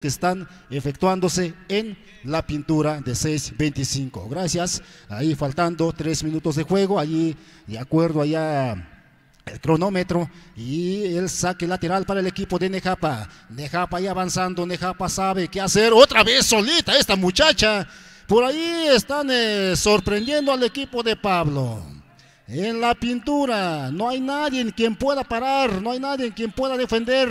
que están efectuándose en la pintura de 6.25. Gracias. Ahí faltando 3 minutos de juego, allí de acuerdo allá el cronómetro y el saque lateral para el equipo de Nejapa. Nejapa ahí avanzando, Nejapa sabe qué hacer, otra vez solita esta muchacha. Por ahí están sorprendiendo al equipo de Pablo. En la pintura no hay nadie en quien pueda parar, no hay nadie en quien pueda defender.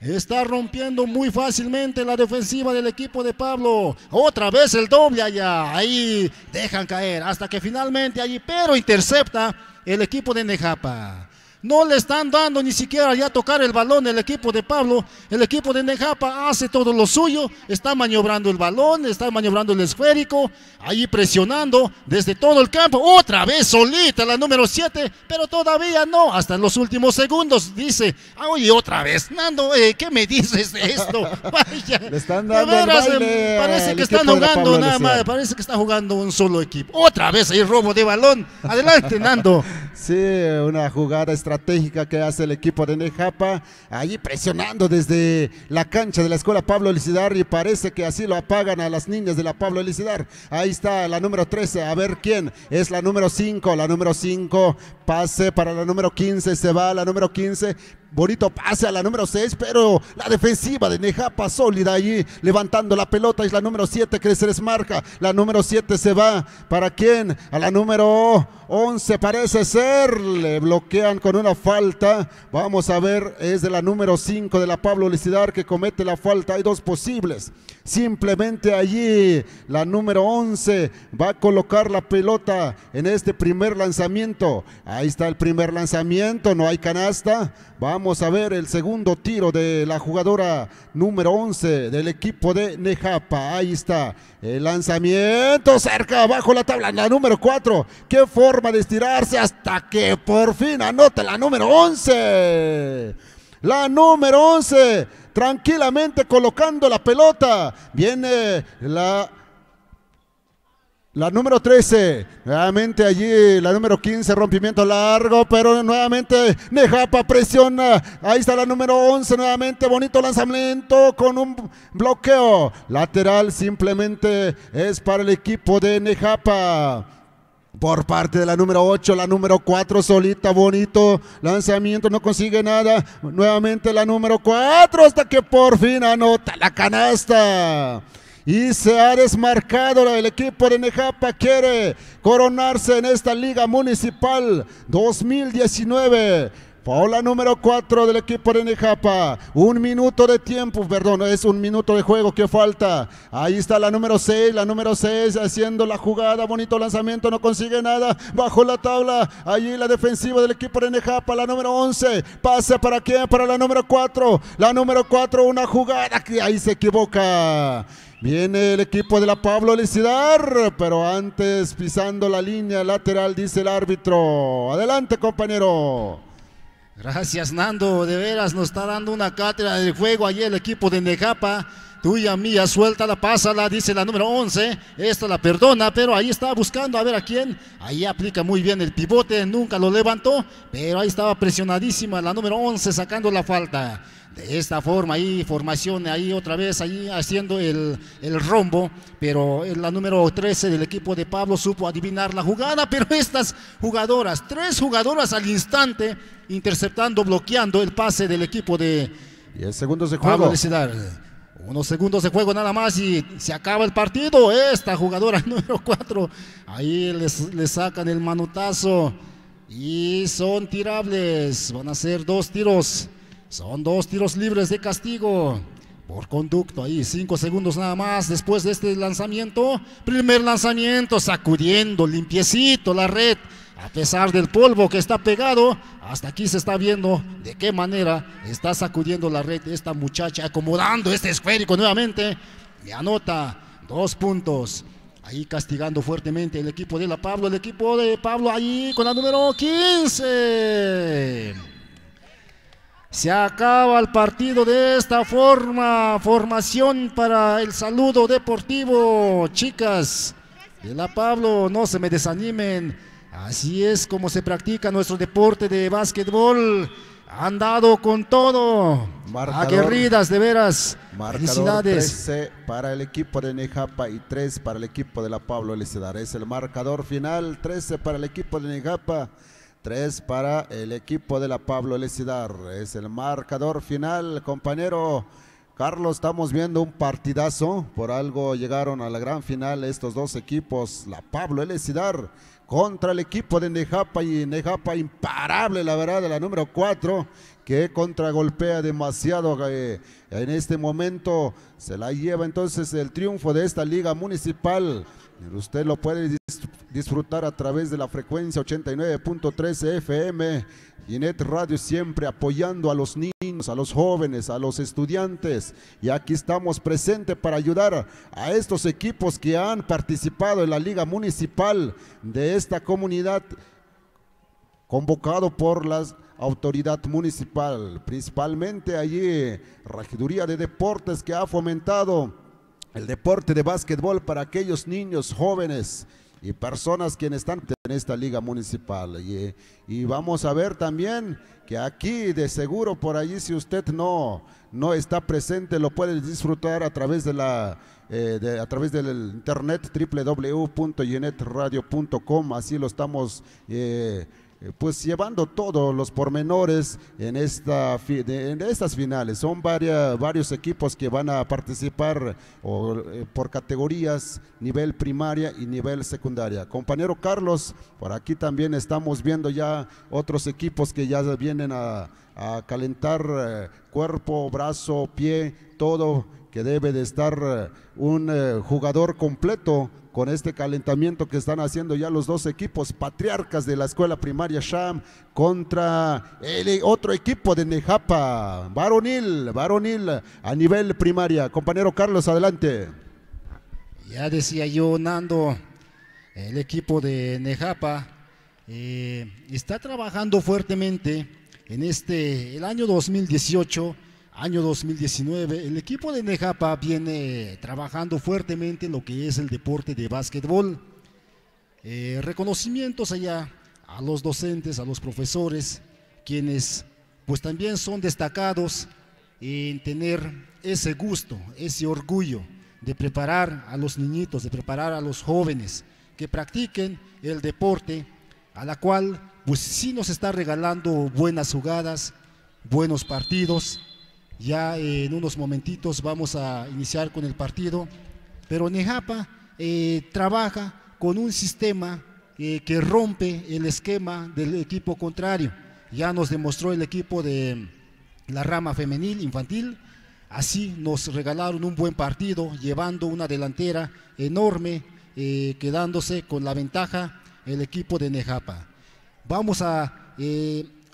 Está rompiendo muy fácilmente la defensiva del equipo de Pablo. Otra vez el doble allá. Ahí dejan caer hasta que finalmente allí, pero intercepta el equipo de Nejapa. No le están dando ni siquiera ya tocar el balón el equipo de Pablo. El equipo de Nejapa hace todo lo suyo. Está maniobrando el balón, está maniobrando el esférico. Ahí presionando desde todo el campo. Otra vez solita la número 7, pero todavía no. Hasta en los últimos segundos dice, oye, otra vez, Nando, ¿qué me dices de esto? Vaya, le están dando de veras, el baile parece que están jugando nada más, parece que está jugando un solo equipo. Otra vez ahí robo de balón. Adelante, Nando. Sí, una jugada estratégica que hace el equipo de Nejapa, allí presionando desde la cancha de la escuela Pablo Licidar, y parece que así lo apagan a las niñas de la Pablo Licidar. Ahí está la número 13, a ver quién es la número 5, pase para la número 15, se va la número 15, bonito pase a la número 6, pero la defensiva de Nejapa sólida allí, levantando la pelota, es la número 7 que se desmarca, la número 7 se va, ¿para quién? A la número 11 parece ser, le bloquean con una falta, vamos a ver, es de la número 5 de la Pablo Licidar que comete la falta, hay dos posibles, simplemente allí la número 11 va a colocar la pelota en este primer lanzamiento, ahí está el primer lanzamiento, no hay canasta. Vamos a ver el segundo tiro de la jugadora número 11 del equipo de Nejapa. Ahí está el lanzamiento cerca, abajo la tabla, la número 4. Qué forma de estirarse hasta que por fin anota la número 11. La número 11 tranquilamente colocando la pelota. Viene la número 13, nuevamente allí la número 15, rompimiento largo, pero nuevamente Nejapa presiona, ahí está la número 11, nuevamente bonito lanzamiento con un bloqueo, lateral simplemente es para el equipo de Nejapa. Por parte de la número 8, la número 4 solita, bonito lanzamiento, no consigue nada, nuevamente la número 4 hasta que por fin anota la canasta. Y se ha desmarcado el equipo de Nejapa, quiere coronarse en esta Liga Municipal 2019. Paula número 4 del equipo de Nejapa. 1 minuto de tiempo, perdón, es 1 minuto de juego que falta. Ahí está la número 6 haciendo la jugada, bonito lanzamiento, no consigue nada. Bajo la tabla, allí la defensiva del equipo de Nejapa, la número 11. Pase para quién, para la número 4. La número 4, una jugada que ahí se equivoca. Viene el equipo de la Pablo Licidar, pero antes pisando la línea lateral, dice el árbitro. Adelante, compañero. Gracias, Nando, de veras nos está dando una cátedra de juego allí el equipo de Nejapa. Tuya, mía, suéltala, pásala, dice la número 11. Esta la perdona, pero ahí estaba buscando a ver a quién. Ahí aplica muy bien el pivote, nunca lo levantó, pero ahí estaba presionadísima la número 11 sacando la falta. De esta forma, ahí formación, ahí otra vez, ahí haciendo el rombo, pero la número 13 del equipo de Pablo supo adivinar la jugada, pero estas jugadoras, 3 jugadoras al instante, interceptando, bloqueando el pase del equipo de 10 segundos de juego. Pablo Licidar. Unos segundos de juego nada más y se acaba el partido. Esta jugadora número 4, ahí les sacan el manotazo y son tirables, van a ser 2 tiros. Son 2 tiros libres de castigo por conducto. Ahí 5 segundos nada más después de este lanzamiento. Primer lanzamiento, sacudiendo limpiecito la red. A pesar del polvo que está pegado, hasta aquí se está viendo de qué manera está sacudiendo la red esta muchacha, acomodando este esférico nuevamente. Y anota 2 puntos. Ahí castigando fuertemente el equipo de la Pablo. El equipo de Pablo ahí con la número 15. Se acaba el partido de esta forma. Formación para el saludo deportivo. Chicas de la Pablo, no se me desanimen. Así es como se practica nuestro deporte de básquetbol. Han dado con todo. Aguerridas, de veras. Marcador Felicidades. 13 para el equipo de Nejapa y 3 para el equipo de la Pablo Licidar. Es el marcador final, 13 para el equipo de Nejapa, 3 para el equipo de la Pablo Licidar. Es el marcador final, compañero Carlos. Estamos viendo un partidazo, por algo llegaron a la gran final estos dos equipos, la Pablo Licidar contra el equipo de Nejapa, y Nejapa imparable, la verdad, de la número 4, que contragolpea demasiado. En este momento se la lleva entonces el triunfo de esta liga municipal. Usted lo puede disfrutar a través de la frecuencia 89.3 FM. Ginet Radio siempre apoyando a los niños, a los jóvenes, a los estudiantes. Y aquí estamos presentes para ayudar a estos equipos que han participado en la liga municipal de esta comunidad, convocado por la autoridad municipal, principalmente allí Regiduría de Deportes, que ha fomentado el deporte de básquetbol para aquellos niños, jóvenes y personas quienes están en esta liga municipal. Y vamos a ver también que aquí de seguro por allí, si usted no está presente, lo puede disfrutar a través de a través del internet www.ginetradio.com. Así lo estamos pues llevando todos los pormenores en estas finales. Son varios equipos que van a participar por categorías, nivel primaria y nivel secundaria. Compañero Carlos, por aquí también estamos viendo ya otros equipos que ya vienen a calentar cuerpo, brazo, pie, todo, que debe de estar un jugador completo con este calentamiento que están haciendo ya los dos equipos. Patriarcas de la escuela primaria Sham contra el otro equipo de Nejapa, varonil a nivel primaria. Compañero Carlos, adelante. Ya decía yo, Nando, el equipo de Nejapa está trabajando fuertemente en el año 2018, año 2019. El equipo de Nejapa viene trabajando fuertemente en lo que es el deporte de básquetbol. Reconocimientos allá a los docentes, a los profesores, quienes pues también son destacados en tener ese gusto, ese orgullo de preparar a los niñitos, de preparar a los jóvenes que practiquen el deporte, a la cual pues sí nos está regalando buenas jugadas, buenos partidos. Ya en unos momentitos vamos a iniciar con el partido, pero Nejapa trabaja con un sistema que rompe el esquema del equipo contrario. Ya nos demostró el equipo de la rama femenil, infantil. Así nos regalaron un buen partido, llevando una delantera enorme, quedándose con la ventaja el equipo de Nejapa. Vamos a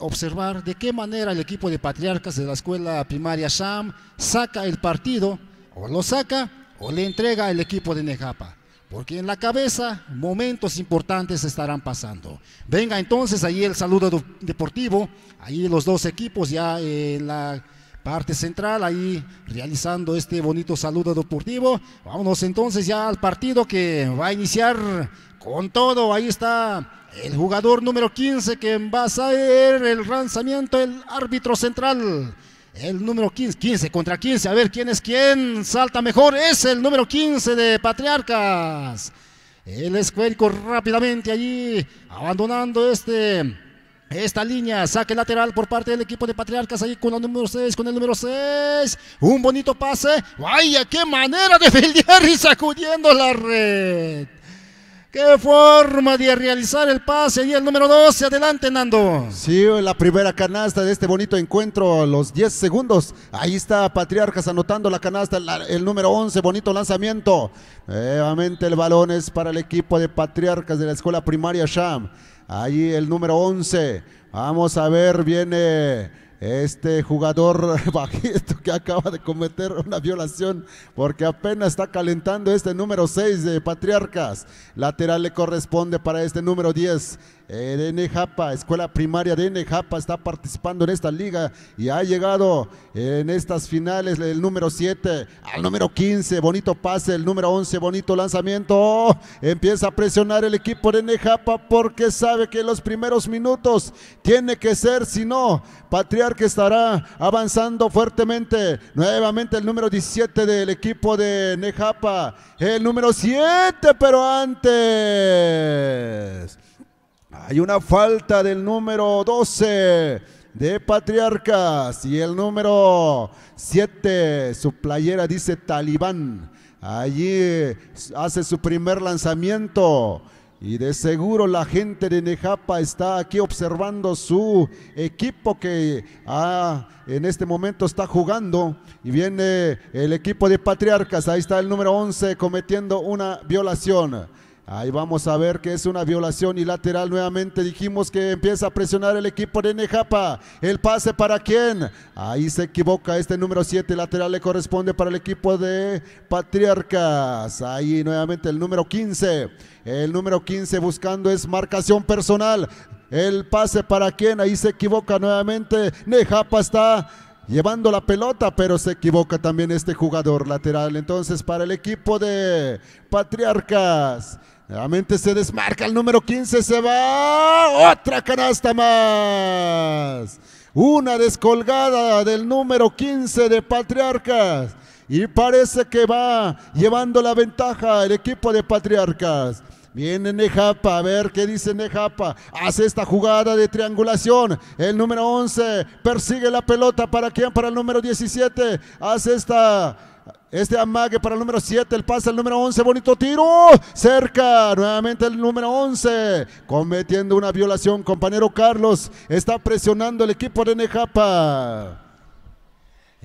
observar de qué manera el equipo de Patriarcas de la escuela primaria Sham saca el partido, o lo saca o le entrega el equipo de Nejapa, porque en la cabeza momentos importantes estarán pasando. Venga entonces ahí el saludo deportivo, ahí los dos equipos ya en la parte central, ahí realizando este bonito saludo deportivo. Vámonos entonces ya al partido que va a iniciar con todo. Ahí está el jugador número 15 que va a ser el lanzamiento, el árbitro central. El número 15 contra 15, a ver quién es quién, salta mejor, es el número 15 de Patriarcas. El esférico rápidamente allí, abandonando esta línea, saque lateral por parte del equipo de Patriarcas, ahí con el número 6, un bonito pase, vaya qué manera de fildear y sacudiendo la red. ¡Qué forma de realizar el pase! Y el número 12, adelante, Nando. Sí, la primera canasta de este bonito encuentro, los 10 segundos. Ahí está Patriarcas anotando la canasta, el número 11, bonito lanzamiento. Nuevamente el balón es para el equipo de Patriarcas de la escuela primaria Sham. Ahí el número 11. Vamos a ver, viene este jugador bajito que acaba de cometer una violación porque apenas está calentando este número 6 de Patriarcas. Lateral le corresponde para este número 10. de Nejapa, escuela primaria de Nejapa, está participando en esta liga y ha llegado en estas finales el número 7 al número 15, bonito pase, el número 11, bonito lanzamiento, empieza a presionar el equipo de Nejapa porque sabe que en los primeros minutos tiene que ser, si no, Patriarca estará avanzando fuertemente. Nuevamente el número 17 del equipo de Nejapa, el número 7, pero antes hay una falta del número 12 de Patriarcas y el número 7, su playera dice Talibán. Allí hace su primer lanzamiento y de seguro la gente de Nejapa está aquí observando su equipo que en este momento está jugando. Y viene el equipo de Patriarcas, ahí está el número 11 cometiendo una violación. Ahí vamos a ver que es una violación y lateral nuevamente. Dijimos que empieza a presionar el equipo de Nejapa. El pase para quién. Ahí se equivoca este número 7. Lateral le corresponde para el equipo de Patriarcas. Ahí nuevamente el número 15. El número 15 buscando es marcación personal. El pase para quién. Ahí se equivoca nuevamente. Nejapa está llevando la pelota, pero se equivoca también este jugador lateral. Entonces para el equipo de Patriarcas, nuevamente se desmarca el número 15, se va, otra canasta más. Una descolgada del número 15 de Patriarcas y parece que va llevando la ventaja el equipo de Patriarcas. Viene Nejapa, a ver qué dice Nejapa, hace esta jugada de triangulación, el número 11 persigue la pelota, ¿para quién? Para el número 17, hace este amague para el número 7, el pase al número 11, bonito tiro, cerca, nuevamente el número 11, cometiendo una violación, compañero Carlos, está presionando el equipo de Nejapa.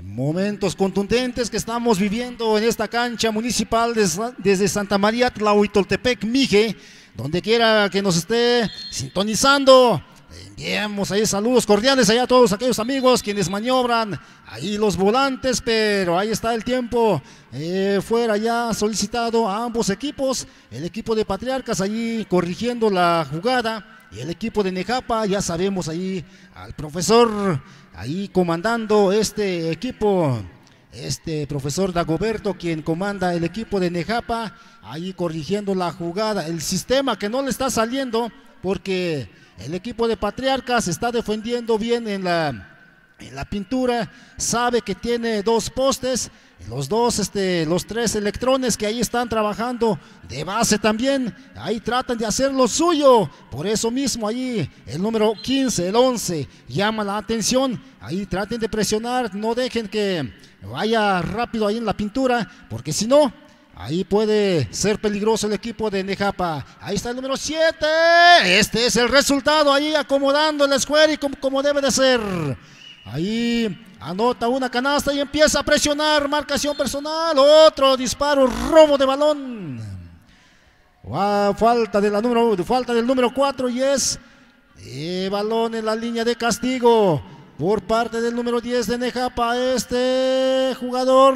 Momentos contundentes que estamos viviendo en esta cancha municipal desde Santa María Tlahuitoltepec, Mije, donde quiera que nos esté sintonizando. Enviamos ahí saludos cordiales allá a todos aquellos amigos quienes maniobran ahí los volantes, pero ahí está el tiempo fuera ya solicitado a ambos equipos. El equipo de Patriarcas allí corrigiendo la jugada y el equipo de Nejapa, ya sabemos ahí al profesor ahí comandando este equipo, este profesor Dagoberto, quien comanda el equipo de Nejapa, ahí corrigiendo la jugada, el sistema que no le está saliendo, porque el equipo de Patriarcas está defendiendo bien en la pintura, sabe que tiene dos postes, los tres electrones que ahí están trabajando de base también, ahí tratan de hacer lo suyo, por eso mismo ahí el número 15, el 11 llama la atención, ahí traten de presionar, no dejen que vaya rápido ahí en la pintura, porque si no, ahí puede ser peligroso el equipo de Nejapa. Ahí está el número 7, este es el resultado, ahí acomodando el square y como debe de ser. Ahí anota una canasta y empieza a presionar, marcación personal, otro disparo, robo de balón. Falta del número 4 y es balón en la línea de castigo por parte del número 10 de Nejapa. Este jugador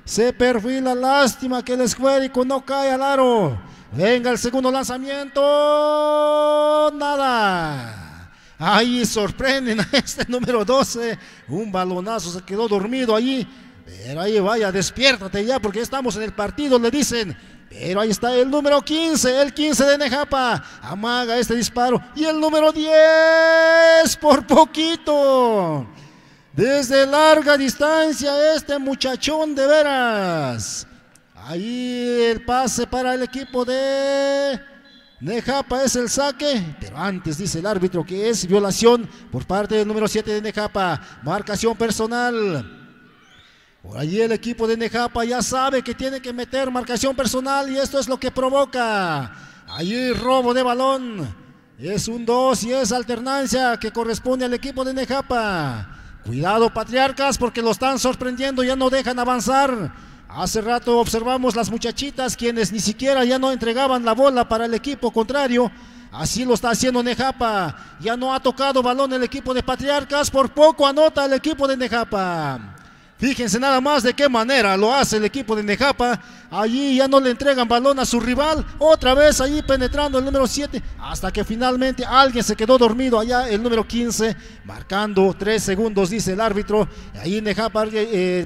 se perfila, lástima que el escuérico no cae al aro. Venga el segundo lanzamiento, nada. Ahí sorprenden a este número 12, un balonazo, se quedó dormido allí, pero ahí vaya, despiértate ya porque estamos en el partido, le dicen, pero ahí está el número 15, el 15 de Nejapa, amaga este disparo, y el número 10, por poquito, desde larga distancia este muchachón de veras, ahí el pase para el equipo de Nejapa, es el saque, pero antes dice el árbitro que es violación por parte del número 7 de Nejapa, marcación personal. Por allí el equipo de Nejapa ya sabe que tiene que meter marcación personal y esto es lo que provoca. Allí robo de balón, es un 2 y es alternancia que corresponde al equipo de Nejapa. Cuidado Patriarcas porque lo están sorprendiendo, ya no dejan avanzar. Hace rato observamos las muchachitas quienes ni siquiera ya no entregaban la bola para el equipo contrario. Así lo está haciendo Nejapa. Ya no ha tocado balón el equipo de Patriarcas. Por poco anota el equipo de Nejapa. Fíjense nada más de qué manera lo hace el equipo de Nejapa. Allí ya no le entregan balón a su rival. Otra vez allí penetrando el número 7. Hasta que finalmente alguien se quedó dormido allá, el número 15. Marcando 3 segundos, dice el árbitro. Ahí Nejapa,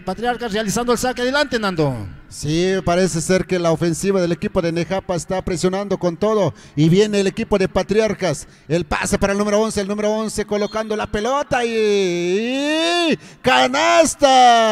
Patriarcas realizando el saque. Adelante, Nando. Sí, parece ser que la ofensiva del equipo de Nejapa está presionando con todo. Y viene el equipo de Patriarcas. El pase para el número 11. El número 11 colocando la pelota y ¡canasta!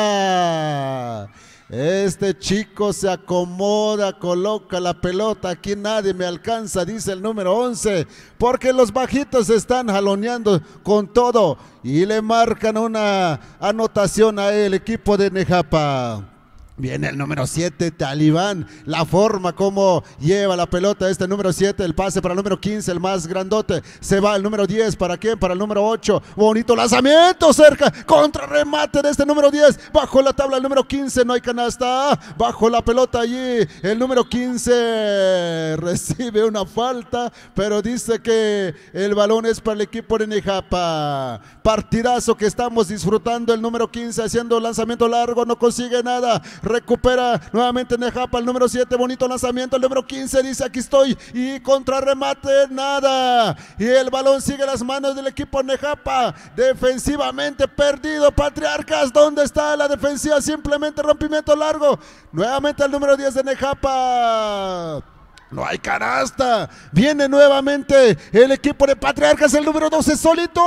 Este chico se acomoda, coloca la pelota. Aquí nadie me alcanza, dice el número 11. Porque los bajitos están jaloneando con todo. Y le marcan una anotación a el equipo de Nejapa. Viene el número 7, Talibán, la forma como lleva la pelota este número 7, el pase para el número 15, el más grandote, se va el número 10, ¿para quién? Para el número 8, bonito lanzamiento, cerca, contrarremate de este número 10, bajo la tabla el número 15, no hay canasta, bajo la pelota allí, el número 15 recibe una falta, pero dice que el balón es para el equipo de Nejapa. Partidazo que estamos disfrutando, el número 15 haciendo lanzamiento largo, no consigue nada. Recupera nuevamente Nejapa, el número 7, bonito lanzamiento, el número 15 dice aquí estoy y contrarremate nada. Y el balón sigue en las manos del equipo Nejapa, defensivamente perdido Patriarcas, ¿dónde está la defensiva? Simplemente rompimiento largo, nuevamente el número 10 de Nejapa. No hay canasta. Viene nuevamente el equipo de Patriarcas, el número 12 solito.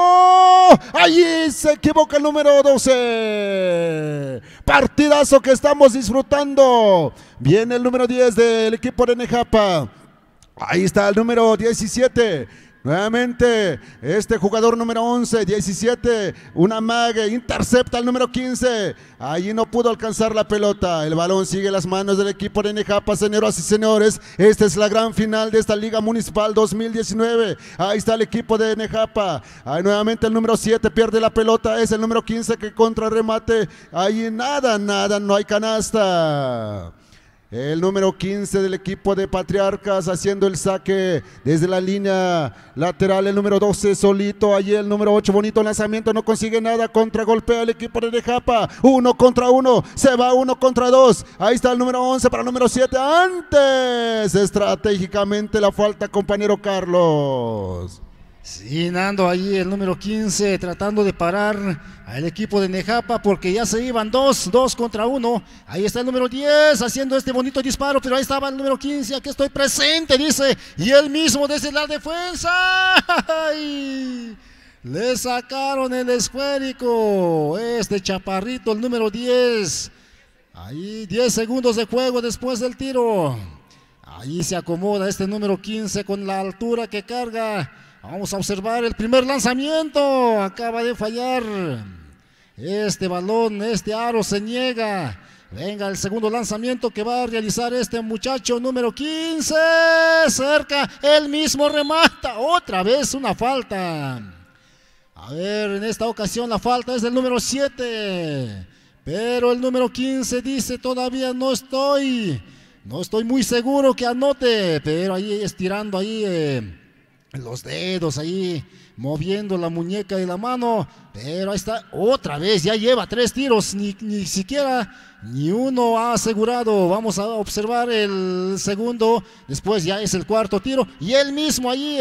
Allí se equivoca el número 12. Partidazo que estamos disfrutando. Viene el número 10 del equipo de Nejapa. Ahí está el número 17. Nuevamente, este jugador número 11, 17, una mague, intercepta al número 15. Allí no pudo alcanzar la pelota. El balón sigue en las manos del equipo de Nejapa, señoras y señores. Esta es la gran final de esta Liga Municipal 2019. Ahí está el equipo de Nejapa. Ahí nuevamente el número 7 pierde la pelota. Es el número 15 que contrarremate. Ahí nada, no hay canasta. El número 15 del equipo de Patriarcas haciendo el saque desde la línea lateral. El número 12 solito. Allí el número 8, bonito lanzamiento. No consigue nada. Contragolpea el equipo de Nejapa. 1 contra 1. Se va 1 contra 2. Ahí está el número 11 para el número 7. Antes estratégicamente la falta, compañero Carlos. Sí, Nando, ahí el número 15 tratando de parar al equipo de Nejapa porque ya se iban 2 contra 1. Ahí está el número 10 haciendo este bonito disparo, pero ahí estaba el número 15, aquí estoy presente, dice, y él mismo desde la defensa. ¡Ay! Le sacaron el esférico, este chaparrito, el número 10. Ahí 10 segundos de juego después del tiro. Ahí se acomoda este número 15 con la altura que carga. Vamos a observar el primer lanzamiento. Acaba de fallar este balón, este aro se niega. Venga el segundo lanzamiento que va a realizar este muchacho número 15. Cerca, él mismo remata. Otra vez una falta. A ver, en esta ocasión la falta es del número 7. Pero el número 15 dice todavía no estoy muy seguro que anote. Pero ahí estirando ahí los dedos ahí, moviendo la muñeca de la mano, pero ahí está, otra vez, ya lleva 3 tiros, ni siquiera, ni uno ha asegurado. Vamos a observar el segundo, después ya es el cuarto tiro, y él mismo ahí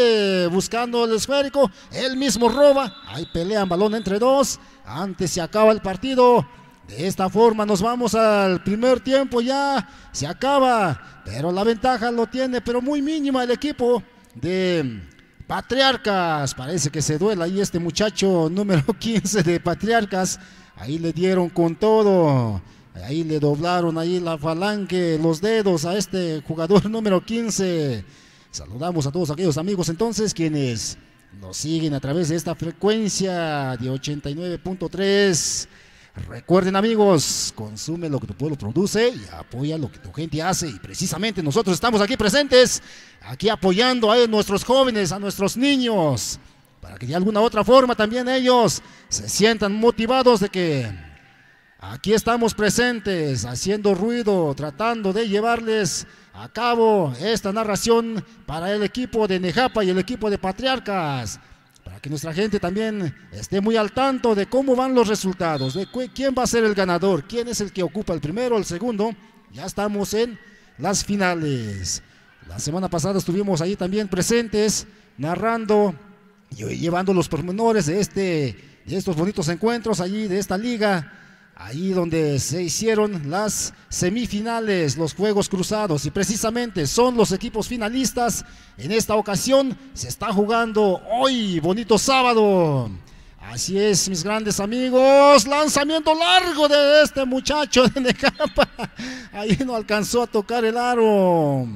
buscando el esférico, él mismo roba, ahí pelean balón entre 2, antes se acaba el partido. De esta forma nos vamos al primer tiempo, ya se acaba, pero la ventaja lo tiene, pero muy mínima el equipo de Patriarcas. Parece que se duela ahí este muchacho número 15 de Patriarcas. Ahí le dieron con todo. Ahí le doblaron ahí la falange, los dedos a este jugador número 15. Saludamos a todos aquellos amigos entonces quienes nos siguen a través de esta frecuencia de 89.3. Recuerden, amigos, consume lo que tu pueblo produce y apoya lo que tu gente hace. Y precisamente nosotros estamos aquí presentes, aquí apoyando a nuestros jóvenes, a nuestros niños, para que de alguna otra forma también ellos se sientan motivados de que aquí estamos presentes, haciendo ruido, tratando de llevarles a cabo esta narración para el equipo de Nejapa y el equipo de Patriarcas, para que nuestra gente también esté muy al tanto de cómo van los resultados, de quién va a ser el ganador, quién es el que ocupa el primero, el segundo. Ya estamos en las finales. La semana pasada estuvimos ahí también presentes, narrando y llevando los pormenores de estos bonitos encuentros allí de esta liga, ahí donde se hicieron las semifinales, los juegos cruzados, y precisamente son los equipos finalistas. En esta ocasión se está jugando hoy, bonito sábado. Así es, mis grandes amigos, lanzamiento largo de este muchacho de Necampa, ahí no alcanzó a tocar el aro.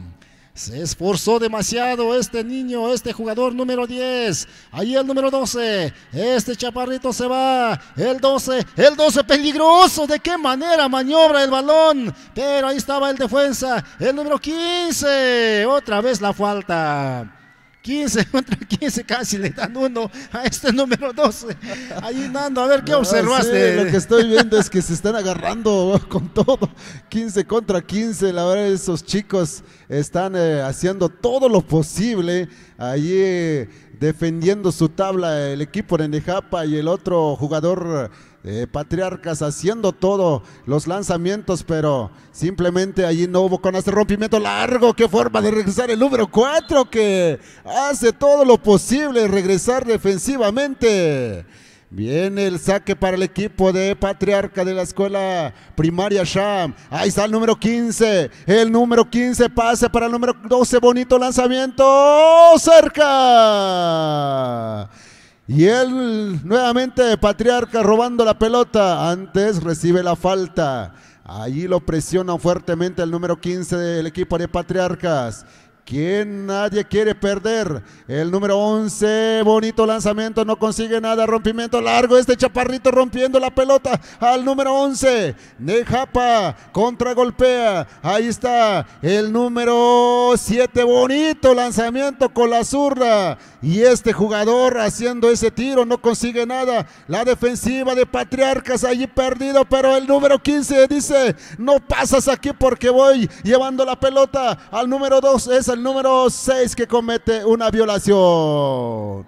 Se esforzó demasiado este niño, este jugador número 10. Ahí el número 12. Este chaparrito se va. El 12 peligroso. ¿De qué manera maniobra el balón? Pero ahí estaba el defensa. El número 15. Otra vez la falta. 15 contra 15, casi le dan uno a este número 12. Ahí Nando, a ver qué observaste. Sí, lo que estoy viendo es que se están agarrando con todo. 15 contra 15, la verdad esos chicos están haciendo todo lo posible allí defendiendo su tabla, el equipo de Necampa y el otro jugador Patriarcas haciendo todo los lanzamientos, pero simplemente allí no hubo con este rompimiento largo. Qué forma de regresar el número 4, que hace todo lo posible regresar defensivamente. Viene el saque para el equipo de Patriarca de la escuela primaria Sham. Ahí está el número 15. El número 15 pase para el número 12. Bonito lanzamiento. Cerca. Y él nuevamente Patriarca robando la pelota. Antes recibe la falta. Allí lo presiona fuertemente el número 15 del equipo de Patriarcas. ¿Quién nadie quiere perder? El número 11, bonito lanzamiento, no consigue nada, rompimiento largo, este chaparrito rompiendo la pelota al número 11, Necampa, contragolpea, ahí está el número 7, bonito lanzamiento con la zurda, y este jugador haciendo ese tiro no consigue nada, la defensiva de Patriarcas allí perdido, pero el número 15 dice, no pasas aquí porque voy llevando la pelota al número 2, es el número 6 que comete una violación.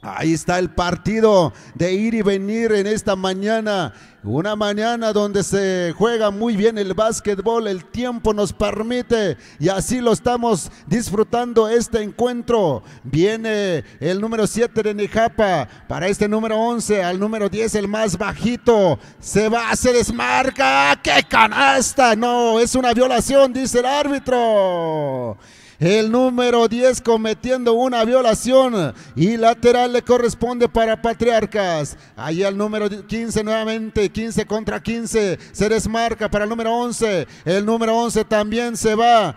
Ahí está el partido de ir y venir en esta mañana. Una mañana donde se juega muy bien el básquetbol, el tiempo nos permite y así lo estamos disfrutando este encuentro. Viene el número 7 de Necampa para este número 11, al número 10 el más bajito. Se va, se desmarca. ¡Qué canasta! No, es una violación, dice el árbitro. El número 10 cometiendo una violación y lateral le corresponde para Patriarcas. Ahí al número 15 nuevamente, 15 contra 15, se desmarca para el número 11. El número 11 también se va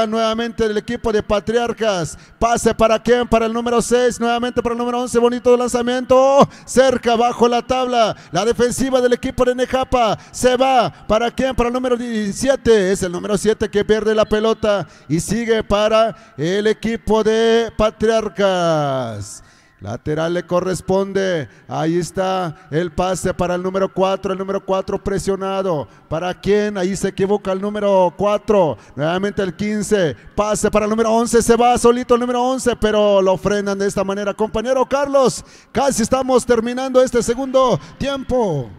nuevamente el equipo de Patriarcas. Pase para quién, para el número 6, nuevamente para el número 11, bonito lanzamiento, cerca bajo la tabla. La defensiva del equipo de Necampa se va para quién, para el número 17, es el número 7 que pierde la pelota y sigue para el equipo de Patriarcas. Lateral le corresponde, ahí está el pase para el número 4, el número 4 presionado, ¿para quién? Ahí se equivoca el número 4, nuevamente el 15, pase para el número 11, se va solito el número 11, pero lo frenan de esta manera, compañero Carlos, casi estamos terminando este segundo tiempo.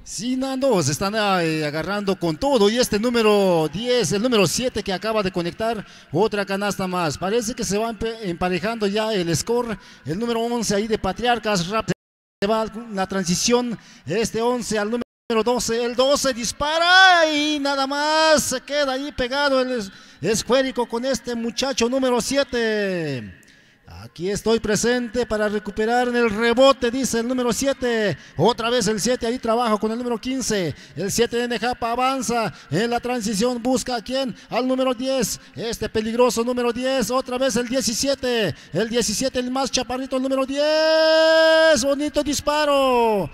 Sí, Nando, se están agarrando con todo y este número 10, el número 7 que acaba de conectar otra canasta más. Parece que se va emparejando ya el score. El número 11 ahí de Patriarcas, rápido se va la transición, este 11 al número 12, el 12 dispara y nada más se queda ahí pegado el esférico con este muchacho número 7. Aquí estoy presente para recuperar en el rebote, dice el número 7. Otra vez el 7, ahí trabajo con el número 15. El 7 de Necampa avanza en la transición, busca a quién, al número 10. Este peligroso número 10, otra vez el 17. El 17, el más chaparrito, el número 10. Bonito disparo.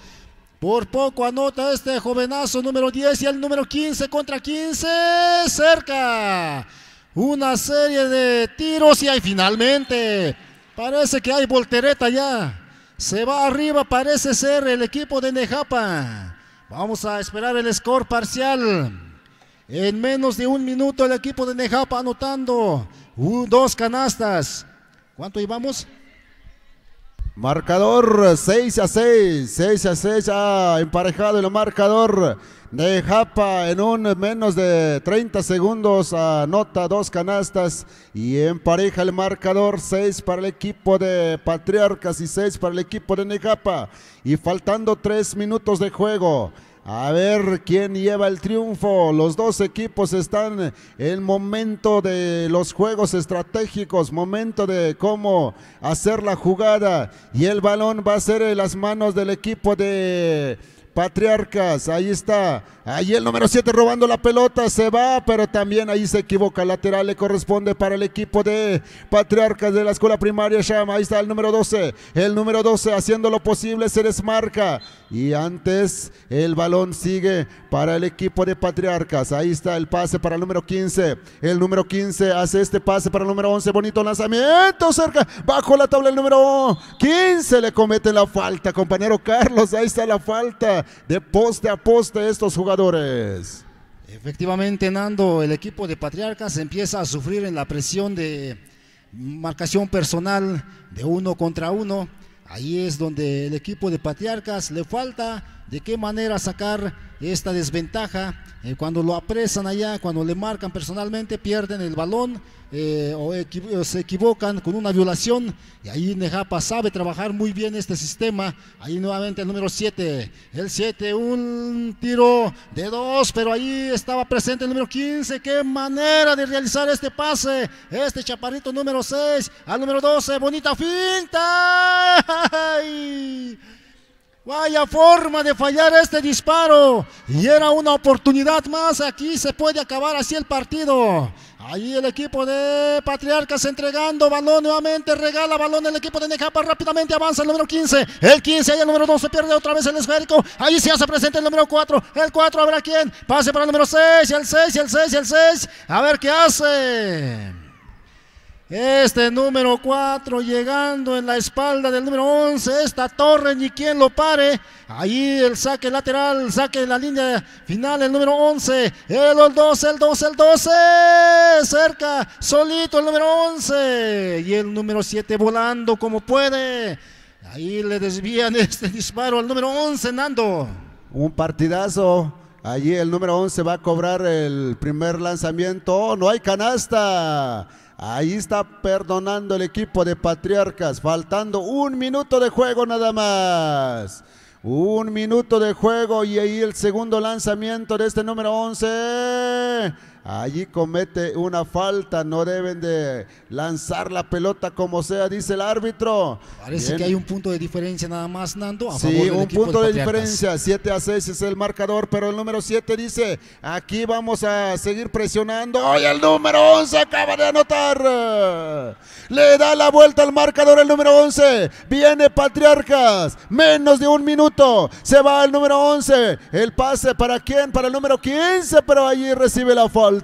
Por poco anota este jovenazo número 10 y el número 15 contra 15. Cerca. Una serie de tiros y ahí finalmente parece que hay voltereta ya. Se va arriba, parece ser el equipo de Necampa. Vamos a esperar el score parcial. En menos de un minuto el equipo de Necampa anotando 2 canastas. ¿Cuánto llevamos? Marcador 6-6, 6-6, ya emparejado el marcador de Japa. En un menos de 30 segundos anota 2 canastas y empareja el marcador. 6 para el equipo de Patriarcas y 6 para el equipo de Nejapa, y faltando 3 minutos de juego. A ver quién lleva el triunfo. Los dos equipos están en el momento de los juegos estratégicos, momento de cómo hacer la jugada, y el balón va a ser en las manos del equipo de Patriarcas. Ahí está, ahí el número 7 robando la pelota, se va, pero también ahí se equivoca. Lateral le corresponde para el equipo de Patriarcas de la escuela primaria Shama. Ahí está el número 12, haciendo lo posible, se desmarca, y antes el balón sigue para el equipo de Patriarcas. Ahí está el pase para el número 15, el número 15 hace este pase para el número 11, bonito lanzamiento, cerca, bajo la tabla el número 15, le comete la falta, compañero Carlos. Ahí está la falta de poste a poste estos jugadores. Efectivamente, Nando, el equipo de Patriarcas empieza a sufrir en la presión de marcación personal de 1 contra 1. Ahí es donde el equipo de Patriarcas le falta de qué manera sacar esta desventaja. Cuando lo apresan allá, cuando le marcan personalmente, pierden el balón o se equivocan con una violación, y ahí Nejapa sabe trabajar muy bien este sistema. Ahí nuevamente el número 7, el 7, un tiro de 2, pero ahí estaba presente el número 15. Qué manera de realizar este pase, este chaparrito número 6 al número 12, bonita finta. ¡Ay! Vaya forma de fallar este disparo, y era una oportunidad más. Aquí se puede acabar así el partido. Ahí el equipo de Patriarcas entregando balón nuevamente, regala balón el equipo de Nejapa, rápidamente avanza el número 15, el 15, ahí el número 12 pierde otra vez el esférico, ahí se hace presente el número 4, el 4, a ver a quién, pase para el número 6, el 6, el 6, el 6, a ver qué hace. Este número 4 llegando en la espalda del número 11, esta torre ni quien lo pare. Ahí el saque lateral, saque en la línea final el número 11, el 12, el 12, el 12, cerca, solito el número 11, y el número 7 volando como puede. Ahí le desvían este disparo al número 11, Nando. Un partidazo. Allí el número 11 va a cobrar el primer lanzamiento. No hay canasta. Ahí está perdonando el equipo de Patriarcas, faltando 1 minuto de juego nada más. 1 minuto de juego, y ahí el segundo lanzamiento de este número 11. Allí comete una falta, no deben de lanzar la pelota como sea, dice el árbitro. Parece Bien. que hay un punto de diferencia nada más, Nando. A Sí, favor del un equipo punto de Patriarcas. diferencia, 7-6 es el marcador, pero el número 7 dice, aquí vamos a seguir presionando. ¡Y el número 11 acaba de anotar! Le da la vuelta al marcador el número 11, viene Patriarcas, menos de 1 minuto, se va el número 11, el pase ¿para quién? Para el número 15, pero allí recibe la falta.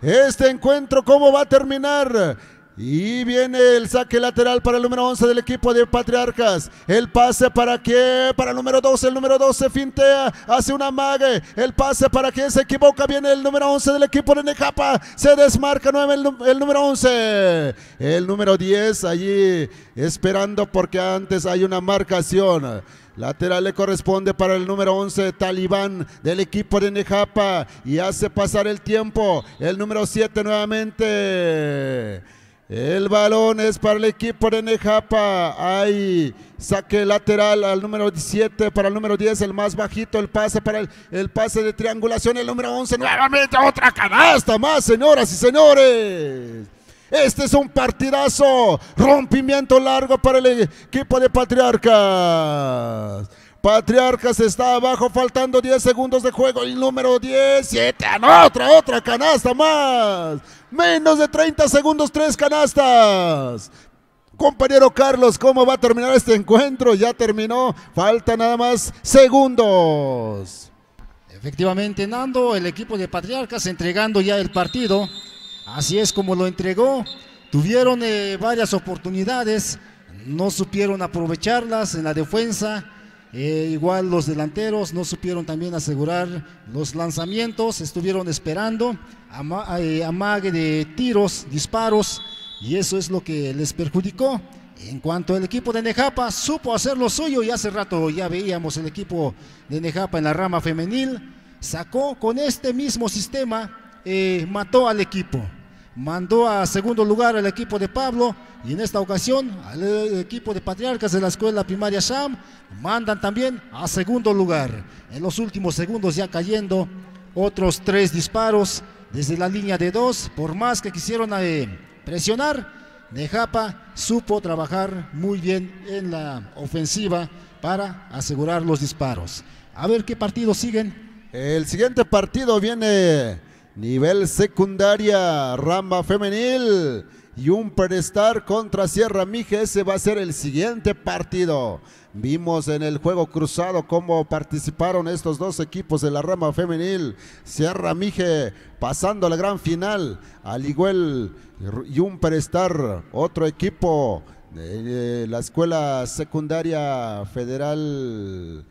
Este encuentro, ¿cómo va a terminar? Y viene el saque lateral para el número 11 del equipo de Patriarcas. El pase ¿para qué? Para el número 12. El número 12 fintea, hace una amague. El pase ¿para qué? Se equivoca. Viene el número 11 del equipo de Nejapa. Se desmarca nuevamente el número 11. El número 10 allí esperando porque antes hay una marcación. Lateral le corresponde para el número 11, Talibán, del equipo de Nejapa, y hace pasar el tiempo. El número 7 nuevamente. El balón es para el equipo de Nejapa. Hay saque lateral al número 17 para el número 10, el más bajito. El pase para el pase de triangulación. El número 11 nuevamente, otra canasta más, señoras y señores. Este es un partidazo, rompimiento largo para el equipo de Patriarcas. Patriarcas está abajo, faltando 10 segundos de juego. El número 17, otra canasta más. Menos de 30 segundos, 3 canastas. Compañero Carlos, ¿cómo va a terminar este encuentro? Ya terminó, falta nada más segundos. Efectivamente, Nando, el equipo de Patriarcas entregando ya el partido. Así es como lo entregó. Tuvieron varias oportunidades, no supieron aprovecharlas en la defensa. Igual los delanteros no supieron también asegurar los lanzamientos, estuvieron esperando amague de tiros, disparos, y eso es lo que les perjudicó. En cuanto al equipo de Nejapa, supo hacer lo suyo y hace rato ya veíamos el equipo de Nejapa en la rama femenil. Sacó con este mismo sistema, mató al equipo. Mandó a segundo lugar al equipo de Pablo y en esta ocasión al equipo de Patriarcas de la escuela primaria Sham mandan también a segundo lugar. En los últimos segundos ya cayendo otros 3 disparos desde la línea de 2. Por más que quisieron presionar, Nejapa supo trabajar muy bien en la ofensiva para asegurar los disparos. A ver qué partidos siguen. El siguiente partido viene nivel secundaria, rama femenil, Yumperstar contra Sierra Mije. Ese va a ser el siguiente partido. Vimos en el juego cruzado cómo participaron estos dos equipos de la rama femenil. Sierra Mije pasando a la gran final, al igual Yumperstar, otro equipo de la escuela secundaria federal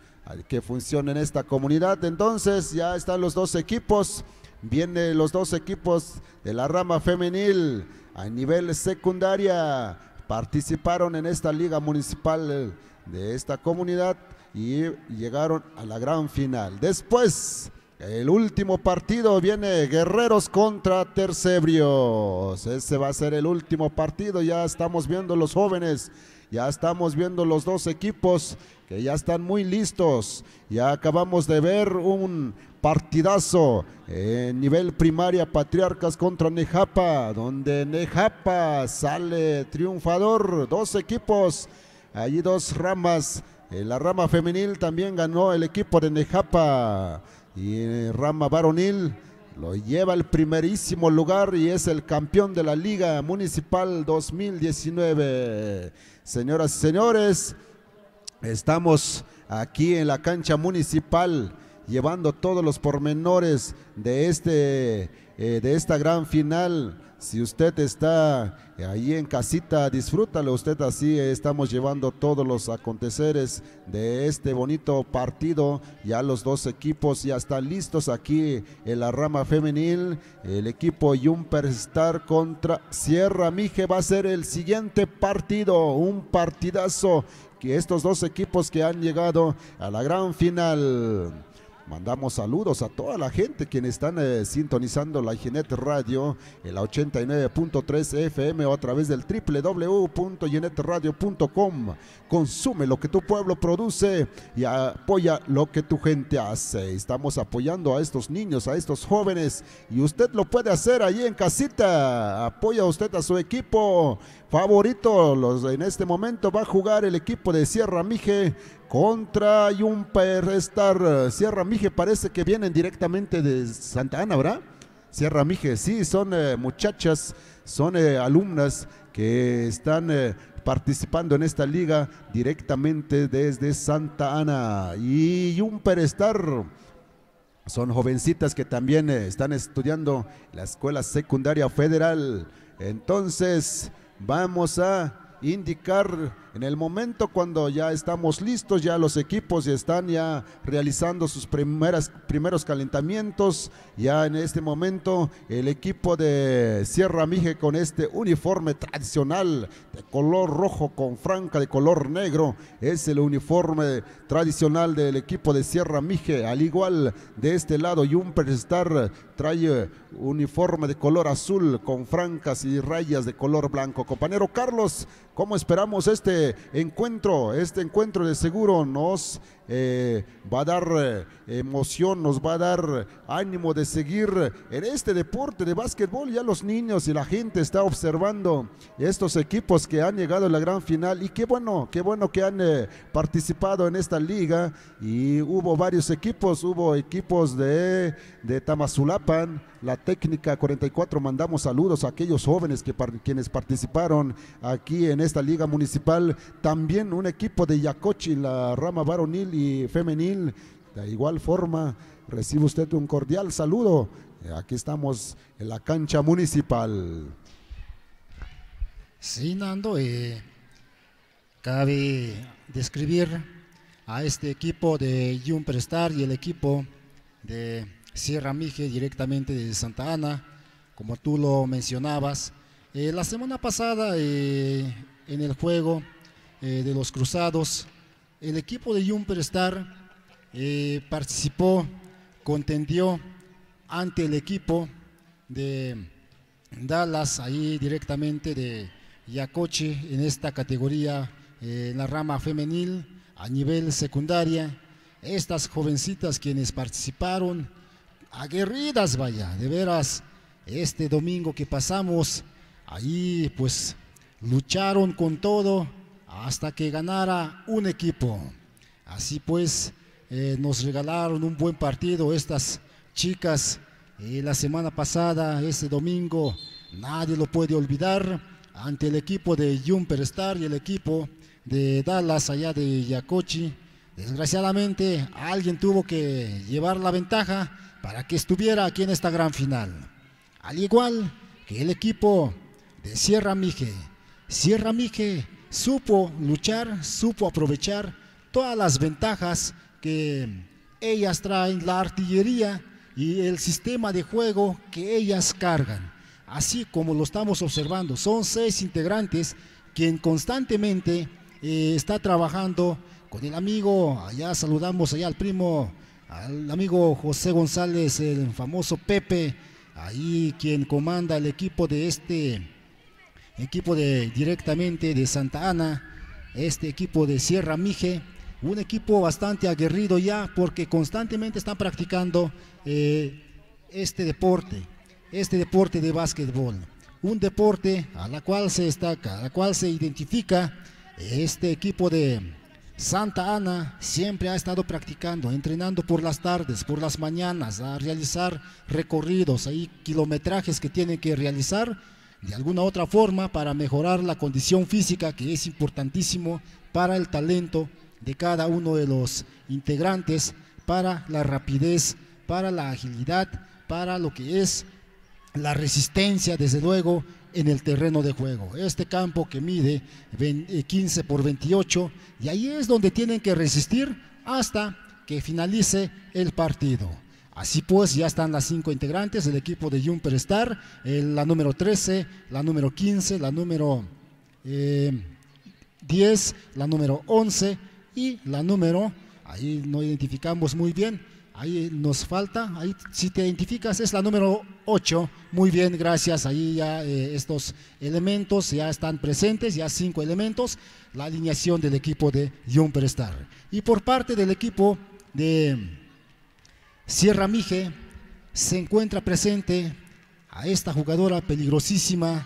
que funciona en esta comunidad. Entonces ya están los dos equipos. Vienen los dos equipos de la rama femenil a nivel secundaria. Participaron en esta liga municipal de esta comunidad y llegaron a la gran final. Después, el último partido viene Guerreros contra Tercebrios. Ese va a ser el último partido. Ya estamos viendo los jóvenes, ya estamos viendo los dos equipos que ya están muy listos. Ya acabamos de ver un partidazo en nivel primaria, Patriarcas contra Nejapa, donde Nejapa sale triunfador. Dos equipos, allí dos ramas. En la rama femenil también ganó el equipo de Nejapa y rama varonil lo lleva al primerísimo lugar y es el campeón de la Liga Municipal 2019. Señoras y señores, estamos aquí en la cancha municipal llevando todos los pormenores de esta gran final. Si usted está ahí en casita, disfrútalo usted así. Estamos llevando todos los aconteceres de este bonito partido. Ya los dos equipos ya están listos aquí en la rama femenil. El equipo Yumperstar contra Sierra Mije va a ser el siguiente partido. Un partidazo que estos dos equipos que han llegado a la gran final. Mandamos saludos a toda la gente quienes están sintonizando la Genet Radio en la 89.3 FM o a través del www.genetradio.com. Consume lo que tu pueblo produce y apoya lo que tu gente hace. Estamos apoyando a estos niños, a estos jóvenes, y usted lo puede hacer ahí en casita. Apoya usted a su equipo favorito. En este momento va a jugar el equipo de Sierra Mije contra Yumperstar. Sierra Mije parece que vienen directamente de Santa Ana, ¿verdad? Sierra Mije, sí, son muchachas, son alumnas que están participando en esta liga directamente desde Santa Ana. Y Yumperstar son jovencitas que también están estudiando la escuela secundaria federal. Entonces vamos a indicar en el momento cuando ya estamos listos, ya los equipos ya están ya realizando sus primeros calentamientos. Ya en este momento el equipo de Sierra Mije con este uniforme tradicional de color rojo con franca de color negro, es el uniforme tradicional del equipo de Sierra Mije. Al igual de este lado Yumperstar trae uniforme de color azul con francas y rayas de color blanco. Compañero Carlos, ¿cómo esperamos este encuentro? Este encuentro de seguro nos va a dar emoción, nos va a dar ánimo de seguir en este deporte de básquetbol. Ya los niños y la gente está observando estos equipos que han llegado a la gran final, y qué bueno que han participado en esta liga. Y hubo varios equipos, hubo equipos de Tamazulapan, la técnica 44, mandamos saludos a aquellos jóvenes quienes participaron aquí en esta liga municipal. También un equipo de Yacochi, la rama varonil y femenil. De igual forma, recibe usted un cordial saludo. Aquí estamos en la cancha municipal. Sí, Nando, cabe describir a este equipo de Yumperstar y el equipo de Sierra Mije directamente de Santa Ana, como tú lo mencionabas. La semana pasada en en el juego de los cruzados. El equipo de Jumper Star participó, contendió ante el equipo de Dallas, ahí directamente de Yacochi, en esta categoría, en la rama femenil, a nivel secundaria. Estas jovencitas quienes participaron, aguerridas, vaya, de veras, este domingo que pasamos, ahí pues lucharon con todo hasta que ganara un equipo. Así pues, nos regalaron un buen partido estas chicas la semana pasada, este domingo, nadie lo puede olvidar, ante el equipo de Jumper Star y el equipo de Dallas allá de Yacochi. Desgraciadamente alguien tuvo que llevar la ventaja para que estuviera aquí en esta gran final, al igual que el equipo de Sierra Mije. Sierra Mije supo luchar, supo aprovechar todas las ventajas que ellas traen, la artillería y el sistema de juego que ellas cargan. Así como lo estamos observando, son 6 integrantes quien constantemente está trabajando con el amigo, allá saludamos allá al primo, al amigo José González, el famoso Pepe, ahí quien comanda el equipo de equipo directamente de Santa Ana, este equipo de Sierra Mije, un equipo bastante aguerrido ya porque constantemente están practicando este deporte de básquetbol, un deporte a la cual se destaca, a la cual se identifica. Este equipo de Santa Ana siempre ha estado practicando, entrenando por las tardes, por las mañanas, a realizar recorridos, hay kilometrajes que tienen que realizar de alguna otra forma para mejorar la condición física, que es importantísimo para el talento de cada uno de los integrantes, para la rapidez, para la agilidad, para lo que es la resistencia, desde luego, en el terreno de juego. Este campo que mide 15 por 28, y ahí es donde tienen que resistir hasta que finalice el partido. Así pues, ya están las 5 integrantes del equipo de Jumper Star, la número 13, la número 15, la número 10, la número 11 y la número, ahí no identificamos muy bien, ahí nos falta, ahí si te identificas es la número 8, muy bien, gracias, ahí ya estos elementos ya están presentes, ya 5 elementos, la alineación del equipo de Jumper Star. Y por parte del equipo de Sierra Mije se encuentra presente a esta jugadora peligrosísima,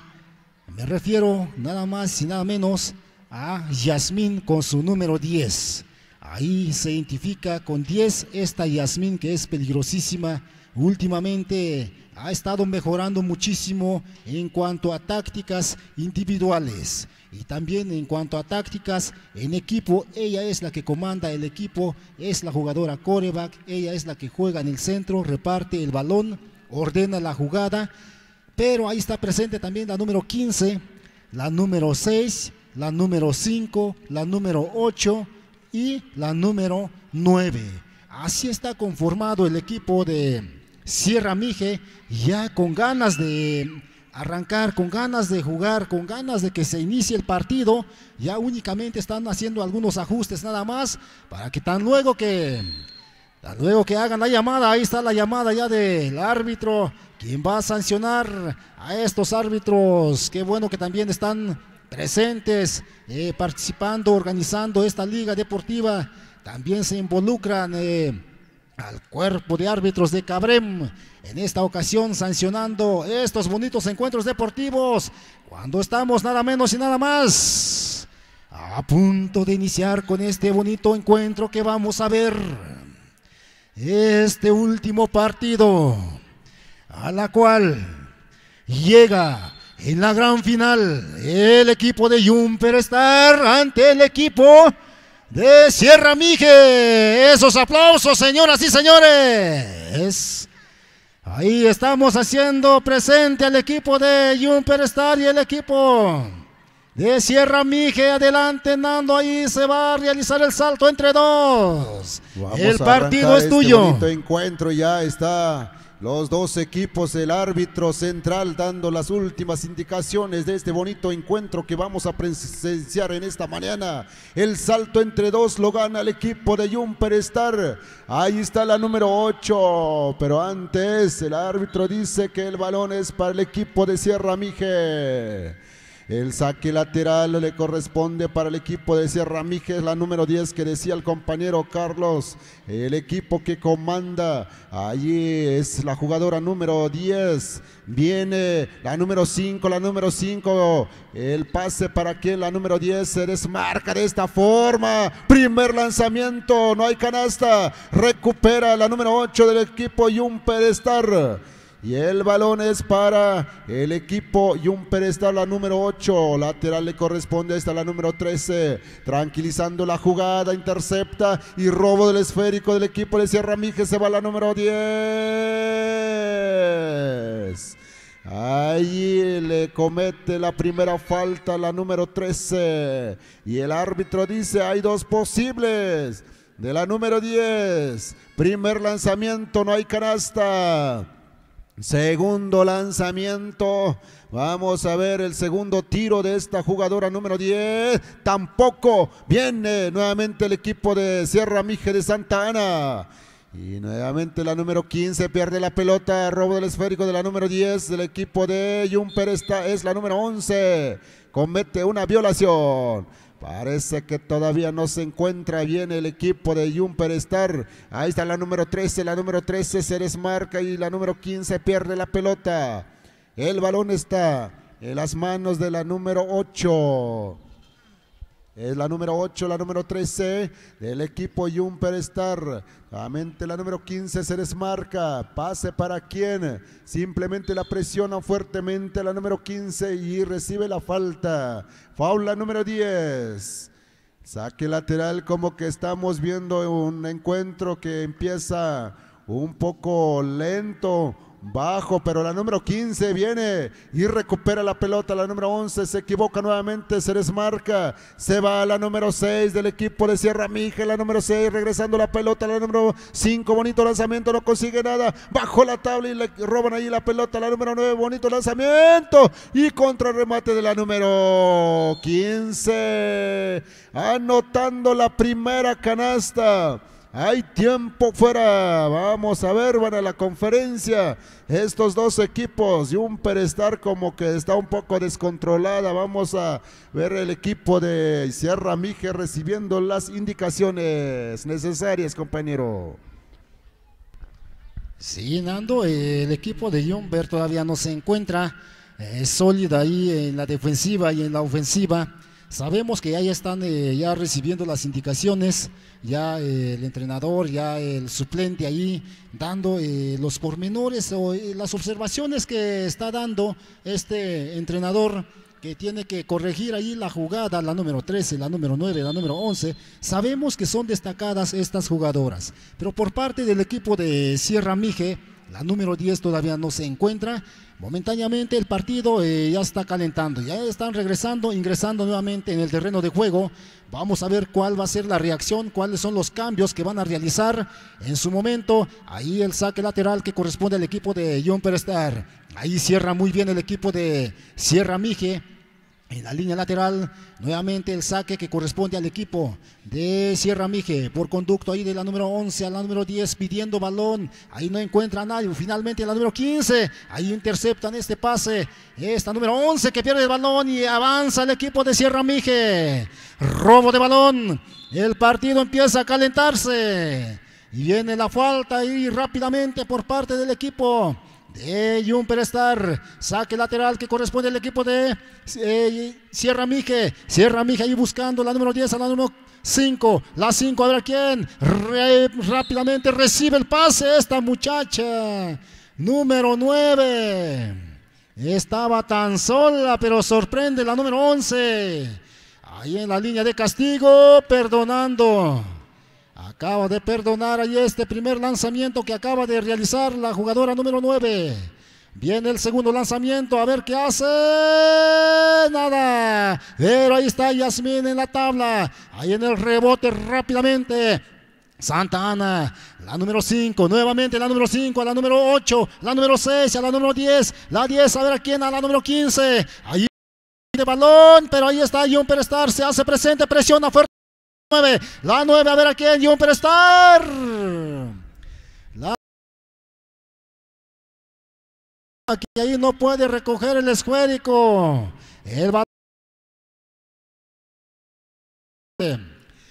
me refiero nada más y nada menos a Yasmín con su número 10. Ahí se identifica con 10 esta Yasmín, que es peligrosísima. Últimamente ha estado mejorando muchísimo en cuanto a tácticas individuales y también en cuanto a tácticas en equipo. Ella es la que comanda el equipo, es la jugadora quarterback, ella es la que juega en el centro, reparte el balón, ordena la jugada, pero ahí está presente también la número 15, la número 6, la número 5, la número 8 y la número 9. Así está conformado el equipo de Sierra Mije, ya con ganas de arrancar, con ganas de jugar, con ganas de que se inicie el partido. Ya únicamente están haciendo algunos ajustes nada más, para que tan luego que hagan la llamada, ahí está la llamada ya del árbitro, quien va a sancionar a estos árbitros. Qué bueno que también están presentes, participando, organizando esta liga deportiva. También se involucran al cuerpo de árbitros de Cabrem, en esta ocasión sancionando estos bonitos encuentros deportivos, cuando estamos nada menos y nada más a punto de iniciar con este bonito encuentro que vamos a ver, este último partido, a la cual llega en la gran final el equipo de Jumper Star ante el equipo de Sierra Mije. Esos aplausos, señoras y señores. Ahí estamos haciendo presente al equipo de Jumper Star y el equipo de Sierra Mije. Adelante, Nando, ahí se va a realizar el salto entre dos. Vamos, el partido es tuyo. Bonito encuentro ya está los dos equipos, el árbitro central dando las últimas indicaciones de este bonito encuentro que vamos a presenciar en esta mañana. El salto entre dos lo gana el equipo de Jumper Star. Ahí está la número 8, pero antes el árbitro dice que el balón es para el equipo de Sierra Mije. El saque lateral le corresponde para el equipo de Sierra Mije, la número 10 que decía el compañero Carlos, el equipo que comanda. Allí es la jugadora número 10, viene la número 5, el pase para quien, la número 10 se desmarca de esta forma, primer lanzamiento, no hay canasta, recupera la número 8 del equipo Jumper Star. Y el balón es para el equipo Jumper Star, la número 8. Lateral le corresponde a esta, la número 13. Tranquilizando la jugada, intercepta y robo del esférico del equipo de Sierra Mije. Se va la número 10. Ahí le comete la primera falta la número 13. Y el árbitro dice, hay dos posibles. De la número 10. Primer lanzamiento, no hay canasta. Segundo lanzamiento, vamos a ver el segundo tiro de esta jugadora número 10, tampoco, viene nuevamente el equipo de Sierra Mije de Santa Ana. Y nuevamente la número 15 pierde la pelota, robo del esférico de la número 10 del equipo de Jumper, esta es la número 11, comete una violación. Parece que todavía no se encuentra bien el equipo de Jumper Star. Ahí está la número 13, se desmarca y la número 15 pierde la pelota. El balón está en las manos de la número 8. Es la número 8, la número 13 del equipo Jumper Star. Nuevamente la número 15 se desmarca. Pase para quien. Simplemente la presiona fuertemente la número 15 y recibe la falta. Foul la número 10. Saque lateral, como que estamos viendo un encuentro que empieza un poco lento, bajo, pero la número 15 viene y recupera la pelota, la número 11 se equivoca nuevamente, se desmarca, se va a la número 6 del equipo de Sierra Mije, la número 6 regresando la pelota, la número 5, bonito lanzamiento, no consigue nada, bajo la tabla y le roban ahí la pelota, la número 9, bonito lanzamiento y contrarremate de la número 15, anotando la primera canasta. Hay tiempo fuera, vamos a ver, van a la conferencia estos dos equipos. Jumper Star como que está un poco descontrolada, vamos a ver el equipo de Sierra Mije recibiendo las indicaciones necesarias, compañero. Sí, Nando, el equipo de Jumper todavía no se encuentra sólida ahí en la defensiva y en la ofensiva. Sabemos que ya están ya recibiendo las indicaciones, ya el entrenador, ya el suplente ahí dando los pormenores o las observaciones que está dando este entrenador, que tiene que corregir ahí la jugada, la número 13, la número 9, la número 11. Sabemos que son destacadas estas jugadoras, pero por parte del equipo de Sierra Mije, la número 10 todavía no se encuentra. Momentáneamente el partido ya está calentando, ya están regresando, ingresando nuevamente en el terreno de juego. Vamos a ver cuál va a ser la reacción, cuáles son los cambios que van a realizar en su momento. Ahí el saque lateral que corresponde al equipo de Jumper Star. Ahí cierra muy bien el equipo de Sierra Mije. En la línea lateral, nuevamente el saque que corresponde al equipo de Sierra Mije, por conducto ahí de la número 11 a la número 10 pidiendo balón, ahí no encuentra a nadie, finalmente la número 15, ahí interceptan este pase, esta número 11 que pierde el balón y avanza el equipo de Sierra Mije, robo de balón, el partido empieza a calentarse y viene la falta ahí rápidamente por parte del equipo de Jumper Star, saque lateral que corresponde al equipo de Sierra Mije, ahí buscando la número 10 a la número 5, la 5 a ver quién, rápidamente recibe el pase esta muchacha, número 9, estaba tan sola pero sorprende la número 11, ahí en la línea de castigo, perdonando. Acaba de perdonar ahí este primer lanzamiento que acaba de realizar la jugadora número 9. Viene el segundo lanzamiento, a ver qué hace. Nada. Pero ahí está Yasmín en la tabla. Ahí en el rebote rápidamente. Santa Ana. La número 5, nuevamente la número 5, a la número 8, la número 6, a la número 10, la 10, a ver a quién, a la número 15. Ahí de balón, pero ahí está Jumper Star, se hace presente, presiona fuerte. La 9, a ver a quién, Jumper Star. Aquí ahí no puede recoger el esférico. El balón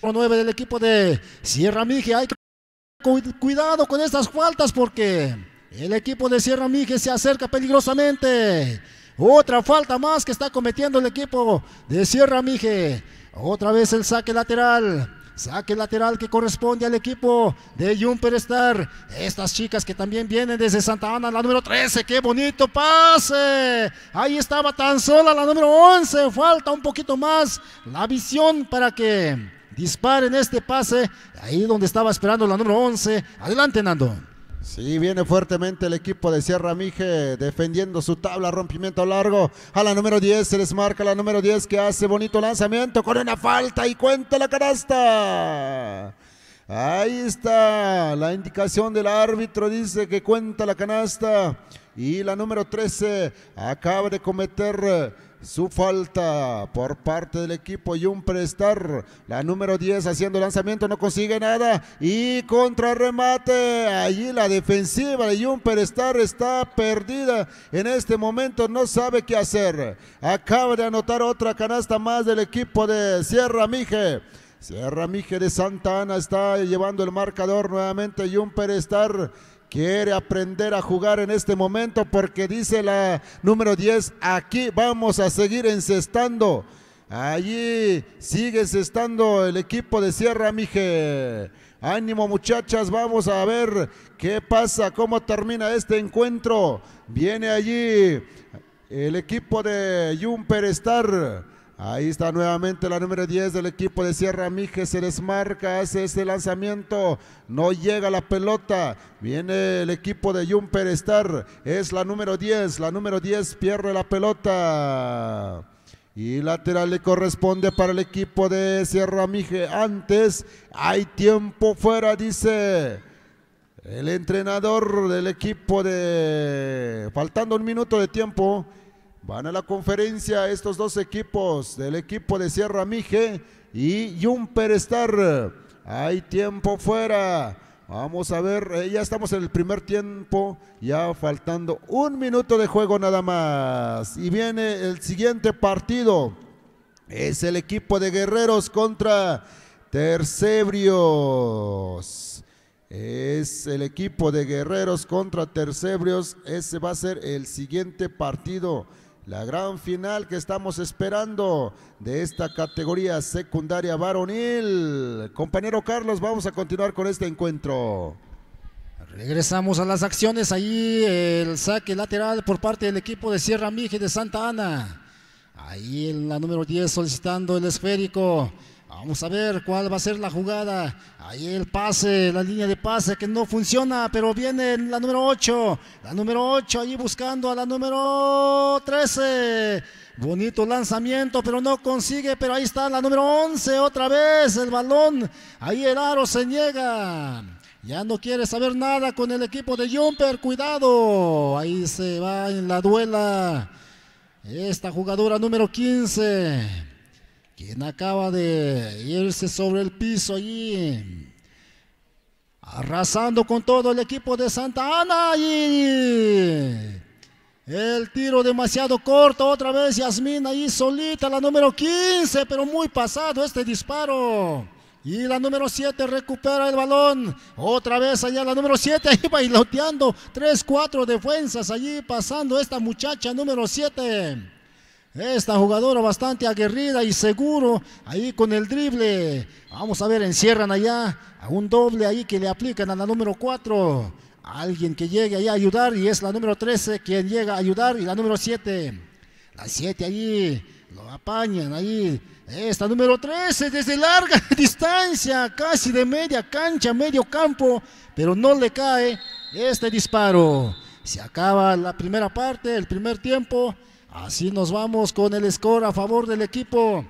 9 del equipo de Sierra Mije. Hay que cuidado con estas faltas porque el equipo de Sierra Mije se acerca peligrosamente. Otra falta más que está cometiendo el equipo de Sierra Mije. Otra vez el saque lateral. Saque lateral que corresponde al equipo de Jumper Star. Estas chicas que también vienen desde Santa Ana, la número 13. ¡Qué bonito pase! Ahí estaba tan sola la número 11. Falta un poquito más la visión para que disparen este pase. Ahí donde estaba esperando la número 11. Adelante, Nando. Sí, viene fuertemente el equipo de Sierra Mije defendiendo su tabla, rompimiento largo. A la número 10 se les marca la número 10 que hace bonito lanzamiento con una falta y cuenta la canasta. Ahí está la indicación del árbitro, dice que cuenta la canasta. Y la número 13 acaba de cometer su falta por parte del equipo Jumper Star. La número 10 haciendo lanzamiento, no consigue nada y contrarremate. Allí la defensiva de Jumper Star está perdida en este momento, no sabe qué hacer. Acaba de anotar otra canasta más del equipo de Sierra Mije. Sierra Mije de Santa Ana está llevando el marcador nuevamente. Jumper Star quiere aprender a jugar en este momento porque dice la número 10, aquí vamos a seguir encestando. Allí sigue encestando el equipo de Sierra Mije. Ánimo muchachas, vamos a ver qué pasa, cómo termina este encuentro. Viene allí el equipo de Jumper Star. Ahí está nuevamente la número 10 del equipo de Sierra Mije, se desmarca, hace este lanzamiento, no llega la pelota, viene el equipo de Jumper Star, es la número 10 pierde la pelota. Y lateral le corresponde para el equipo de Sierra Mije. Antes hay tiempo fuera, dice el entrenador del equipo de... Faltando un minuto de tiempo. Van a la conferencia estos dos equipos, del equipo de Sierra Mije y Jumper Star. Hay tiempo fuera. Vamos a ver, ya estamos en el primer tiempo, ya faltando un minuto de juego nada más. Y viene el siguiente partido. Es el equipo de Guerreros contra Tercebrios. Es el equipo de Guerreros contra Tercebrios. Ese va a ser el siguiente partido. La gran final que estamos esperando de esta categoría secundaria varonil. Compañero Carlos, vamos a continuar con este encuentro. Regresamos a las acciones. Ahí el saque lateral por parte del equipo de Sierra Mije de Santa Ana. Ahí en la número 10 solicitando el esférico. Vamos a ver cuál va a ser la jugada. Ahí el pase, la línea de pase que no funciona, pero viene la número 8. La número 8 ahí buscando a la número 13. Bonito lanzamiento, pero no consigue, pero ahí está la número 11 otra vez. El balón, ahí el aro se niega. Ya no quiere saber nada con el equipo de Jumper, cuidado. Ahí se va en la duela esta jugadora número 15. Quien acaba de irse sobre el piso allí, arrasando con todo el equipo de Santa Ana. Y el tiro demasiado corto, otra vez Yasmín ahí solita, la número 15, pero muy pasado este disparo. Y la número 7 recupera el balón, otra vez allá la número 7, ahí bailoteando, 3-4 defensas allí pasando esta muchacha número 7. Esta jugadora bastante aguerrida y seguro, ahí con el drible. Vamos a ver, encierran allá a un doble ahí que le aplican a la número 4. Alguien que llegue ahí a ayudar y es la número 13 quien llega a ayudar y la número 7. La 7 allí, lo apañan ahí. Esta número 13 desde larga distancia, casi de media cancha, medio campo, pero no le cae este disparo. Se acaba la primera parte, el primer tiempo. Así nos vamos con el score a favor del equipo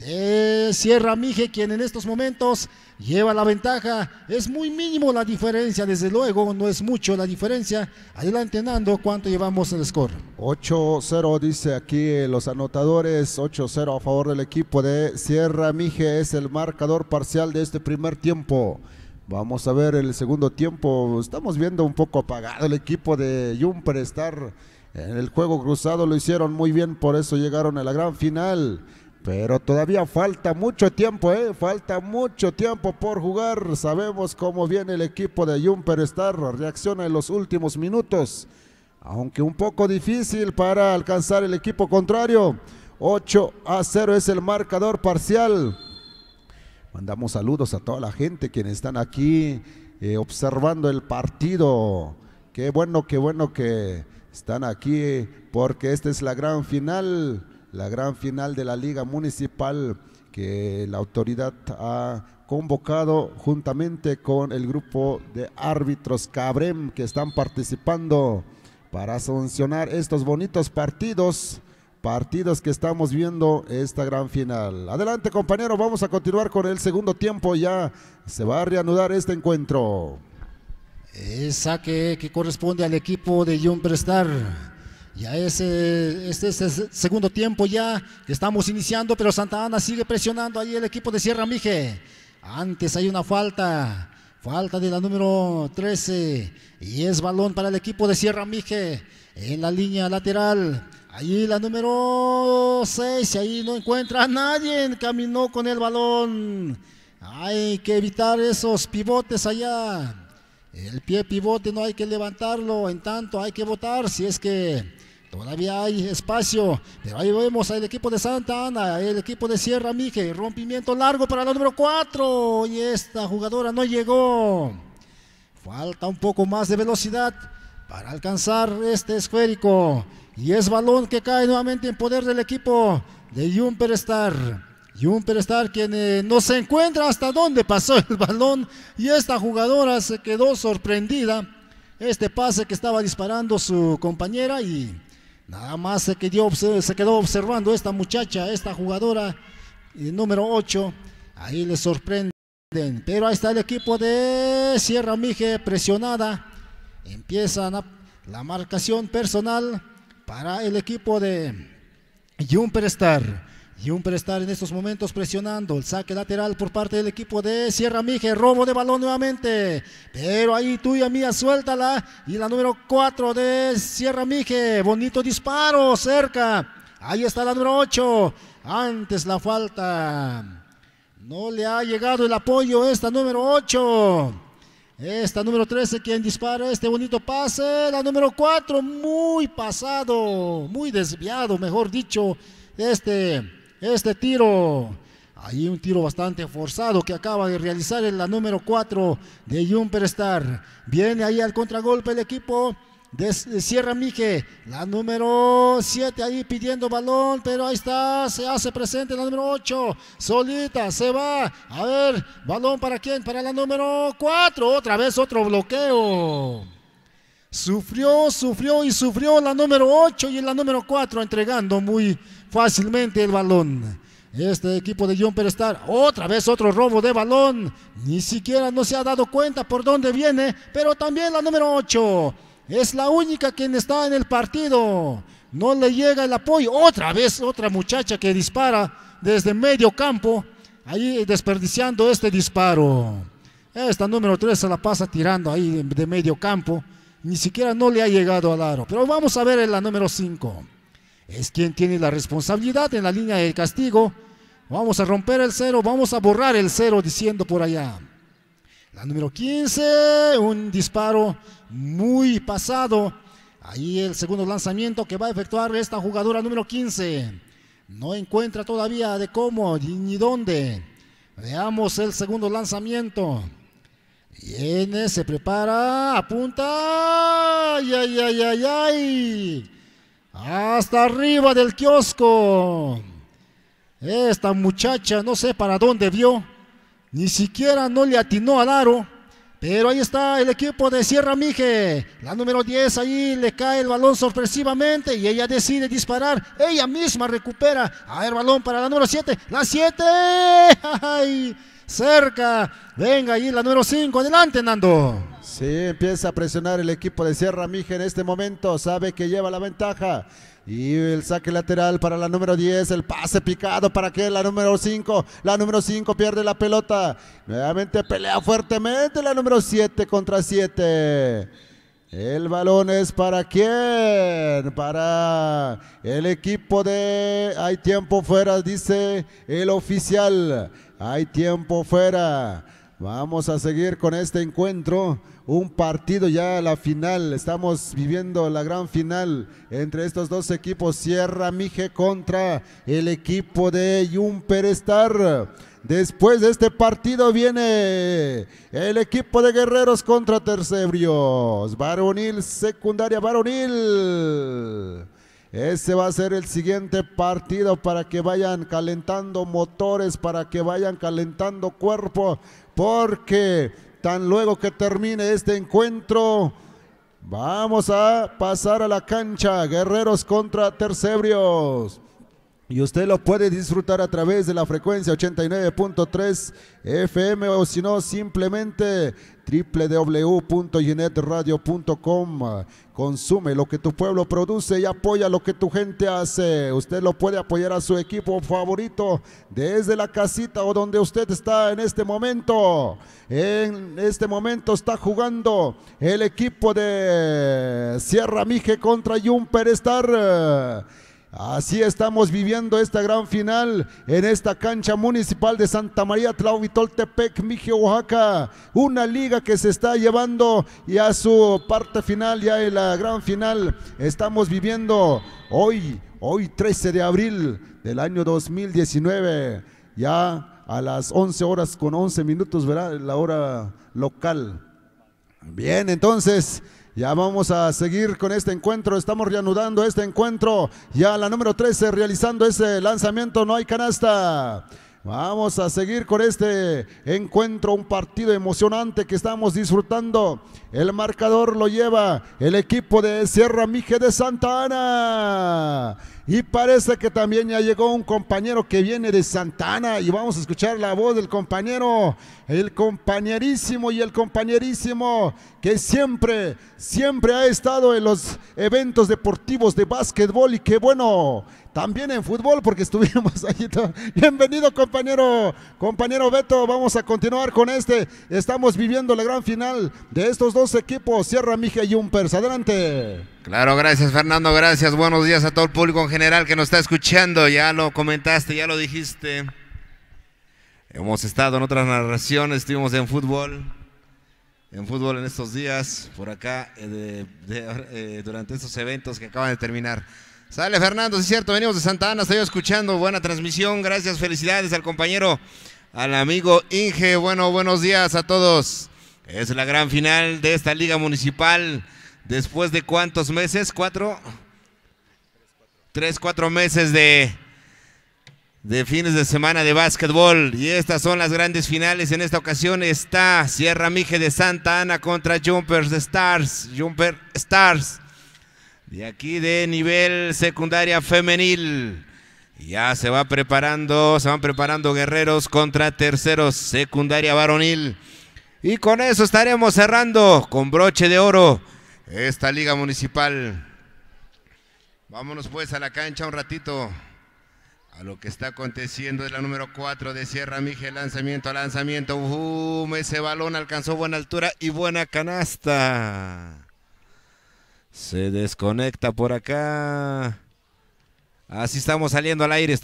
de Sierra Mije, quien en estos momentos lleva la ventaja. Es muy mínimo la diferencia, desde luego, no es mucho la diferencia. Adelante, Nando, ¿cuánto llevamos en el score? 8-0 dice aquí los anotadores, 8-0 a favor del equipo de Sierra Mije, es el marcador parcial de este primer tiempo. Vamos a ver el segundo tiempo. Estamos viendo un poco apagado el equipo de Jumper Star. En el juego cruzado lo hicieron muy bien, por eso llegaron a la gran final. Pero todavía falta mucho tiempo, falta mucho tiempo por jugar. Sabemos cómo viene el equipo de Jumper Star, reacciona en los últimos minutos, aunque un poco difícil para alcanzar el equipo contrario. 8-0 es el marcador parcial. Mandamos saludos a toda la gente quienes están aquí observando el partido. Qué bueno que están aquí, porque esta es la gran final de la Liga Municipal que la autoridad ha convocado juntamente con el grupo de árbitros Cabrem que están participando para sancionar estos bonitos partidos que estamos viendo esta gran final. Adelante, compañero, vamos a continuar con el segundo tiempo, ya se va a reanudar este encuentro. Saque que corresponde al equipo de Jumper Star. Ya este es el segundo tiempo ya que estamos iniciando, pero Santa Ana sigue presionando ahí el equipo de Sierra Mije. Antes hay una falta de la número 13 y es balón para el equipo de Sierra Mije en la línea lateral. Ahí la número 6, ahí no encuentra a nadie, caminó con el balón. Hay que evitar esos pivotes allá. El pie pivote no hay que levantarlo, en tanto hay que botar si es que todavía hay espacio. Pero ahí vemos al equipo de Santa Ana, el equipo de Sierra Mije, rompimiento largo para la número 4 y esta jugadora no llegó. Falta un poco más de velocidad para alcanzar este esférico y es balón que cae nuevamente en poder del equipo de Jumper Star. Jumper Star, quien no se encuentra hasta dónde pasó el balón y esta jugadora se quedó sorprendida. Este pase que estaba disparando su compañera y nada más se quedó observando esta muchacha, esta jugadora número 8. Ahí le sorprenden, pero ahí está el equipo de Sierra Mije presionada. Empiezan la marcación personal para el equipo de Jumper Star. Jumper Star en estos momentos presionando el saque lateral por parte del equipo de Sierra Mije, robo de balón nuevamente, pero ahí tuya mía, suéltala, y la número 4 de Sierra Mije, bonito disparo, cerca, ahí está la número 8, antes la falta, no le ha llegado el apoyo esta número 8, esta número 13 quien dispara este bonito pase, la número 4 muy pasado, muy desviado, mejor dicho, este tiro, ahí un tiro bastante forzado que acaba de realizar en la número 4 de Jumper Star. Viene ahí al contragolpe el equipo de Sierra Mije, la número 7 ahí pidiendo balón, pero ahí está, se hace presente la número 8, solita, se va, a ver, balón para quién, para la número 4, otra vez otro bloqueo. Sufrió la número 8 y la número 4 entregando muy fácilmente el balón. Este equipo de Jumper Star, otra vez otro robo de balón. Ni siquiera no se ha dado cuenta por dónde viene, pero también la número 8 es la única quien está en el partido. No le llega el apoyo. Otra vez otra muchacha que dispara desde medio campo, ahí desperdiciando este disparo. Esta número 3 se la pasa tirando ahí de medio campo. Ni siquiera no le ha llegado al aro. Pero vamos a ver en la número 5. Es quien tiene la responsabilidad en la línea del castigo. Vamos a romper el 0, vamos a borrar el 0 diciendo por allá. La número 15, un disparo muy pasado. Ahí el segundo lanzamiento que va a efectuar esta jugadora número 15. No encuentra todavía de cómo ni dónde. Veamos el segundo lanzamiento. Viene, se prepara, apunta. ¡Ay, ay, ay, ay, ay! Hasta arriba del kiosco. Esta muchacha no sé para dónde vio, ni siquiera no le atinó al aro, Pero ahí está el equipo de Sierra Mije. La número 10, ahí le cae el balón sorpresivamente y ella decide disparar. Ella misma recupera. A ver, balón para la número 7. La 7. ¡Ay! Cerca. Venga ahí la número 5. Adelante, Nando. Sí, empieza a presionar el equipo de Sierra Mije en este momento. Sabe que lleva la ventaja. Y el saque lateral para la número 10, el pase picado para que la número 5, pierde la pelota. Nuevamente pelea fuertemente la número 7 contra 7. El balón es para quién, para el equipo de... Hay tiempo fuera, dice el oficial. Hay tiempo fuera. Vamos a seguir con este encuentro. Un partido ya, la final, estamos viviendo la gran final entre estos dos equipos, Sierra Mije contra el equipo de Jumper Star. Después de este partido viene el equipo de Guerreros contra Tercebrios, varonil, secundaria varonil. Ese va a ser el siguiente partido para que vayan calentando motores, para que vayan calentando cuerpo, porque tan luego que termine este encuentro, vamos a pasar a la cancha. Guerreros contra Tercebrios. Y usted lo puede disfrutar a través de la frecuencia 89.3 FM o si no, simplemente www.ginetradio.com. Consume lo que tu pueblo produce y apoya lo que tu gente hace. Usted lo puede apoyar a su equipo favorito desde la casita o donde usted está en este momento. En este momento está jugando el equipo de Sierra Mije contra Jumper Star. Así estamos viviendo esta gran final en esta cancha municipal de Santa María Tlahuitoltepec, Mije, Oaxaca. Una liga que se está llevando ya a su parte final, ya en la gran final. Estamos viviendo hoy 13 de abril del año 2019, ya a las 11 horas con 11 minutos, ¿verdad? La hora local. Bien, entonces... ya vamos a seguir con este encuentro, estamos reanudando este encuentro, ya la número 13 realizando ese lanzamiento, no hay canasta. Vamos a seguir con este encuentro, un partido emocionante que estamos disfrutando. El marcador lo lleva el equipo de Sierra Mije de Santa Ana. Y parece que también ya llegó un compañero que viene de Santa Ana y vamos a escuchar la voz del compañero, el compañerísimo que siempre ha estado en los eventos deportivos de básquetbol y que bueno, también en fútbol porque estuvimos ahí. Bienvenido compañero Beto, vamos a continuar con estamos viviendo la gran final de estos dos equipos, Sierra Mije y Jumpers, adelante. Claro, gracias Fernando, gracias, buenos días a todo el público en general que nos está escuchando, ya lo comentaste, ya lo dijiste, hemos estado en otras narraciones, estuvimos en fútbol en estos días, por acá, durante estos eventos que acaban de terminar. Sale Fernando, sí es cierto, venimos de Santa Ana, estoy escuchando, buena transmisión, gracias, felicidades al compañero, al amigo Inge, buenos días a todos. Es la gran final de esta liga municipal. Después de ¿cuántos meses? ¿4? 3-4 meses de fines de semana de básquetbol. Y estas son las grandes finales. En esta ocasión está Sierra Mije de Santa Ana contra Jumper Stars. De aquí de nivel secundaria femenil. Ya se van preparando Guerreros contra Terceros, secundaria varonil. Y con eso estaremos cerrando con broche de oro esta liga municipal. Vámonos pues a la cancha un ratito a lo que está aconteciendo. Es la número 4 de Sierra Mije, lanzamiento. Ese balón alcanzó buena altura y buena canasta. Se desconecta por acá. Así estamos saliendo al aire,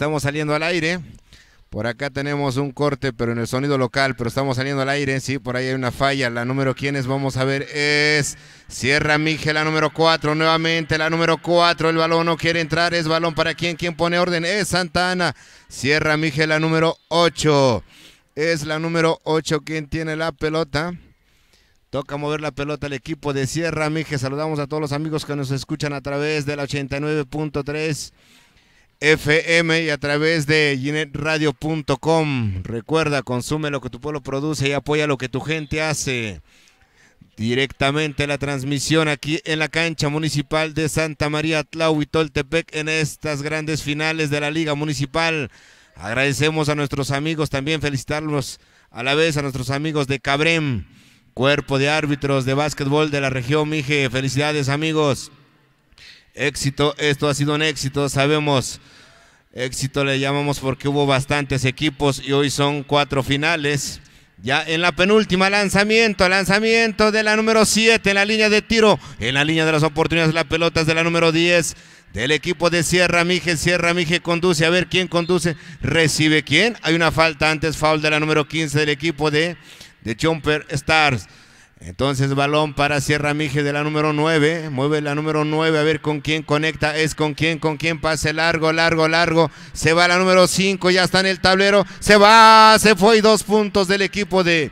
Por acá tenemos un corte, pero en el sonido local, pero estamos saliendo al aire, sí, por ahí hay una falla. La número, ¿quiénes vamos a ver? Es Sierra Mije, la número 4, nuevamente la número 4, el balón no quiere entrar, es balón para quién pone orden, es Santa Ana. Sierra Mije, la número 8, es la número 8 quien tiene la pelota. Toca mover la pelota al equipo de Sierra Mije. Saludamos a todos los amigos que nos escuchan a través de la 89.3 FM y a través de ginetradio.com. Recuerda, consume lo que tu pueblo produce y apoya lo que tu gente hace. directamente la transmisión aquí en la cancha municipal de Santa María Tlahuitoltepec en estas grandes finales de la Liga Municipal. Agradecemos a nuestros amigos, también felicitarlos a la vez a nuestros amigos de Cabrem, cuerpo de árbitros de básquetbol de la región Mije. Felicidades, amigos. Éxito, esto ha sido un éxito, sabemos. Éxito le llamamos porque hubo bastantes equipos y hoy son 4 finales. Ya en la penúltima lanzamiento de la número 7 en la línea de tiro, en la línea de las oportunidades, la pelota es de la número 10 del equipo de Sierra Mije. Sierra Mije conduce, a ver quién conduce, recibe quién. Hay una falta antes, foul de la número 15 del equipo de Jumper Stars. Entonces balón para Sierra Mije de la número 9, mueve la número 9, a ver con quién conecta, es con quién, pase largo, se va la número 5, ya está en el tablero, se fue y 2 puntos del equipo de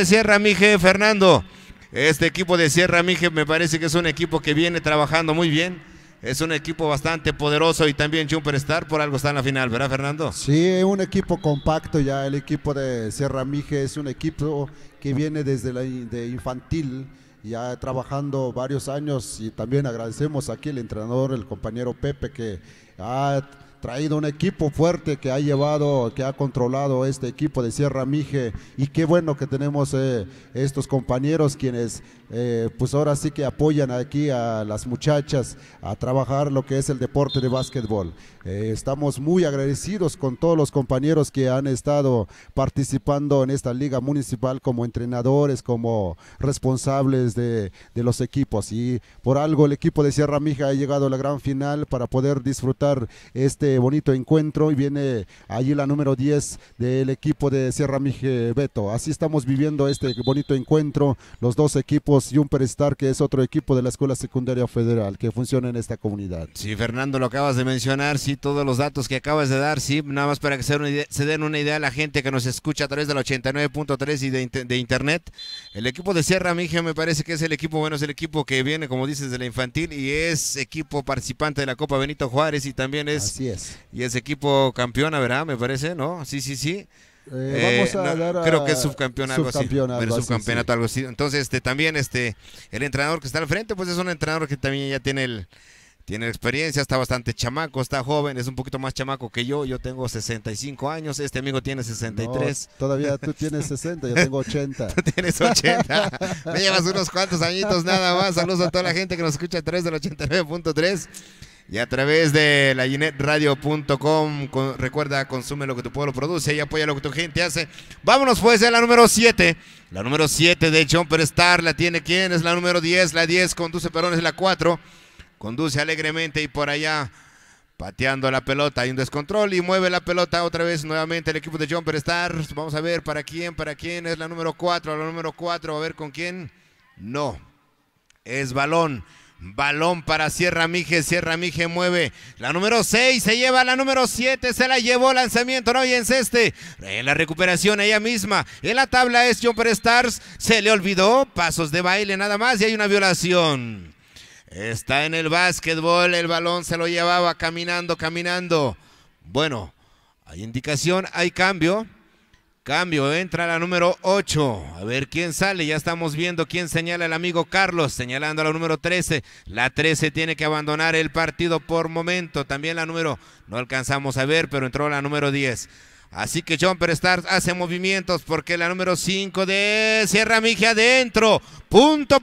Sierra Mije, Fernando. Este equipo de Sierra Mije me parece que es un equipo que viene trabajando muy bien. Es un equipo bastante poderoso y también Jumper Star por algo está en la final, ¿verdad, Fernando? Sí, es un equipo compacto ya. El equipo de Sierra Mije es un equipo que viene desde de infantil, ya trabajando varios años, y también agradecemos aquí al entrenador, el compañero Pepe, que ha traído un equipo fuerte, que ha controlado este equipo de Sierra Mije, y qué bueno que tenemos estos compañeros quienes pues ahora sí que apoyan aquí a las muchachas a trabajar lo que es el deporte de básquetbol. Estamos muy agradecidos con todos los compañeros que han estado participando en esta liga municipal como entrenadores, como responsables de los equipos, y por algo el equipo de Sierra Mije ha llegado a la gran final para poder disfrutar este bonito encuentro, y viene allí la número 10 del equipo de Sierra Mije, Beto. Así estamos viviendo este bonito encuentro, los dos equipos, Jumper Star, que es otro equipo de la Escuela Secundaria Federal que funciona en esta comunidad. Sí, Fernando, lo acabas de mencionar, sí, todos los datos que acabas de dar, sí, nada más para que se den una idea a la gente que nos escucha a través del 89.3 y de internet. El equipo de Sierra Mije me parece que es el equipo, bueno, es el equipo que viene, como dices, de la infantil, y es equipo participante de la Copa Benito Juárez, y también Así es. Y es equipo campeona, ¿verdad? Me parece, ¿no? Sí. Vamos a dar creo que es subcampeón, algo así. Subcampeonato, sí. algo así. Entonces, también el entrenador que está al frente, pues es un entrenador que también ya tiene experiencia, está bastante chamaco, está joven, es un poquito más chamaco que yo tengo 65 años, este amigo tiene 63. No, todavía tú tienes 60, yo tengo 80. Tú tienes 80, me llevas unos cuantos añitos nada más. Saludos a toda la gente que nos escucha a través del 89.3 y a través de la ginetradio.com. Recuerda, consume lo que tu pueblo produce y apoya lo que tu gente hace. Vámonos pues a la número 7. La número 7 de Jumper Star la tiene ¿quién? Es la número 10, la 10 conduce Perón, es la 4. Conduce alegremente y por allá pateando la pelota. Hay un descontrol y mueve la pelota otra vez nuevamente el equipo de Jumper Stars. Vamos a ver para quién es la número 4. La número 4, a ver con quién. No, es balón. Balón para Sierra Mije. Sierra Mije mueve. La número 6 se lleva a la número 7. Se la llevó. Lanzamiento no y enceste. En la recuperación ella misma. En la tabla es Jumper Stars. Se le olvidó. Pasos de baile nada más y hay una violación. Está en el básquetbol. El balón se lo llevaba caminando. Bueno, hay indicación. Hay cambio. Entra la número 8. A ver quién sale. Ya estamos viendo quién señala el amigo Carlos. Señalando a la número 13. La 13 tiene que abandonar el partido por momento. También la número, no alcanzamos a ver, pero entró la número 10. Así que Jumper Stars hace movimientos porque la número 5 de Sierra Mije adentro. Punto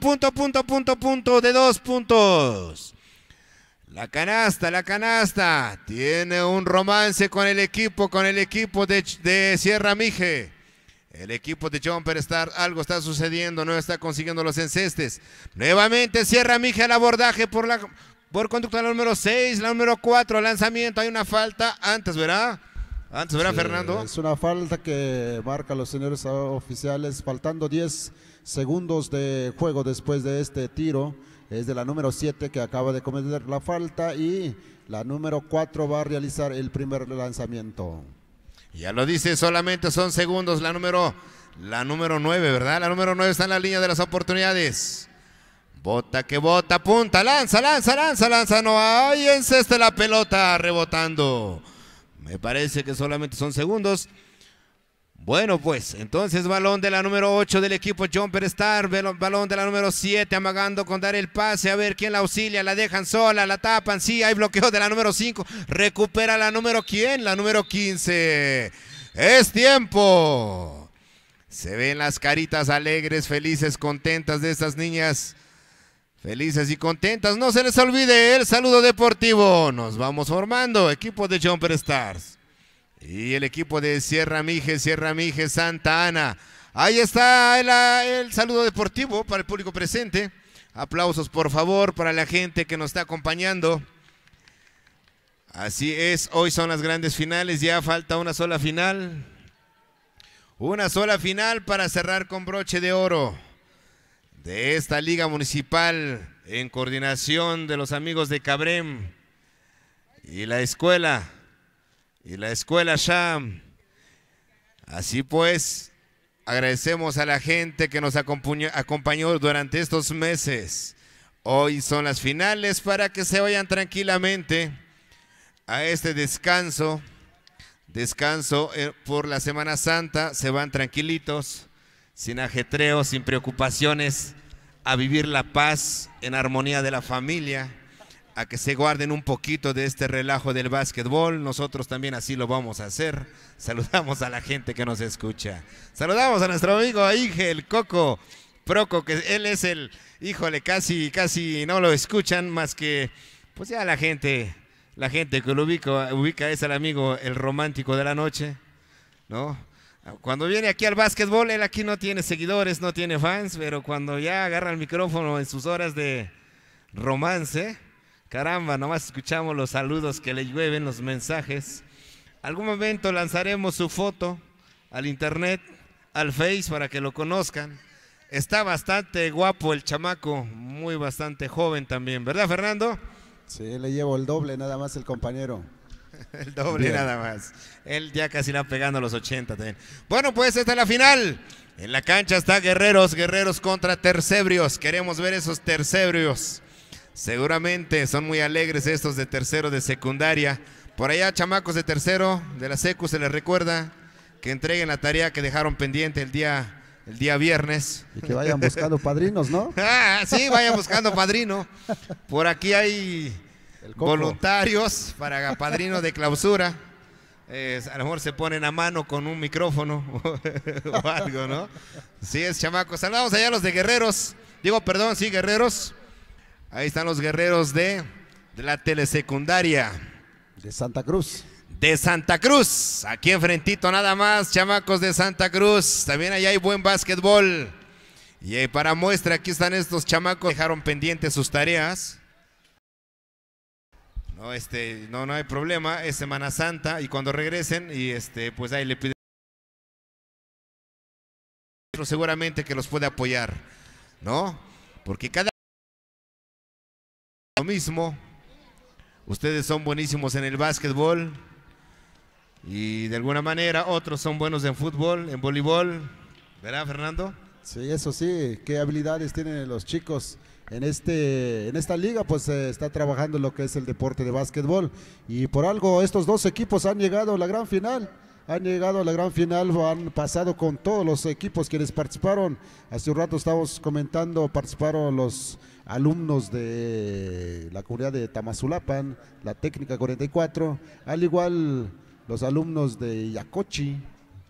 de 2 puntos. La canasta, tiene un romance con el equipo de Sierra Mije. El equipo de Jumper Star, algo está sucediendo, no está consiguiendo los encestes. Nuevamente Sierra Mije al abordaje por conducta la número 6, la número 4, lanzamiento, hay una falta antes, ¿verdad? Sí, Fernando. Es una falta que marca los señores oficiales, faltando 10 segundos de juego después de este tiro. Es de la número 7 que acaba de cometer la falta y la número 4 va a realizar el primer lanzamiento. Ya lo dice, solamente son segundos. La número 9, ¿verdad? La número 9 está en la línea de las oportunidades. Bota, punta, lanza. No hay enceste la pelota rebotando. Me parece que solamente son segundos. Bueno, pues, entonces balón de la número 8 del equipo Jumper Star, balón de la número 7, amagando con dar el pase, a ver quién la auxilia, la dejan sola, la tapan, sí, hay bloqueo de la número 5, recupera la número, ¿quién? La número 15. ¡Es tiempo! Se ven las caritas alegres, felices, contentas de estas niñas. Felices y contentas, no se les olvide el saludo deportivo. Nos vamos formando, equipo de Jumper Stars. Y el equipo de Sierra Mije, Santa Ana. Ahí está el saludo deportivo para el público presente. Aplausos por favor para la gente que nos está acompañando. Así es, hoy son las grandes finales, ya falta una sola final. Una sola final para cerrar con broche de oro de esta liga municipal en coordinación de los amigos de Cabrem y la escuela Sham. Así pues, agradecemos a la gente que nos acompañó durante estos meses. Hoy son las finales para que se vayan tranquilamente a este descanso por la Semana Santa. Se van tranquilitos, sin ajetreo, sin preocupaciones, a vivir la paz en armonía de la familia, a que se guarden un poquito de este relajo del básquetbol. Nosotros también así lo vamos a hacer. Saludamos a la gente que nos escucha. Saludamos a nuestro amigo Inge, el Coco Proco, que él es el, híjole, casi no lo escuchan, más que, pues ya la gente que lo ubica es el amigo, el romántico de la noche, ¿no? Cuando viene aquí al básquetbol, él aquí no tiene seguidores, no tiene fans, pero cuando ya agarra el micrófono en sus horas de romance, caramba, nomás escuchamos los saludos que le llueven, los mensajes. Algún momento lanzaremos su foto al internet, al Face, para que lo conozcan. Está bastante guapo el chamaco, bastante joven también, ¿verdad, Fernando? Sí, le llevo el doble nada más el compañero. El doble nada más. Él ya casi la pegando a los 80 también. Bueno, pues esta es la final. En la cancha está Guerreros contra Tercebrios. Queremos ver esos Tercebrios. Seguramente son muy alegres estos de tercero de secundaria. Por allá, chamacos de tercero de la secu, se les recuerda que entreguen la tarea que dejaron pendiente el día viernes. Y que vayan buscando padrinos, ¿no? Sí, vayan buscando padrino. Por aquí hay voluntarios para padrino de clausura. A lo mejor se ponen a mano con un micrófono o algo, ¿no? Sí, es chamacos. Saludamos allá a los de Guerreros. Guerreros. Ahí están los Guerreros de la telesecundaria. De Santa Cruz. De Santa Cruz. Aquí enfrentito nada más, chamacos de Santa Cruz. También allá hay buen básquetbol. Y para muestra, aquí están estos chamacos. Dejaron pendientes sus tareas. No hay problema. Es Semana Santa. Y cuando regresen, pues ahí le piden. Seguramente que los puede apoyar, ¿no? Porque cada lo mismo. Ustedes son buenísimos en el básquetbol y de alguna manera otros son buenos en fútbol, en voleibol, ¿verdad, Fernando? Sí, eso sí, qué habilidades tienen los chicos en esta liga, pues se está trabajando lo que es el deporte de básquetbol y por algo estos dos equipos han llegado a la gran final. Han pasado con todos los equipos quienes participaron. Hace un rato estábamos comentando, participaron los alumnos de la comunidad de Tamazulapan, la técnica 44, al igual los alumnos de Yacochi,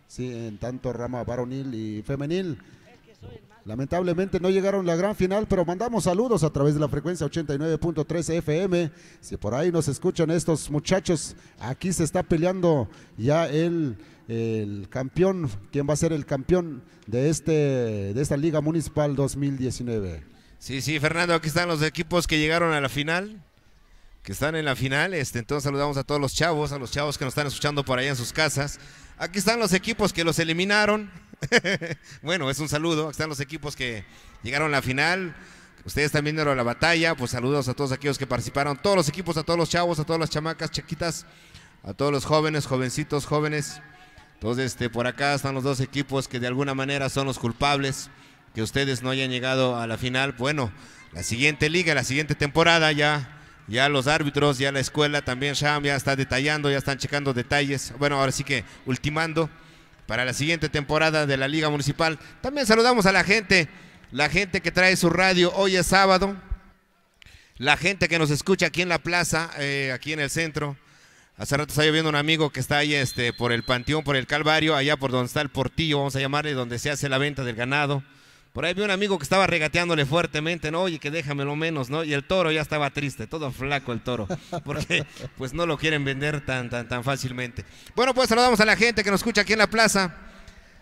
sí, en tanto rama varonil y femenil. Lamentablemente no llegaron a la gran final, pero mandamos saludos a través de la frecuencia 89.3 FM. Si por ahí nos escuchan estos muchachos, aquí se está peleando ya el campeón, ¿quién va a ser el campeón de esta Liga Municipal 2019? Sí, Fernando, aquí están los equipos que llegaron a la final, que están en la final. Entonces saludamos a todos los chavos, que nos están escuchando por allá en sus casas. Aquí están los equipos que los eliminaron. Bueno, es un saludo. Aquí están los equipos que llegaron a la final. Ustedes también dieron a la batalla. Pues saludos a todos aquellos que participaron. Todos los equipos, a todos los chavos, a todas las chamacas chiquitas, a todos los jóvenes, jovencitos, jóvenes. Entonces, por acá están los dos equipos que de alguna manera son los culpables que ustedes no hayan llegado a la final. Bueno, la siguiente liga, la siguiente temporada ya los árbitros, ya la escuela también Sham ya está detallando, ya están checando detalles. Bueno, ahora sí que ultimando para la siguiente temporada de la Liga Municipal. También saludamos a la gente que trae su radio. Hoy es sábado. La gente que nos escucha aquí en la plaza, aquí en el centro. Hace rato estaba viendo un amigo que está ahí por el Panteón, por el Calvario, allá por donde está el Portillo, vamos a llamarle, donde se hace la venta del ganado. Por ahí vi un amigo que estaba regateándole fuertemente, ¿no? Oye, que déjamelo menos, ¿no? Y el toro ya estaba triste, todo flaco el toro, porque pues no lo quieren vender tan fácilmente. Bueno, pues saludamos a la gente que nos escucha aquí en la plaza.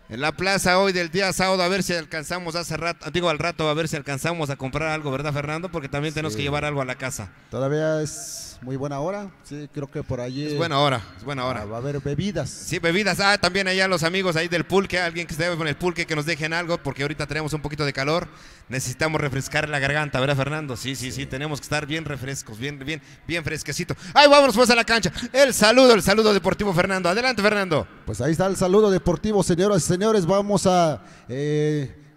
En la plaza hoy del día sábado, a ver si alcanzamos al rato, a ver si alcanzamos a comprar algo, ¿verdad, Fernando? Porque también tenemos que llevar algo a la casa. Todavía es muy buena hora, sí, creo que por allí... Es buena hora. Va a haber bebidas. Sí, bebidas. También allá los amigos ahí del pulque, alguien que esté con el pulque, que nos dejen algo, porque ahorita tenemos un poquito de calor. Necesitamos refrescar la garganta, ¿verdad, Fernando? Sí, tenemos que estar bien refrescos, bien fresquecito. ¡Ay, vámonos pues a la cancha! El saludo deportivo, Fernando. Adelante, Fernando. Pues ahí está el saludo deportivo, señoras y señores. Vamos a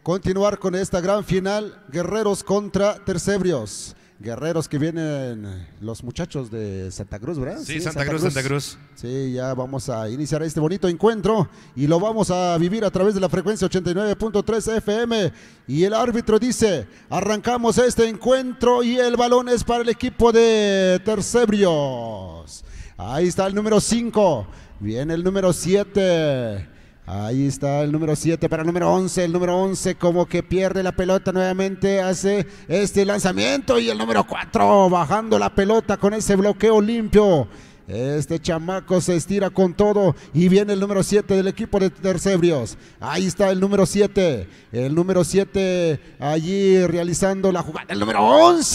continuar con esta gran final. Guerreros contra Tercebrios. Guerreros que vienen los muchachos de Santa Cruz, ¿verdad? Sí, Santa Cruz. Sí, ya vamos a iniciar este bonito encuentro y lo vamos a vivir a través de la frecuencia 89.3 FM. Y el árbitro dice, arrancamos este encuentro y el balón es para el equipo de Tercebrios. Ahí está el número 5, viene el número 7. Ahí está el número 7 para el número 11. El número 11 como que pierde la pelota nuevamente, hace este lanzamiento. Y el número 4 bajando la pelota con ese bloqueo limpio. Este chamaco se estira con todo. Y viene el número 7 del equipo de Tercebrios. Ahí está el número 7. El número 7 allí realizando la jugada. El número 11.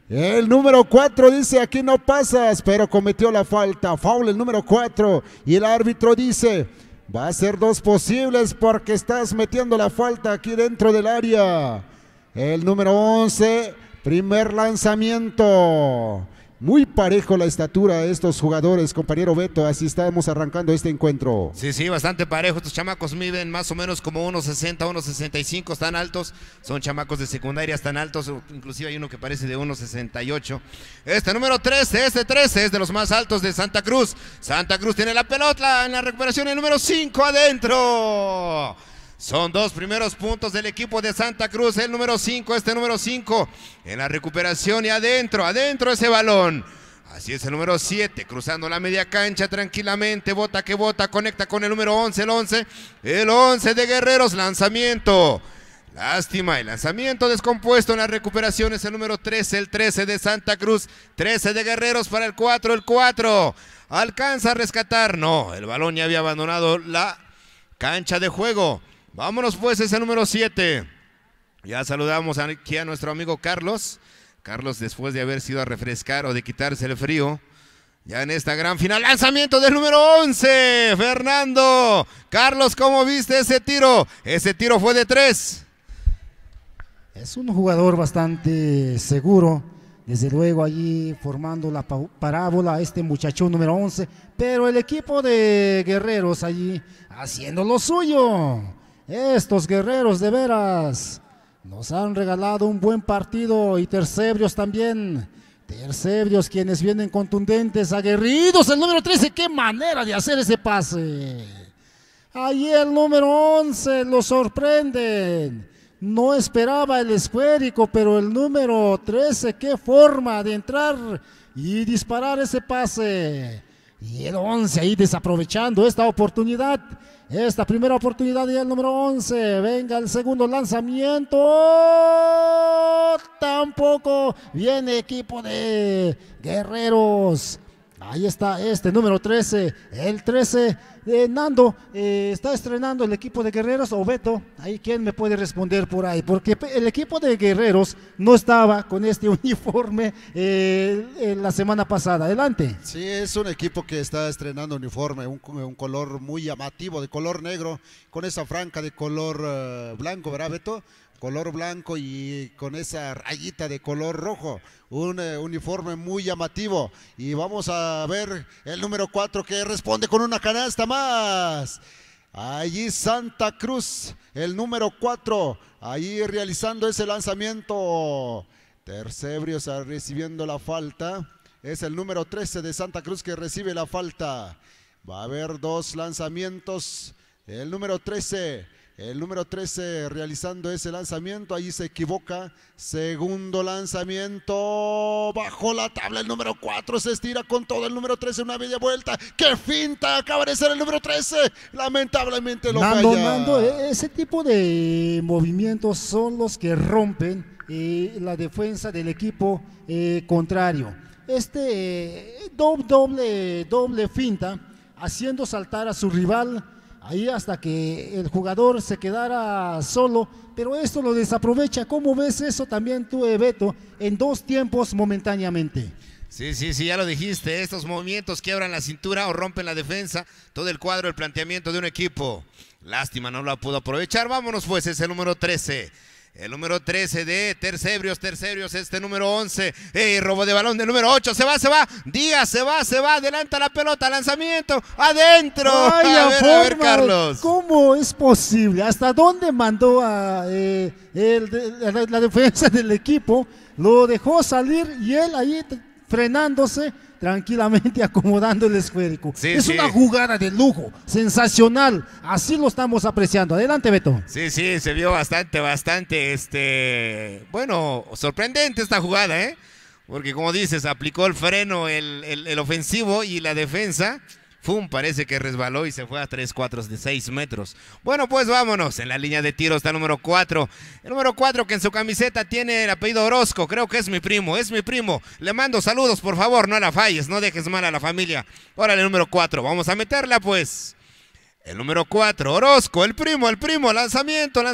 El número 4 dice, aquí no pasas, pero cometió la falta. Foul el número 4. Y el árbitro dice, va a ser 2 posibles porque estás metiendo la falta aquí dentro del área. El número 11, primer lanzamiento. Muy parejo la estatura de estos jugadores, compañero Beto, así estamos arrancando este encuentro. Sí, bastante parejo. Estos chamacos miden más o menos como 1.60, 1.65, están altos. Son chamacos de secundaria, están altos, inclusive hay uno que parece de 1.68. Este número 13, este 13 es de los más altos de Santa Cruz. Santa Cruz tiene la pelota en la recuperación, el número 5 adentro. Son 2 primeros puntos del equipo de Santa Cruz, el número 5, este número 5 en la recuperación y adentro ese balón. Así es el número 7, cruzando la media cancha tranquilamente, bota que bota, conecta con el número 11, el 11 de Guerreros, lanzamiento. Lástima, el lanzamiento descompuesto en la recuperación es el número 13, el 13 de Santa Cruz, 13 de Guerreros para el 4. Alcanza a rescatar, no, el balón ya había abandonado la cancha de juego. Vámonos pues, es el número 7. Ya saludamos aquí a nuestro amigo Carlos. Carlos, después de haber sido a refrescar o de quitarse el frío, ya en esta gran final, lanzamiento del número 11, Fernando. Carlos, ¿cómo viste ese tiro? Ese tiro fue de 3. Es un jugador bastante seguro, desde luego allí formando la parábola este muchachón número 11, pero el equipo de Guerreros allí haciendo lo suyo. Estos Guerreros de veras nos han regalado un buen partido y Tercebrios también. Tercebrios quienes vienen contundentes, aguerridos. El número 13, qué manera de hacer ese pase. Ahí el número 11 lo sorprenden. No esperaba el esférico, pero el número 13, qué forma de entrar y disparar ese pase. Y el 11 ahí desaprovechando esta oportunidad. Esta primera oportunidad y el número 11. Venga el segundo lanzamiento. Tampoco viene equipo de Guerreros. Ahí está este número 13. El 13 de Nando. ¿Está estrenando el equipo de Guerreros o Beto? Ahí, ¿quién me puede responder por ahí? Porque el equipo de Guerreros no estaba con este uniforme la semana pasada. Adelante. Sí, es un equipo que está estrenando uniforme, un color muy llamativo, de color negro, con esa franca de color blanco, ¿verdad, Beto? Color blanco y con esa rayita de color rojo, un uniforme muy llamativo. Y vamos a ver el número 4 que responde con una canasta más. Allí Santa Cruz, el número 4, allí realizando ese lanzamiento. Tercebrios recibiendo la falta. Es el número 13 de Santa Cruz que recibe la falta. Va a haber 2 lanzamientos. El número 13 realizando ese lanzamiento, allí se equivoca. Segundo lanzamiento, bajo la tabla el número 4, se estira con todo el número 13, una bella vuelta. ¡Qué finta! Acaba de ser el número 13, lamentablemente lo falla. Nando, ese tipo de movimientos son los que rompen la defensa del equipo contrario. Doble finta, haciendo saltar a su rival ahí hasta que el jugador se quedara solo, pero esto lo desaprovecha. ¿Cómo ves eso también tú, Beto, en 2 tiempos momentáneamente? Sí, ya lo dijiste, estos movimientos quiebran la cintura o rompen la defensa, todo el cuadro, el planteamiento de un equipo. Lástima, no lo pudo aprovechar. Vámonos pues, es el número 13. El número 13 de Tercebrios, número 11, robo de balón del número 8, se va, Díaz se va, adelanta la pelota, lanzamiento, adentro. A ver, Carlos. ¿Cómo es posible? ¿Hasta dónde mandó a la defensa del equipo? Lo dejó salir y él ahí frenándose, tranquilamente acomodando el esférico. Es una jugada de lujo, sensacional, así lo estamos apreciando. Adelante, Beto. Sí, se vio bastante, bueno, sorprendente esta jugada, porque como dices, aplicó el freno el ofensivo y la defensa, parece que resbaló y se fue a 3 cuartos de 6 metros. Bueno, pues vámonos. En la línea de tiro está el número 4. El número 4 que en su camiseta tiene el apellido Orozco. Creo que es mi primo. Le mando saludos, por favor, no la falles, no dejes mal a la familia. Órale, el número 4. Vamos a meterla, pues. El número 4, Orozco, el primo. Lanzamiento.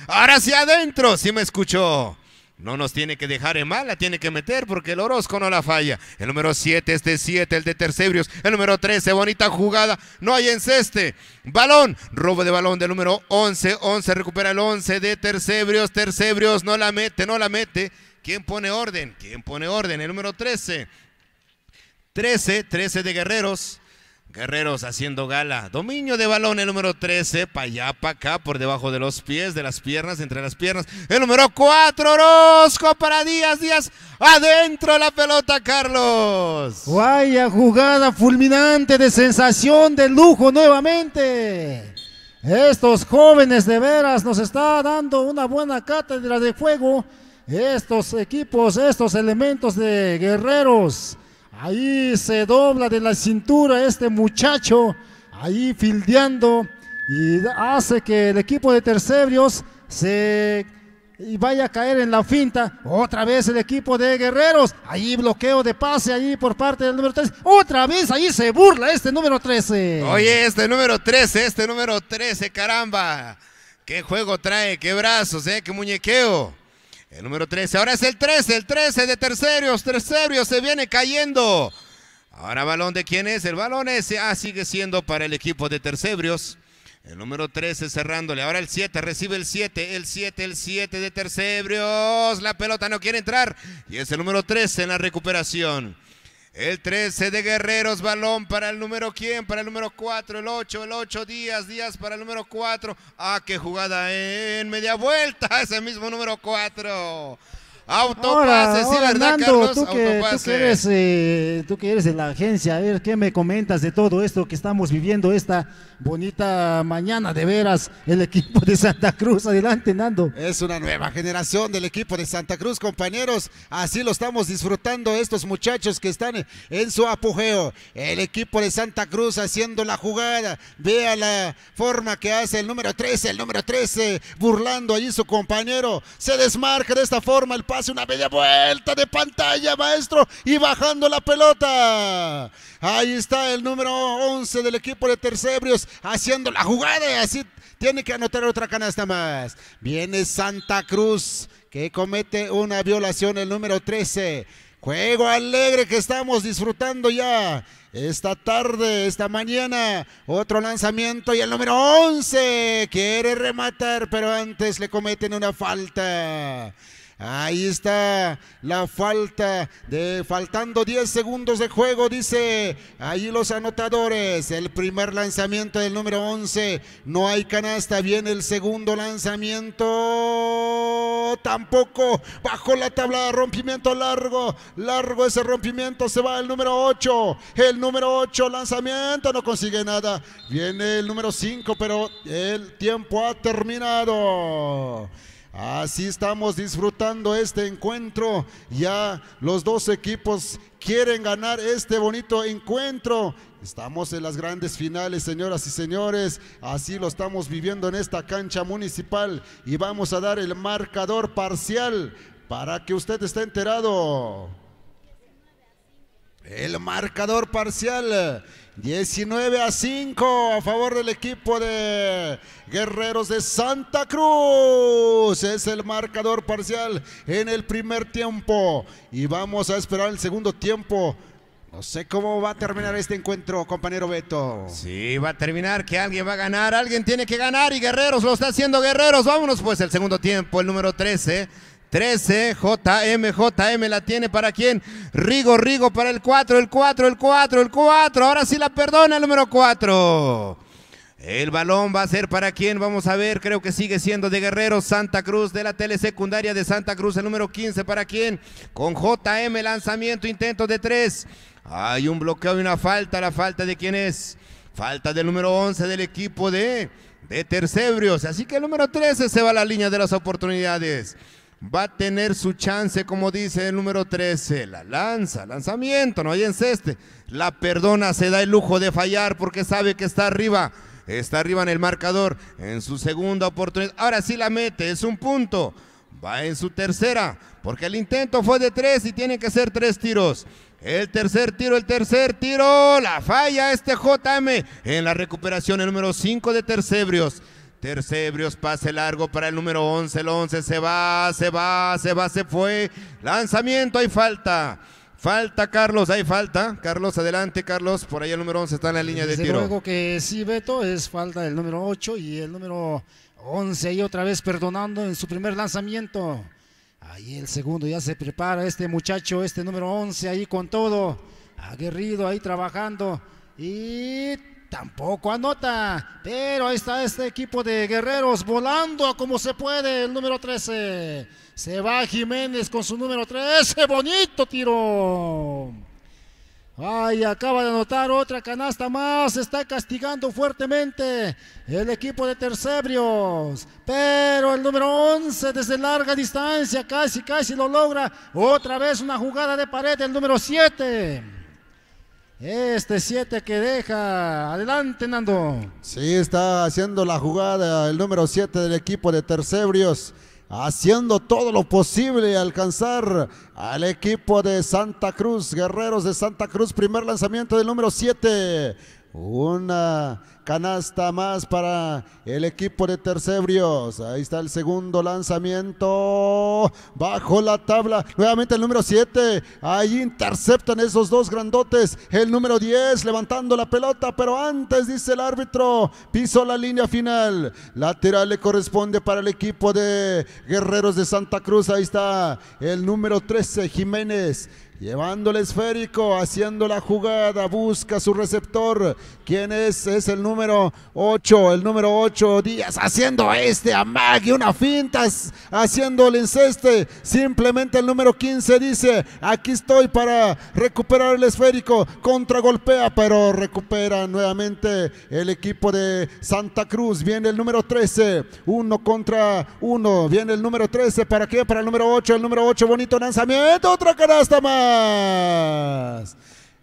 Ahora sí adentro, sí me escuchó. No nos tiene que dejar en mal, la tiene que meter porque el Orozco no la falla. El número 7, el de Tercebrios. El número 13, bonita jugada, no hay enceste. Balón, robo de balón del número 11. Recupera el 11 de Tercebrios. Tercebrios no la mete. ¿Quién pone orden? El número 13. 13 de Guerreros. Guerreros haciendo gala, dominio de balón el número 13, para allá, para acá, por debajo de los pies, de las piernas, entre las piernas. El número 4, Orozco para Díaz, adentro la pelota, Carlos. Vaya jugada fulminante, de sensación, de lujo nuevamente. Estos jóvenes de veras nos está dando una buena cátedra de juego. Estos equipos, estos elementos de Guerreros. Ahí se dobla de la cintura este muchacho, ahí fildeando, y hace que el equipo de Tercebrios vaya a caer en la finta. Otra vez el equipo de Guerreros, ahí bloqueo de pase ahí por parte del número 13. Otra vez ahí se burla este número 13. Oye, este número 13, caramba. Qué juego trae, qué brazos, qué muñequeo. El número 13, ahora es el 13 de Tercebrios. Tercebrios se viene cayendo. Ahora balón de quién es, el balón ese, sigue siendo para el equipo de Tercebrios. El número 13 cerrándole, ahora el 7, recibe el 7 de Tercebrios. La pelota no quiere entrar y es el número 13 en la recuperación. El 13 de Guerreros, balón para el número ¿quién? Para el número 4, el 8 Díaz para el número 4. Qué jugada en media vuelta, ese mismo número 4. Autopase, sí, ¿verdad, Nando, Carlos? Tú que eres de la agencia, a ver, ¿qué me comentas de todo esto que estamos viviendo esta bonita mañana? De veras, el equipo de Santa Cruz, adelante, Nando. Es una nueva generación del equipo de Santa Cruz, compañeros, así lo estamos disfrutando estos muchachos que están en su apogeo. El equipo de Santa Cruz haciendo la jugada, vea la forma que hace el número 13, burlando allí su compañero, se desmarca de esta forma el pase, una bella vuelta de pantalla, maestro, y bajando la pelota. Ahí está el número 11 del equipo de Tercebrios haciendo la jugada, y así tiene que anotar otra canasta más. Viene Santa Cruz que comete una violación, el número 13. Juego alegre que estamos disfrutando ya esta tarde, esta mañana. Otro lanzamiento y el número 11 quiere rematar, pero antes le cometen una falta. Ahí está la falta faltando 10 segundos de juego, dice ahí los anotadores. El primer lanzamiento del número 11, no hay canasta. Viene el segundo lanzamiento, tampoco, bajo la tabla, rompimiento largo ese rompimiento, se va el número 8. El número 8, lanzamiento, no consigue nada. Viene el número 5, pero el tiempo ha terminado. Así estamos disfrutando este encuentro. Ya los dos equipos quieren ganar este bonito encuentro. Estamos en las grandes finales, señoras y señores. Así lo estamos viviendo en esta cancha municipal. Y vamos a dar el marcador parcial para que usted esté enterado. El marcador parcial: 19-5 a favor del equipo de Guerreros de Santa Cruz. Es el marcador parcial en el primer tiempo. Y vamos a esperar el segundo tiempo. No sé cómo va a terminar este encuentro, compañero Beto. Sí, va a terminar, que alguien va a ganar, alguien tiene que ganar y Guerreros lo está haciendo. Guerreros, vámonos pues el segundo tiempo, el número 13, JM la tiene para quién, Rigo para el 4, ahora sí la perdona el número 4. El balón va a ser para quién, vamos a ver, creo que sigue siendo de Guerreros Santa Cruz, de la telesecundaria de Santa Cruz, el número 15 para quién, con JM, lanzamiento, intento de 3. Hay un bloqueo y una falta, ¿la falta de quién es? Falta del número 11 del equipo de Tercebrios, así que el número 13 se va a la línea de las oportunidades. Va a tener su chance, como dice el número 13, la lanzamiento, no hay enceste, la perdona, se da el lujo de fallar porque sabe que está arriba en el marcador, en su segunda oportunidad, ahora sí la mete, es un punto, va en su tercera, porque el intento fue de 3 y tienen que ser 3 tiros. El tercer tiro, la falla JM en la recuperación, el número 5 de Tercebrios. Tercebrios, pase largo para el número 11, el 11 se fue, lanzamiento, hay falta, Carlos, hay falta, Carlos, adelante Carlos, por ahí el número 11 está en la línea de tiro. Luego que sí, Beto, es falta del número 8 y el número 11 ahí otra vez perdonando en su primer lanzamiento. Ahí el segundo ya se prepara este muchacho, este número 11 ahí con todo, aguerrido ahí trabajando y tampoco anota, pero ahí está este equipo de Guerreros volando como se puede, el número 13. Se va Jiménez con su número 13, bonito tiro. Ay, acaba de anotar otra canasta más, está castigando fuertemente el equipo de Tercebrios, pero el número 11 desde larga distancia casi lo logra. Otra vez una jugada de pared del número 7. Este 7 que deja, adelante Nando. Sí, está haciendo la jugada el número 7 del equipo de Tercebrios, haciendo todo lo posible alcanzar al equipo de Santa Cruz, Guerreros de Santa Cruz. Primer lanzamiento del número 7, una canasta más para el equipo de Tercebrios. Ahí está el segundo lanzamiento, bajo la tabla, nuevamente el número 7, ahí interceptan esos dos grandotes, el número 10 levantando la pelota, pero antes dice el árbitro, pisó la línea final, lateral le corresponde para el equipo de Guerreros de Santa Cruz. Ahí está el número 13, Jiménez, llevando el esférico, haciendo la jugada, busca su receptor. ¿Quién es? Es el número 8, Díaz, haciendo amague, una finta, haciendo el enceste. Simplemente el número 15 dice, aquí estoy para recuperar el esférico, contragolpea, pero recupera nuevamente el equipo de Santa Cruz. Viene el número 13, 1 contra 1, viene el número 13, ¿para qué? Para el número 8, bonito lanzamiento, otra canasta más.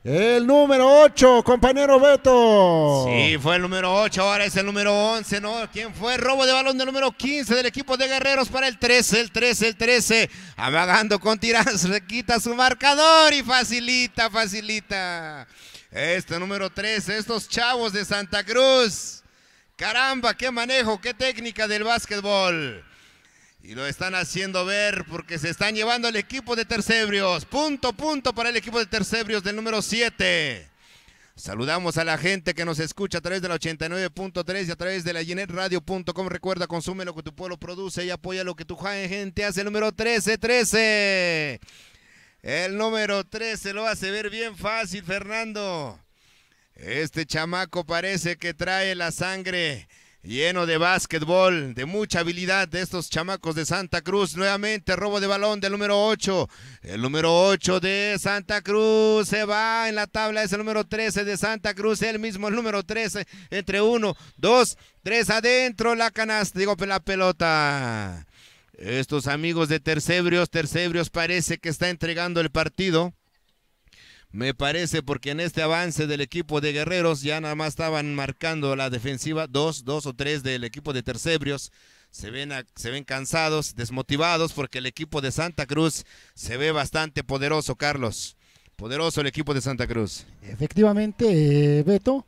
El número 8, compañero Beto. Sí, fue el número 8, ahora es el número 11, ¿no? ¿Quién fue? Robo de balón del número 15 del equipo de Guerreros para el 13. Amagando con tiras, le quita su marcador y facilita. Este número 13, estos chavos de Santa Cruz. Caramba, qué manejo, qué técnica del básquetbol. Y lo están haciendo ver porque se están llevando al equipo de Tercebrios. Punto para el equipo de Tercebrios del número 7. Saludamos a la gente que nos escucha a través de la 89.3 y a través de la GenetRadio.com. Recuerda, consume lo que tu pueblo produce y apoya lo que tu gente hace. El número 13. El número 13 lo hace ver bien fácil, Fernando. Este chamaco parece que trae la sangre lleno de básquetbol, de mucha habilidad de estos chamacos de Santa Cruz. Nuevamente robo de balón del número 8. El número 8 de Santa Cruz se va en la tabla. Es el número 13 de Santa Cruz. Él mismo, el número 13. Entre 1, 2, 3 adentro. La canasta, la pelota. Estos amigos de Tercebrios parece que está entregando el partido. Me parece, porque en este avance del equipo de Guerreros ya nada más estaban marcando la defensiva, dos o tres del equipo de Tercebrios. Se ven cansados, desmotivados, porque el equipo de Santa Cruz se ve bastante poderoso, Carlos. Poderoso el equipo de Santa Cruz. Efectivamente, Beto,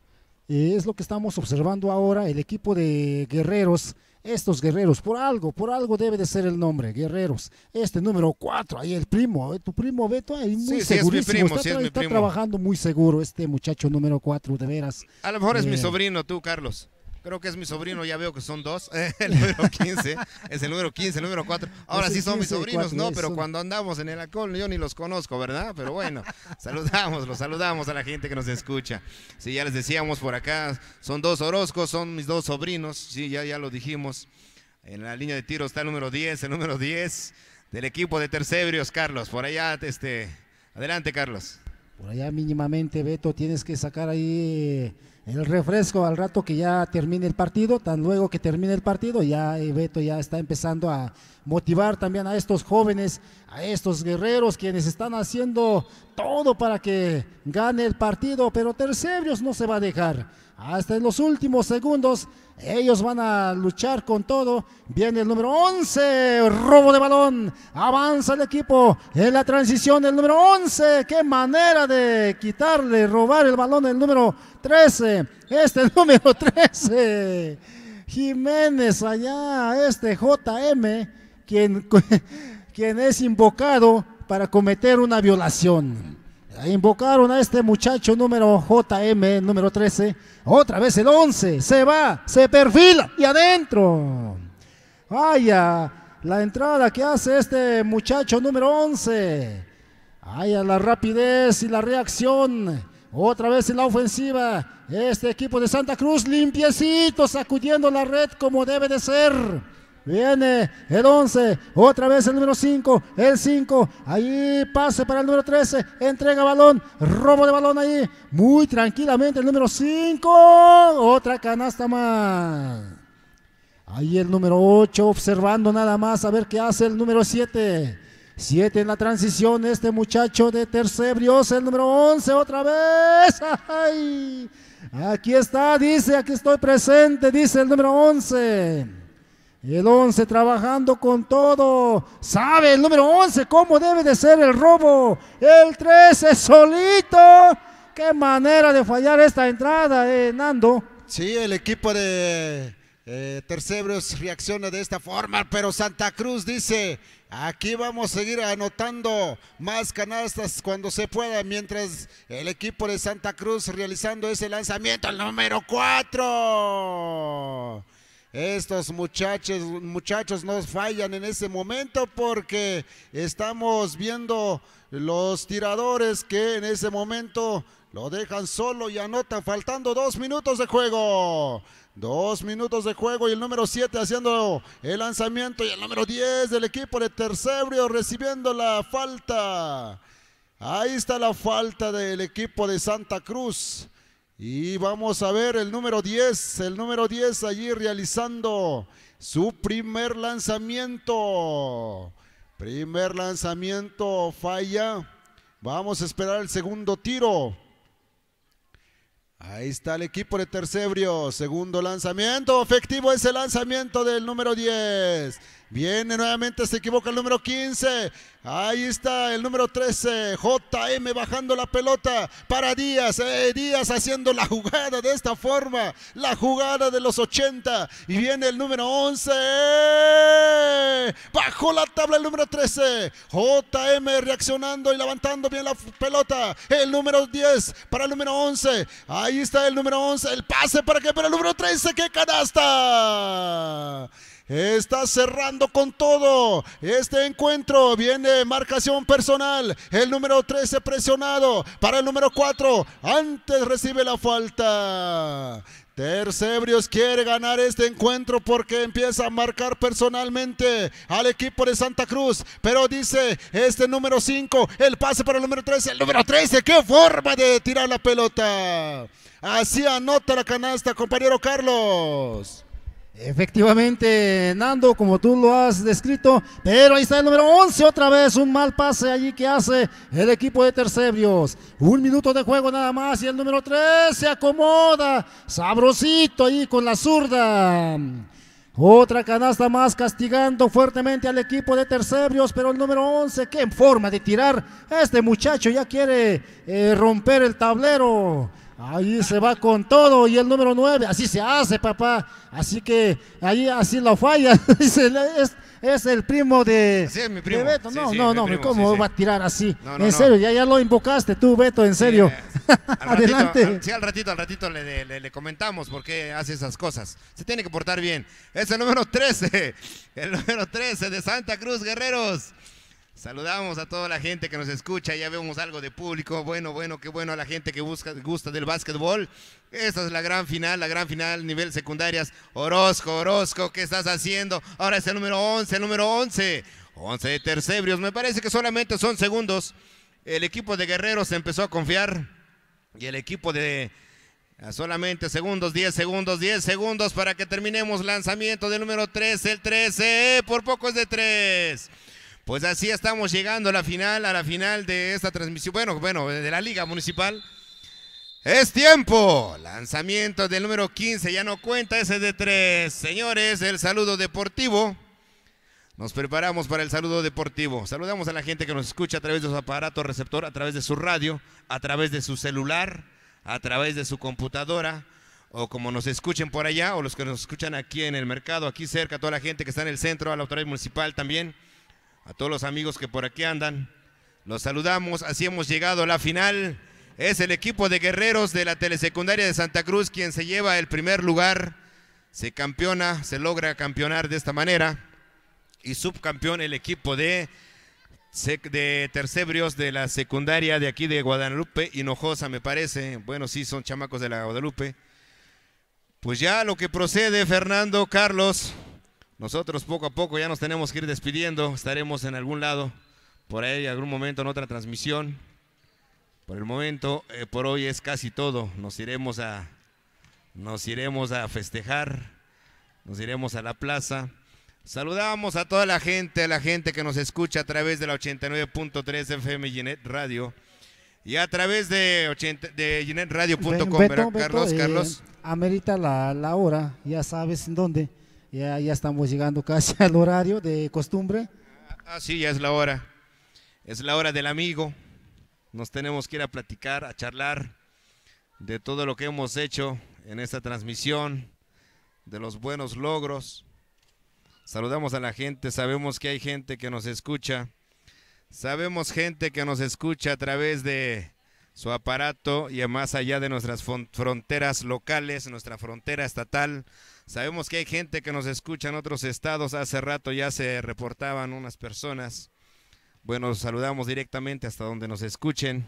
es lo que estamos observando ahora. El equipo de Guerreros, estos Guerreros, por algo debe de ser el nombre, Guerreros. Este número 4, ahí el primo, tu primo Beto, ahí muy segurísimo, está trabajando muy seguro este muchacho número 4, de veras. A lo mejor es mi sobrino, tú, Carlos. Creo que es mi sobrino, ya veo que son dos. El número 15, es el número 15, el número 4. Ahora sí son mis sobrinos, 4, no, pero cuando andamos en el alcohol yo ni los conozco, ¿verdad? Pero bueno, saludamos a la gente que nos escucha. Sí, ya les decíamos por acá, son dos Orozcos, son mis dos sobrinos, sí, ya lo dijimos. En la línea de tiro está el número 10 del equipo de Tercebrios, Carlos. Por allá, adelante, Carlos. Por allá mínimamente, Beto, tienes que sacar ahí el refresco al rato que ya termine el partido. Tan luego que termine el partido, ya Beto ya está empezando a motivar también a estos jóvenes, a estos guerreros, quienes están haciendo todo para que gane el partido, pero Tercebrios no se va a dejar. Hasta en los últimos segundos, ellos van a luchar con todo. Viene el número 11, robo de balón. Avanza el equipo en la transición del número 11. Qué manera de quitarle, robar el balón del número 13. Este número 13, Jiménez allá, JM, quien es invocado para cometer una violación. Invocaron a este muchacho número JM, número 13. Otra vez el 11. Se va, se perfila y adentro. Vaya, la entrada que hace este muchacho número 11. Vaya, la rapidez y la reacción. Otra vez en la ofensiva. Este equipo de Santa Cruz limpiecito, sacudiendo la red como debe de ser. Viene el 11, otra vez el número 5, el 5, ahí pase para el número 13, entrega balón, robo de balón ahí, muy tranquilamente el número 5, otra canasta más. Ahí el número 8 observando nada más a ver qué hace el número 7. 7 en la transición, este muchacho de Tercebrios, el número 11 otra vez. ¡Ay! Aquí está, dice, aquí estoy presente, dice el número 11. El 11 trabajando con todo. Sabe el número 11 cómo debe de ser el robo. El 13 solito. Qué manera de fallar esta entrada, Nando. Sí, el equipo de Tercebrios reacciona de esta forma, pero Santa Cruz dice: aquí vamos a seguir anotando más canastas cuando se pueda, mientras el equipo de Santa Cruz realizando ese lanzamiento, el número 4. Estos muchachos no fallan en ese momento, porque estamos viendo los tiradores que en ese momento lo dejan solo y anotan faltando 2 minutos de juego. 2 minutos de juego y el número 7 haciendo el lanzamiento y el número 10 del equipo de Tercebrios recibiendo la falta. Ahí está la falta del equipo de Santa Cruz. Y vamos a ver el número 10 allí realizando su primer lanzamiento. Primer lanzamiento falla. Vamos a esperar el segundo tiro. Ahí está el equipo de Tercebrios. Segundo lanzamiento. Efectivo ese lanzamiento del número 10. Viene nuevamente, se equivoca el número 15. Ahí está el número 13, JM bajando la pelota para Díaz. Díaz haciendo la jugada de esta forma, la jugada de los 80. Y viene el número 11. Bajo la tabla el número 13. JM reaccionando y levantando bien la pelota. El número 10 para el número 11. Ahí está el número 11. El pase para que para el número 13. ¡Qué canasta! Está cerrando con todo este encuentro. Viene marcación personal. El número 13 presionado para el número 4. Antes recibe la falta. Tercebrios quiere ganar este encuentro porque empieza a marcar personalmente al equipo de Santa Cruz. Pero dice este número 5. El pase para el número 13. El número 13. ¡Qué forma de tirar la pelota! Así anota la canasta, compañero Carlos. Efectivamente, Nando, como tú lo has descrito, pero ahí está el número 11, otra vez un mal pase allí que hace el equipo de Tercebrios. 1 minuto de juego nada más y el número 3 se acomoda, sabrosito ahí con la zurda. Otra canasta más castigando fuertemente al equipo de Tercebrios, pero el número 11, qué forma de tirar. Este muchacho ya quiere romper el tablero. Ahí se va con todo y el número 9, así se hace, papá. Así que ahí así lo falla. Es el primo de, sí, es mi primo. de Beto. Sí, No, sí, no, mi no, primo, ¿cómo sí, va a tirar así? No, no, en no. serio, ya lo invocaste tú, Beto, en serio. Adelante. Al ratito le comentamos por qué hace esas cosas. Se tiene que portar bien. Es el número 13. El número 13 de Santa Cruz, Guerreros. Saludamos a toda la gente que nos escucha, ya vemos algo de público, bueno, qué bueno a la gente que gusta del básquetbol. Esta es la gran final, nivel secundarias. Orozco, ¿qué estás haciendo? Ahora es el número 11 de Tercebrios, me parece que solamente son segundos. El equipo de Guerreros empezó a confiar y el equipo de solamente segundos, 10 segundos para que terminemos. Lanzamiento del número 13, el 13, por poco es de 3. Pues así estamos llegando a la final de esta transmisión, bueno, de la Liga Municipal. Es tiempo, lanzamiento del número 15, ya no cuenta ese de 3. Señores, el saludo deportivo. Nos preparamos para el saludo deportivo. Saludamos a la gente que nos escucha a través de su aparato receptor, a través de su radio, a través de su celular, a través de su computadora, o como nos escuchen por allá, o los que nos escuchan aquí en el mercado, aquí cerca, a toda la gente que está en el centro, a la autoridad municipal también. A todos los amigos que por aquí andan, los saludamos. Así hemos llegado a la final. Es el equipo de Guerreros de la Telesecundaria de Santa Cruz quien se lleva el primer lugar. Se campeona, se logra campeonar de esta manera. Y subcampeón el equipo de Tercebrios de la secundaria de aquí de Guadalupe, Hinojosa me parece. Bueno, sí, son chamacos de la Guadalupe. Pues ya lo que procede, Fernando, Carlos. Nosotros poco a poco ya nos tenemos que ir despidiendo, estaremos en algún lado, por ahí algún momento en otra transmisión. Por el momento, por hoy es casi todo, nos iremos a festejar, nos iremos a la plaza. Saludamos a toda la gente que nos escucha a través de la 89.3 FM Ginet Radio y a través de ginetradio.com, ¿verdad, Carlos? Amerita la hora, ya sabes en dónde. Ya estamos llegando casi al horario de costumbre. Sí, ya es la hora. Es la hora del amigo. Nos tenemos que ir a platicar, a charlar de todo lo que hemos hecho en esta transmisión, de los buenos logros. Saludamos a la gente, sabemos que hay gente que nos escucha. Sabemos gente que nos escucha a través de su aparato y más allá de nuestras fronteras locales, nuestra frontera estatal. Sabemos que hay gente que nos escucha en otros estados. Hace rato ya se reportaban unas personas. Bueno, saludamos directamente hasta donde nos escuchen.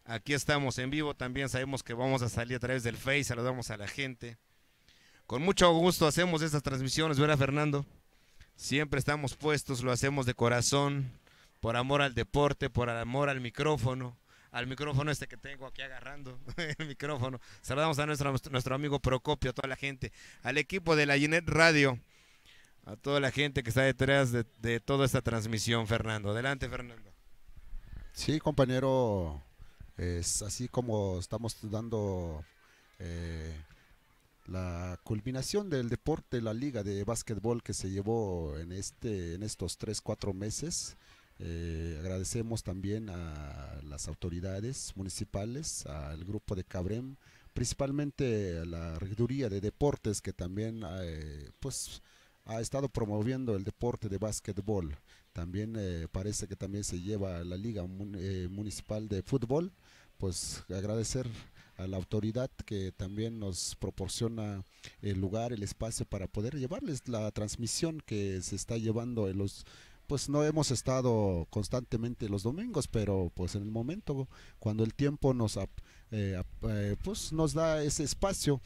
Aquí estamos en vivo. También sabemos que vamos a salir a través del Face. Saludamos a la gente. Con mucho gusto hacemos estas transmisiones, ¿verdad, Fernando? Siempre estamos puestos, lo hacemos de corazón, por amor al deporte, por amor al micrófono este que tengo aquí agarrando el micrófono. Saludamos a nuestro amigo Procopio, a toda la gente, al equipo de la Ginet Radio, a toda la gente que está detrás de toda esta transmisión, Fernando. Adelante, Fernando. Sí, compañero, es así como estamos dando la culminación del deporte, la liga de básquetbol que se llevó en estos 3-4 meses. Agradecemos también a las autoridades municipales, al grupo de Cabrem, principalmente a la regiduría de deportes que también pues ha estado promoviendo el deporte de básquetbol. También parece que también se lleva la liga municipal de fútbol. Pues agradecer a la autoridad que también nos proporciona el lugar, el espacio para poder llevarles la transmisión que se está llevando en los. Pues no hemos estado constantemente los domingos, pero pues en el momento cuando el tiempo pues nos da ese espacio,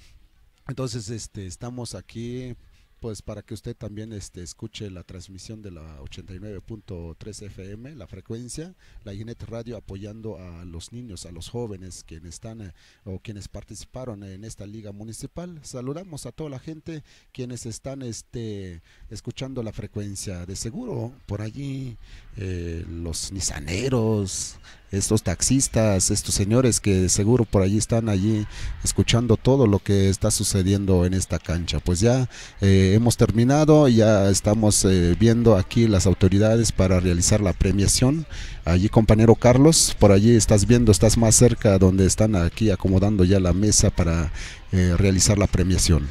entonces estamos aquí pues para que usted también escuche la transmisión de la 89.3 FM, la frecuencia, la Inet Radio, apoyando a los niños, a los jóvenes quienes están o quienes participaron en esta liga municipal. Saludamos a toda la gente quienes están escuchando la frecuencia. De seguro por allí los nizaneros, estos taxistas, estos señores que seguro por allí están allí escuchando todo lo que está sucediendo en esta cancha. Pues ya hemos terminado, ya estamos viendo aquí las autoridades para realizar la premiación. Allí, compañero Carlos, por allí estás viendo, estás más cerca donde están aquí acomodando ya la mesa para realizar la premiación.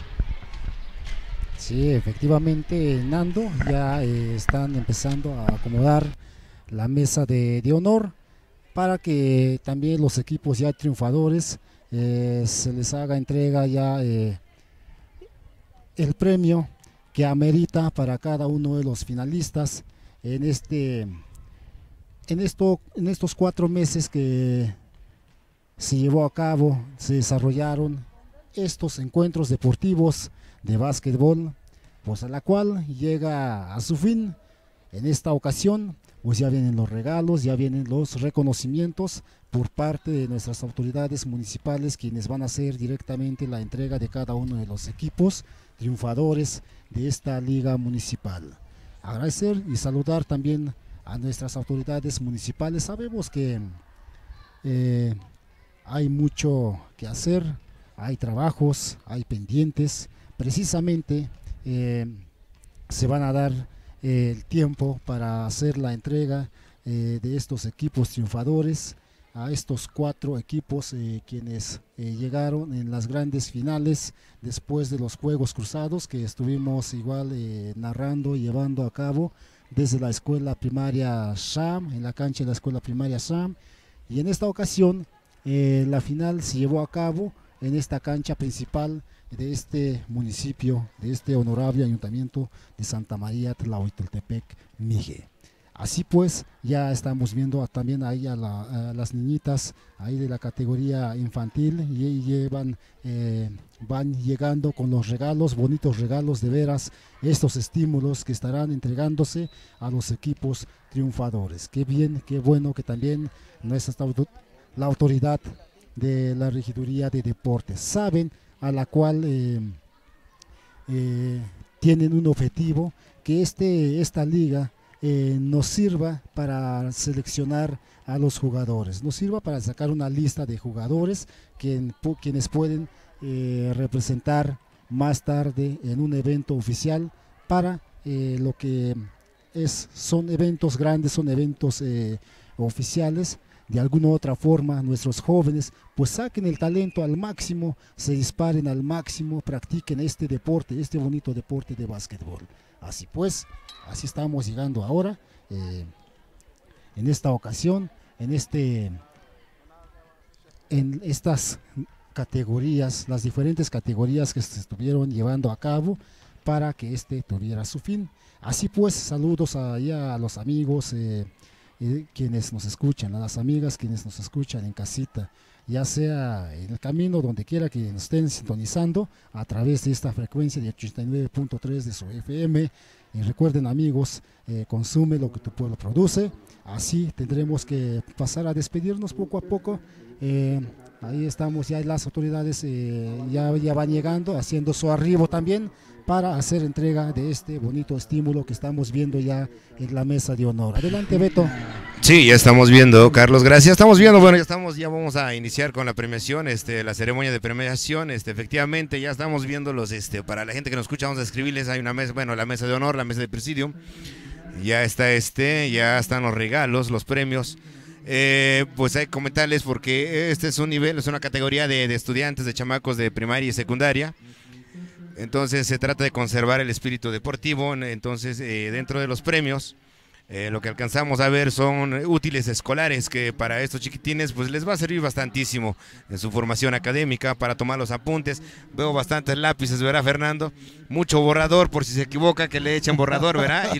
Sí, efectivamente, Nando, ya están empezando a acomodar la mesa de honor para que también los equipos ya triunfadores se les haga entrega ya el premio que amerita para cada uno de los finalistas en estos 4 meses que se llevó a cabo, se desarrollaron estos encuentros deportivos de básquetbol, pues a la cual llega a su fin. En esta ocasión pues ya vienen los regalos, ya vienen los reconocimientos por parte de nuestras autoridades municipales, quienes van a hacer directamente la entrega de cada uno de los equipos triunfadores de esta liga municipal. Agradecer y saludar también a nuestras autoridades municipales. Sabemos que hay mucho que hacer, hay trabajos, hay pendientes. Precisamente se van a dar el tiempo para hacer la entrega de estos equipos triunfadores a estos 4 equipos quienes llegaron en las grandes finales después de los juegos cruzados que estuvimos igual narrando y llevando a cabo desde la escuela primaria Sham, en la cancha de la escuela primaria Sham, y en esta ocasión la final se llevó a cabo en esta cancha principal de este municipio, de este honorable ayuntamiento de Santa María Tlahuitoltepec, Mije. Así pues, ya estamos viendo también ahí a las niñitas ahí de la categoría infantil y van llegando con los regalos, bonitos regalos de veras, estos estímulos que estarán entregándose a los equipos triunfadores. Qué bien, qué bueno que también la autoridad de la regiduría de deportes saben a la cual tienen un objetivo, que esta liga nos sirva para seleccionar a los jugadores, nos sirva para sacar una lista de jugadores quienes pueden representar más tarde en un evento oficial para lo que son eventos grandes, son eventos oficiales. De alguna u otra forma nuestros jóvenes pues saquen el talento al máximo, se disparen al máximo, practiquen este deporte, este bonito deporte de básquetbol. Así pues, así estamos llegando ahora, en esta ocasión, en estas categorías, las diferentes categorías que se estuvieron llevando a cabo para que tuviera su fin. Así pues, saludos allá a los amigos quienes nos escuchan, a las amigas quienes nos escuchan en casita, ya sea en el camino, donde quiera que nos estén sintonizando a través de esta frecuencia de 89.3 de su FM. Y recuerden, amigos, consume lo que tu pueblo produce. Así tendremos que pasar a despedirnos poco a poco. Ahí estamos, ya las autoridades ya van llegando, haciendo su arribo también para hacer entrega de este bonito estímulo que estamos viendo ya en la mesa de honor. Adelante, Beto. Sí, ya estamos viendo, Carlos, gracias. Estamos viendo, bueno, ya vamos a iniciar con la premiación, la ceremonia de premiación. Efectivamente, ya estamos viendo para la gente que nos escucha, vamos a escribirles, hay una mesa, bueno, la mesa de honor, la mesa de presidium. Ya está ya están los regalos, los premios. Pues hay que comentarles porque este es un nivel, es una categoría de estudiantes, de chamacos de primaria y secundaria. Entonces se trata de conservar el espíritu deportivo. Entonces dentro de los premios lo que alcanzamos a ver son útiles escolares que para estos chiquitines pues les va a servir bastantísimo en su formación académica para tomar los apuntes. Veo bastantes lápices, ¿verdad, Fernando? Mucho borrador, por si se equivoca que le echen borrador, ¿verdad?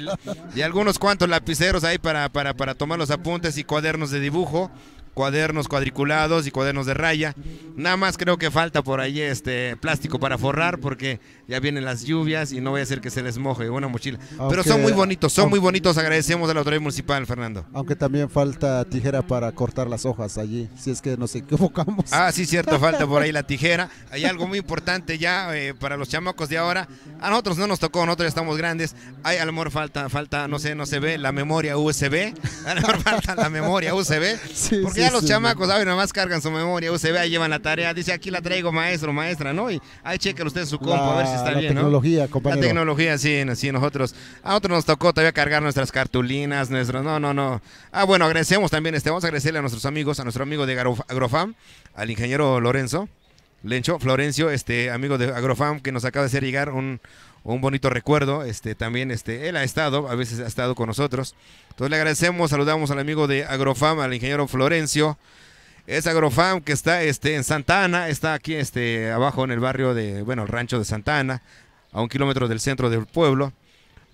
Y algunos cuantos lapiceros ahí para tomar los apuntes, y cuadernos de dibujo, cuadernos cuadriculados y cuadernos de raya. Nada más creo que falta por ahí plástico para forrar, porque ya vienen las lluvias y no vaya a ser que se les moje una mochila. Pero son muy bonitos, agradecemos a la autoridad municipal, Fernando. Aunque también falta tijera para cortar las hojas allí, si es que nos equivocamos. Ah, sí, cierto, falta por ahí la tijera. Hay algo muy importante ya para los chamacos de ahora. A nosotros no nos tocó, nosotros ya estamos grandes. A lo mejor falta, no se ve la memoria USB. A lo mejor falta la memoria USB, sí, porque ya los chamacos, ¿saben? Nada más cargan su memoria USB, ahí llevan la tarea, dice aquí la traigo, maestro, maestra, ¿no? Y ahí chequen ustedes su compu a ver si está bien, ¿no? La tecnología, compañero. La tecnología, sí, a nosotros nos tocó todavía cargar nuestras cartulinas, no. Ah, bueno, agradecemos también, vamos a agradecerle a nuestros amigos, a nuestro amigo de Agrofam, al ingeniero Florencio, amigo de Agrofam, que nos acaba de hacer llegar un bonito recuerdo. También él a veces ha estado con nosotros. Entonces le agradecemos, saludamos al amigo de Agrofam, al ingeniero Florencio. Es Agrofam que está en Santa Ana, está aquí abajo en el barrio el rancho de Santa Ana, a 1 kilómetro del centro del pueblo.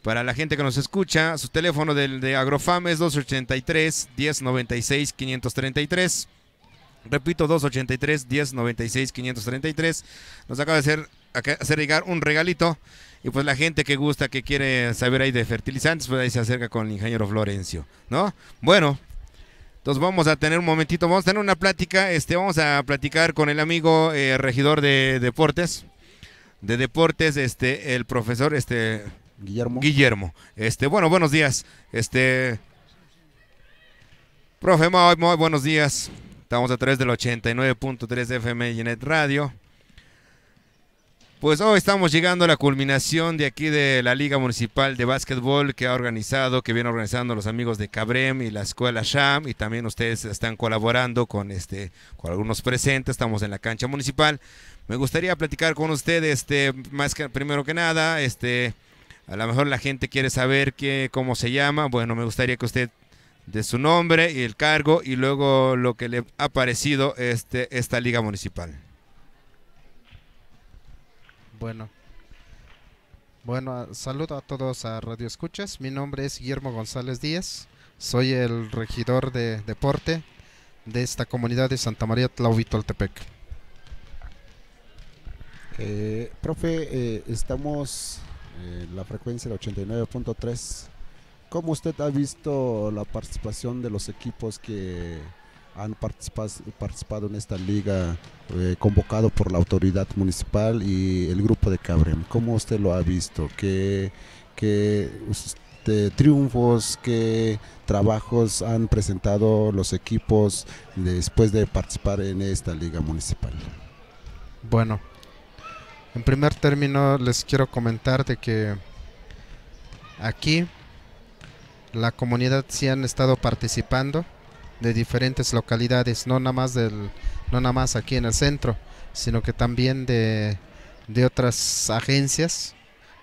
Para la gente que nos escucha, su teléfono de Agrofam es 283-1096-533. Repito, 283-1096-533. Nos acaba de hacer llegar un regalito. Y pues la gente que gusta, que quiere saber ahí de fertilizantes, pues ahí se acerca con el ingeniero Florencio, ¿no? Bueno, entonces vamos a tener un momentito, vamos a tener una plática, vamos a platicar con el amigo regidor de deportes, el profesor Guillermo. Bueno, buenos días, profe, muy buenos días. Estamos a través del 89.3 de FM y Net Radio. Pues hoy estamos llegando a la culminación de aquí de la Liga Municipal de Básquetbol que viene organizando los amigos de Cabrem y la Escuela Sham, y también ustedes están colaborando con algunos presentes. Estamos en la cancha municipal. Me gustaría platicar con ustedes, primero que nada, a lo mejor la gente quiere saber cómo se llama. Bueno, me gustaría que usted dé su nombre y el cargo y luego lo que le ha parecido esta Liga Municipal. Bueno, saludo a todos a Radio Escuchas. Mi nombre es Guillermo González Díaz. Soy el regidor de deporte de esta comunidad de Santa María Tlahuitoltepec. Profe, estamos en la frecuencia de 89.3. ¿Cómo usted ha visto la participación de los equipos que han participado en esta liga, convocado por la autoridad municipal y el grupo de Cabrem? ¿Cómo usted lo ha visto? ¿Qué triunfos, qué trabajos han presentado los equipos después de participar en esta liga municipal? Bueno, en primer término les quiero comentar de que aquí la comunidad sí han estado participando de diferentes localidades, no nada más aquí en el centro, sino que también de otras agencias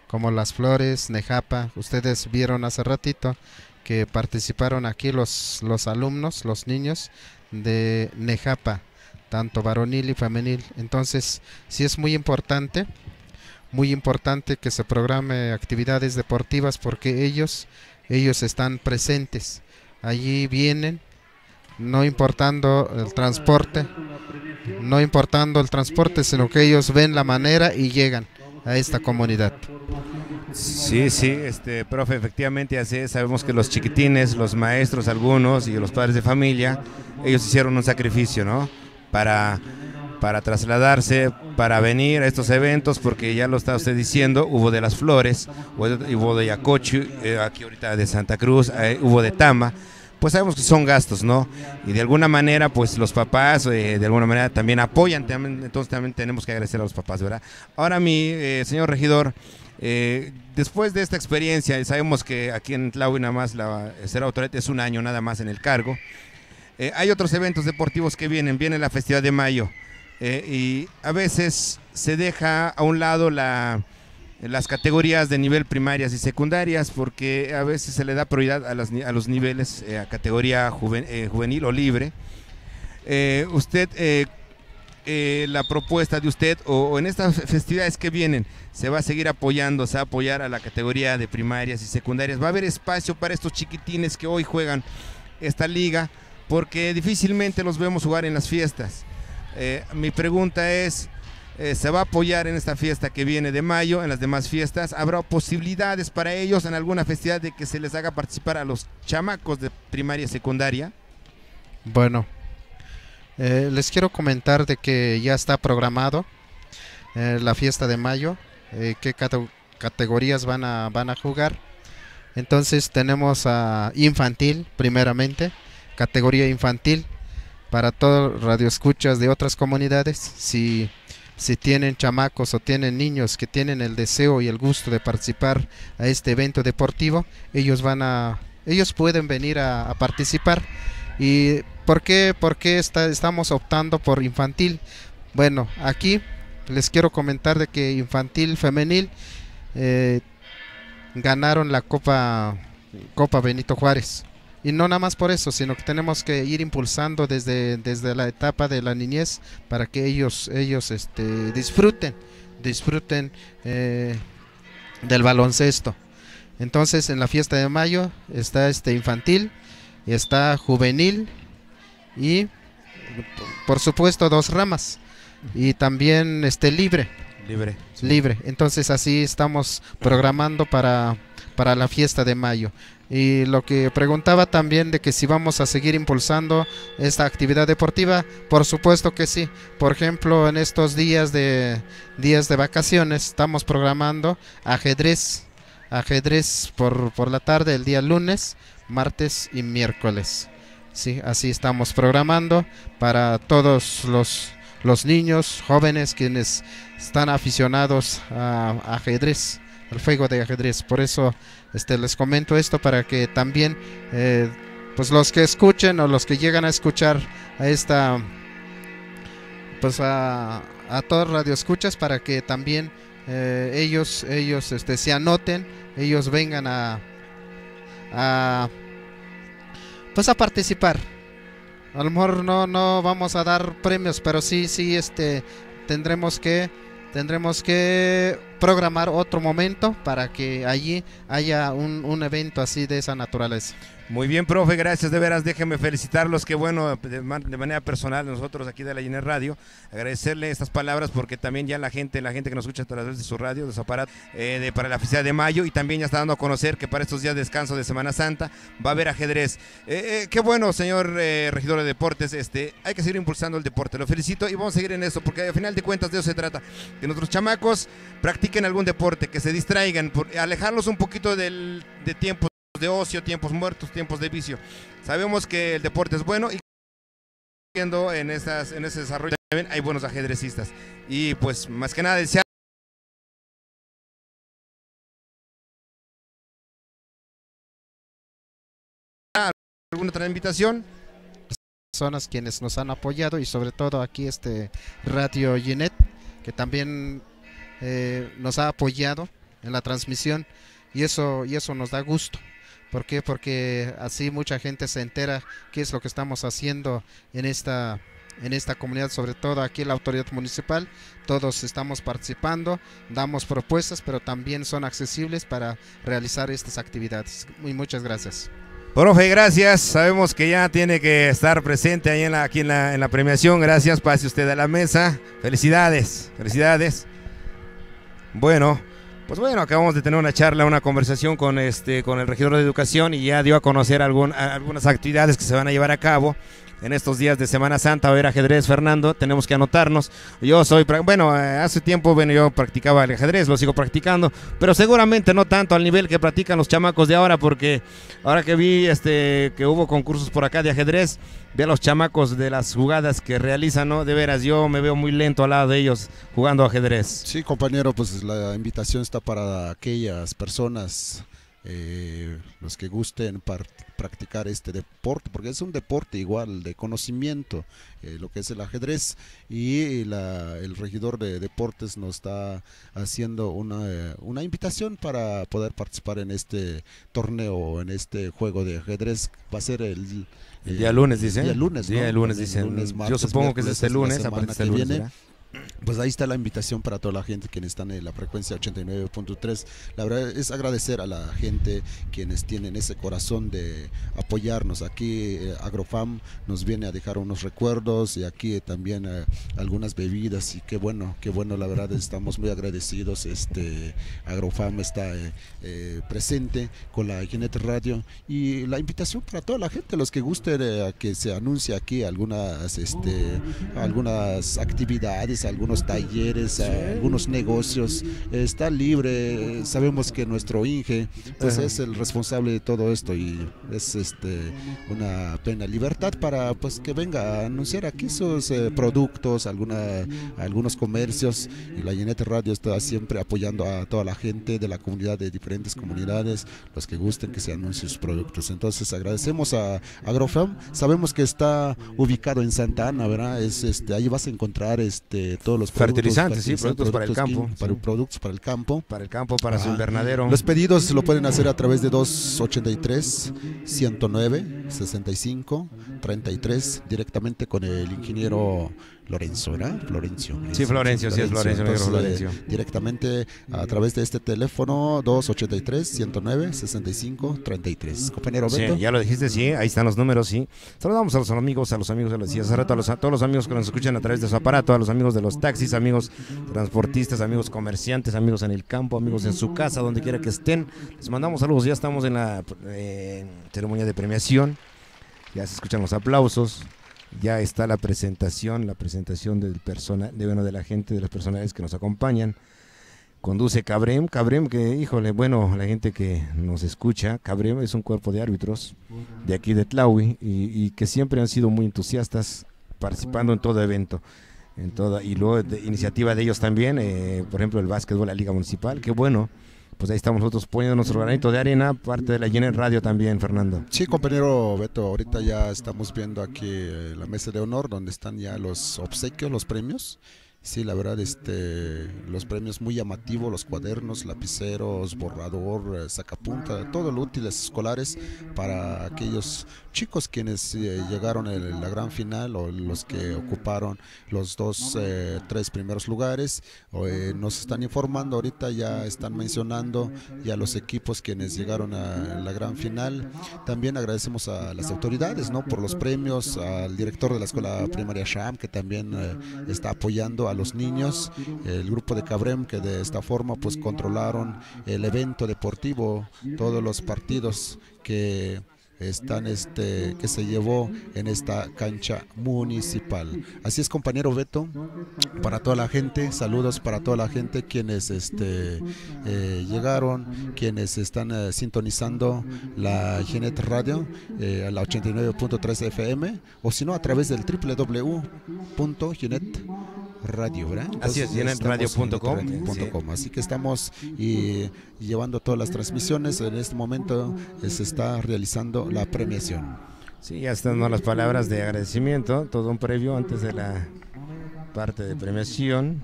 como Las Flores, Nejapa. Ustedes vieron hace ratito que participaron aquí los alumnos, los niños de Nejapa, tanto varonil y femenil. Entonces sí es muy importante que se programe actividades deportivas, porque ellos están presentes, allí vienen, no importando el transporte, sino que ellos ven la manera y llegan a esta comunidad. Sí, profe, efectivamente así es. Sabemos que los chiquitines, los maestros algunos y los padres de familia, ellos hicieron un sacrificio, ¿no? para trasladarse, para venir a estos eventos, porque ya lo está usted diciendo, hubo de Las Flores, hubo de Yacochi, aquí ahorita de Santa Cruz, hubo de Tama. Pues sabemos que son gastos, ¿no? Y de alguna manera, pues los papás, de alguna manera también apoyan, entonces también tenemos que agradecer a los papás, ¿verdad? Ahora, mi señor regidor, después de esta experiencia, sabemos que aquí en Tlahui nada más ser autoridad es un año nada más en el cargo. Hay otros eventos deportivos que viene la Festividad de Mayo, y a veces se deja a un lado las categorías de nivel primarias y secundarias, porque a veces se le da prioridad a los niveles, a categoría juvenil o libre. La propuesta de usted, o en estas festividades que vienen, se va a seguir apoyando, se va a apoyar a la categoría de primarias y secundarias. Va a haber espacio para estos chiquitines que hoy juegan esta liga, porque difícilmente los vemos jugar en las fiestas. Mi pregunta es, ¿se va a apoyar en esta fiesta que viene de mayo, en las demás fiestas? ¿Habrá posibilidades para ellos en alguna festividad de que se les haga participar a los chamacos de primaria y secundaria? Bueno, les quiero comentar de que ya está programado la fiesta de mayo, qué categorías van a jugar. Entonces tenemos a infantil, primeramente, categoría infantil, para todos radioescuchas de otras comunidades. Si tienen chamacos o tienen niños que tienen el deseo y el gusto de participar a este evento deportivo, ellos pueden venir a participar. ¿Y por qué estamos optando por infantil? Bueno, aquí les quiero comentar de que infantil femenil ganaron la Copa Benito Juárez. Y no nada más por eso, sino que tenemos que ir impulsando desde la etapa de la niñez para que ellos disfruten del baloncesto. Entonces, en la fiesta de mayo está infantil, está juvenil y por supuesto 2 ramas, y también libre. Entonces así estamos programando para la fiesta de mayo. Y lo que preguntaba también de que si vamos a seguir impulsando esta actividad deportiva, por supuesto que sí. Por ejemplo, en estos días de vacaciones estamos programando ajedrez por la tarde, el día lunes, martes y miércoles. Sí, así estamos programando para todos los niños, jóvenes quienes están aficionados a ajedrez, al juego de ajedrez. Por eso les comento esto, para que también pues los que escuchen o los que llegan a escuchar a esta, pues a todos radioescuchas, para que también ellos se anoten, ellos vengan a participar. A lo mejor no vamos a dar premios, pero sí tendremos que programar otro momento para que allí haya un evento así de esa naturaleza. Muy bien, profe, gracias, de veras, déjenme felicitarlos, que bueno, de manera personal, nosotros aquí de la INER Radio, agradecerle estas palabras, porque también ya la gente que nos escucha a través de su radio, de su aparato, para la fiesta de mayo, y también ya está dando a conocer que para estos días de descanso de Semana Santa va a haber ajedrez. Qué bueno, señor regidor de deportes, hay que seguir impulsando el deporte, lo felicito, y vamos a seguir en eso, porque al final de cuentas de eso se trata, que nuestros chamacos practiquen algún deporte, que se distraigan, alejarlos un poquito de tiempo de ocio, tiempos muertos, tiempos de vicio. Sabemos que el deporte es bueno, y en ese desarrollo también hay buenos ajedrecistas, y pues más que nada desear alguna otra invitación. Personas quienes nos han apoyado, y sobre todo aquí Radio Ginet, que también nos ha apoyado en la transmisión, y eso nos da gusto. ¿Por qué? Porque así mucha gente se entera qué es lo que estamos haciendo en esta comunidad, sobre todo aquí en la autoridad municipal. Todos estamos participando, damos propuestas, pero también son accesibles para realizar estas actividades. Muchas gracias. Profe, gracias. Sabemos que ya tiene que estar presente ahí aquí en la premiación. Gracias, pase usted a la mesa. Felicidades. Pues bueno, acabamos de tener una charla, una conversación con el regidor de Educación, y ya dio a conocer algunas actividades que se van a llevar a cabo. en estos días de Semana Santa a ver ajedrez, Fernando, tenemos que anotarnos. Yo soy, hace tiempo, yo practicaba el ajedrez, lo sigo practicando, pero seguramente no tanto al nivel que practican los chamacos de ahora, porque ahora que vi que hubo concursos por acá de ajedrez, vi a los chamacos de las jugadas que realizan, ¿no? De veras, yo me veo muy lento al lado de ellos jugando ajedrez. Sí, compañero, pues la invitación está para aquellas personas, los que gusten practicar este deporte, porque es un deporte igual de conocimiento, lo que es el ajedrez, y el regidor de deportes nos está haciendo una invitación para poder participar en este torneo, en este juego de ajedrez. Va a ser el día lunes, dice. Día lunes, ¿no? Día lunes, dicen. Lunes, martes, yo supongo que es este lunes, a aparte este lunes, viene. Pues ahí está la invitación para toda la gente quienes están en la frecuencia 89.3. La verdad es agradecer a la gente quienes tienen ese corazón de apoyarnos. Aquí Agrofam nos viene a dejar unos recuerdos, y aquí también algunas bebidas, y qué bueno, la verdad estamos muy agradecidos. Agrofam está presente con la Jinet Radio, y la invitación para toda la gente, los que gusten a que se anuncie aquí algunas actividades, algunos talleres, algunos negocios. Está libre. Sabemos que nuestro Inge pues es el responsable de todo esto, y es una plena libertad para pues que venga a anunciar aquí sus productos, algunos comercios, y la Jinet Radio está siempre apoyando a toda la gente de la comunidad, de diferentes comunidades, los que gusten que se anuncien sus productos. Entonces agradecemos a Agrofam. Sabemos que está ubicado en Santa Ana, ¿verdad? Ahí vas a encontrar todos los fertilizantes, productos para el campo, productos para el campo, para su invernadero. Los pedidos lo pueden hacer a través de 283 109 65 33, directamente con el ingeniero Lorenzo, ¿verdad? Florencio. Sí, Florencio, sí es Florencio. Entonces, Florencio. Directamente a través de este teléfono 283 109 65 33. Compañero Beto. Sí, ya lo dijiste, sí, ahí están los números, sí. Saludamos a los amigos, ya lo decía hace rato, a todos los amigos que nos escuchan a través de su aparato, a los amigos de los taxis, amigos transportistas, amigos comerciantes, amigos en el campo, amigos en su casa, donde quiera que estén. Les mandamos saludos, ya estamos en la ceremonia de premiación, ya se escuchan los aplausos. Ya está la presentación del personal, de la gente, de las personalidades que nos acompañan. Conduce Cabrem, que, híjole, la gente que nos escucha, Cabrem es un cuerpo de árbitros de aquí de Tlahui, y que siempre han sido muy entusiastas participando en todo evento. Y luego de iniciativa de ellos también, por ejemplo, el básquetbol, la Liga Municipal, que bueno. Pues ahí estamos nosotros poniendo nuestro granito de arena, parte de la Jinet Radio también, Fernando. Sí, compañero Beto, ahorita ya estamos viendo aquí la mesa de honor, donde están ya los obsequios, los premios. Sí, la verdad, los premios muy llamativos, los cuadernos, lapiceros, borrador, sacapunta, todo lo útiles escolares para aquellos chicos quienes llegaron en la gran final, o los que ocuparon los 3 primeros lugares. Nos están informando ahorita, ya están mencionando ya los equipos quienes llegaron a la gran final. También agradecemos a las autoridades, ¿no?, por los premios, al director de la escuela primaria Sham, que también está apoyando a los niños, el grupo de Cabrem, que de esta forma pues controlaron el evento deportivo, todos los partidos que están que se llevó en esta cancha municipal. Así es, compañero Beto, para toda la gente, saludos para toda la gente quienes llegaron, quienes están sintonizando la Jinet Radio, a la 89.3 FM, o si no a través del www.jinetradio, ¿verdad? Así es, jinetradio.com. Así que estamos llevando todas las transmisiones. En este momento se está realizando la premiación. Sí, ya están las palabras de agradecimiento, todo un previo antes de la parte de premiación.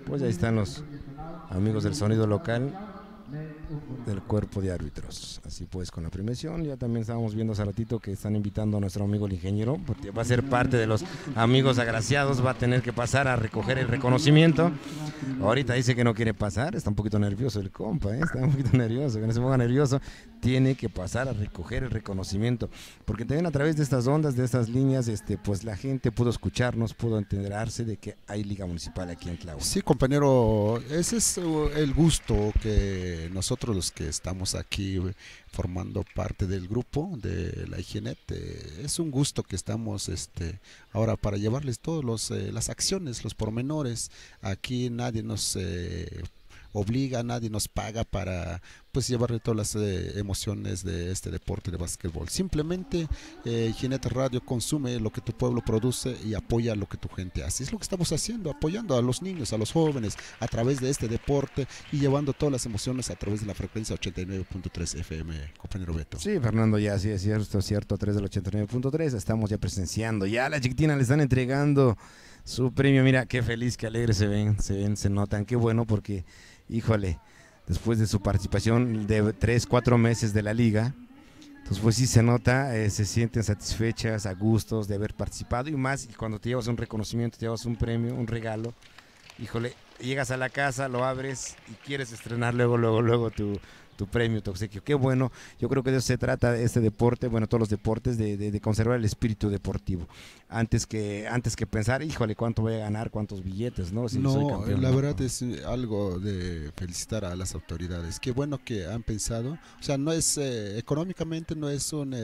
Pues ahí están los amigos del sonido local del cuerpo de árbitros. Así pues, con la premiación, ya también estábamos viendo hace ratito que están invitando a nuestro amigo el ingeniero, porque va a ser parte de los amigos agraciados, va a tener que pasar a recoger el reconocimiento. Ahorita dice que no quiere pasar, está un poquito nervioso el compa, está un poquito nervioso, que no se ponga nervioso, tiene que pasar a recoger el reconocimiento, porque también a través de estas ondas, de estas líneas, pues la gente pudo escucharnos, pudo enterarse de que hay Liga Municipal aquí en Tlahui. Sí, compañero, ese es el gusto que nosotros nosotros los que estamos aquí formando parte del grupo de la IGNET, es un gusto que estamos ahora para llevarles todos las acciones, los pormenores. Aquí nadie nos obliga, nadie nos paga para pues llevarle todas las emociones de este deporte de básquetbol. Simplemente IGNET Radio consume lo que tu pueblo produce y apoya lo que tu gente hace. Es lo que estamos haciendo, apoyando a los niños, a los jóvenes a través de este deporte y llevando todas las emociones a través de la frecuencia 89.3 FM, compañero Beto. Sí, Fernando, ya sí es cierto, a través del 89.3 estamos ya presenciando, ya a la chiquitina le están entregando su premio. Mira qué feliz, qué alegre se notan, qué bueno, porque híjole, después de su participación de 3-4 meses de la liga, entonces pues sí se nota, se sienten satisfechas, a gustos de haber participado, y más y cuando te llevas un reconocimiento, te llevas un premio, un regalo, híjole, llegas a la casa, lo abres y quieres estrenar luego tu premio, tu obsequio. Qué bueno, yo creo que de eso se trata este deporte, bueno, todos los deportes, de conservar el espíritu deportivo, antes que pensar, híjole, cuánto voy a ganar, cuántos billetes, ¿no? Si soy campeón, la verdad es algo de felicitar a las autoridades. Qué bueno que han pensado, o sea, no es económicamente, no es un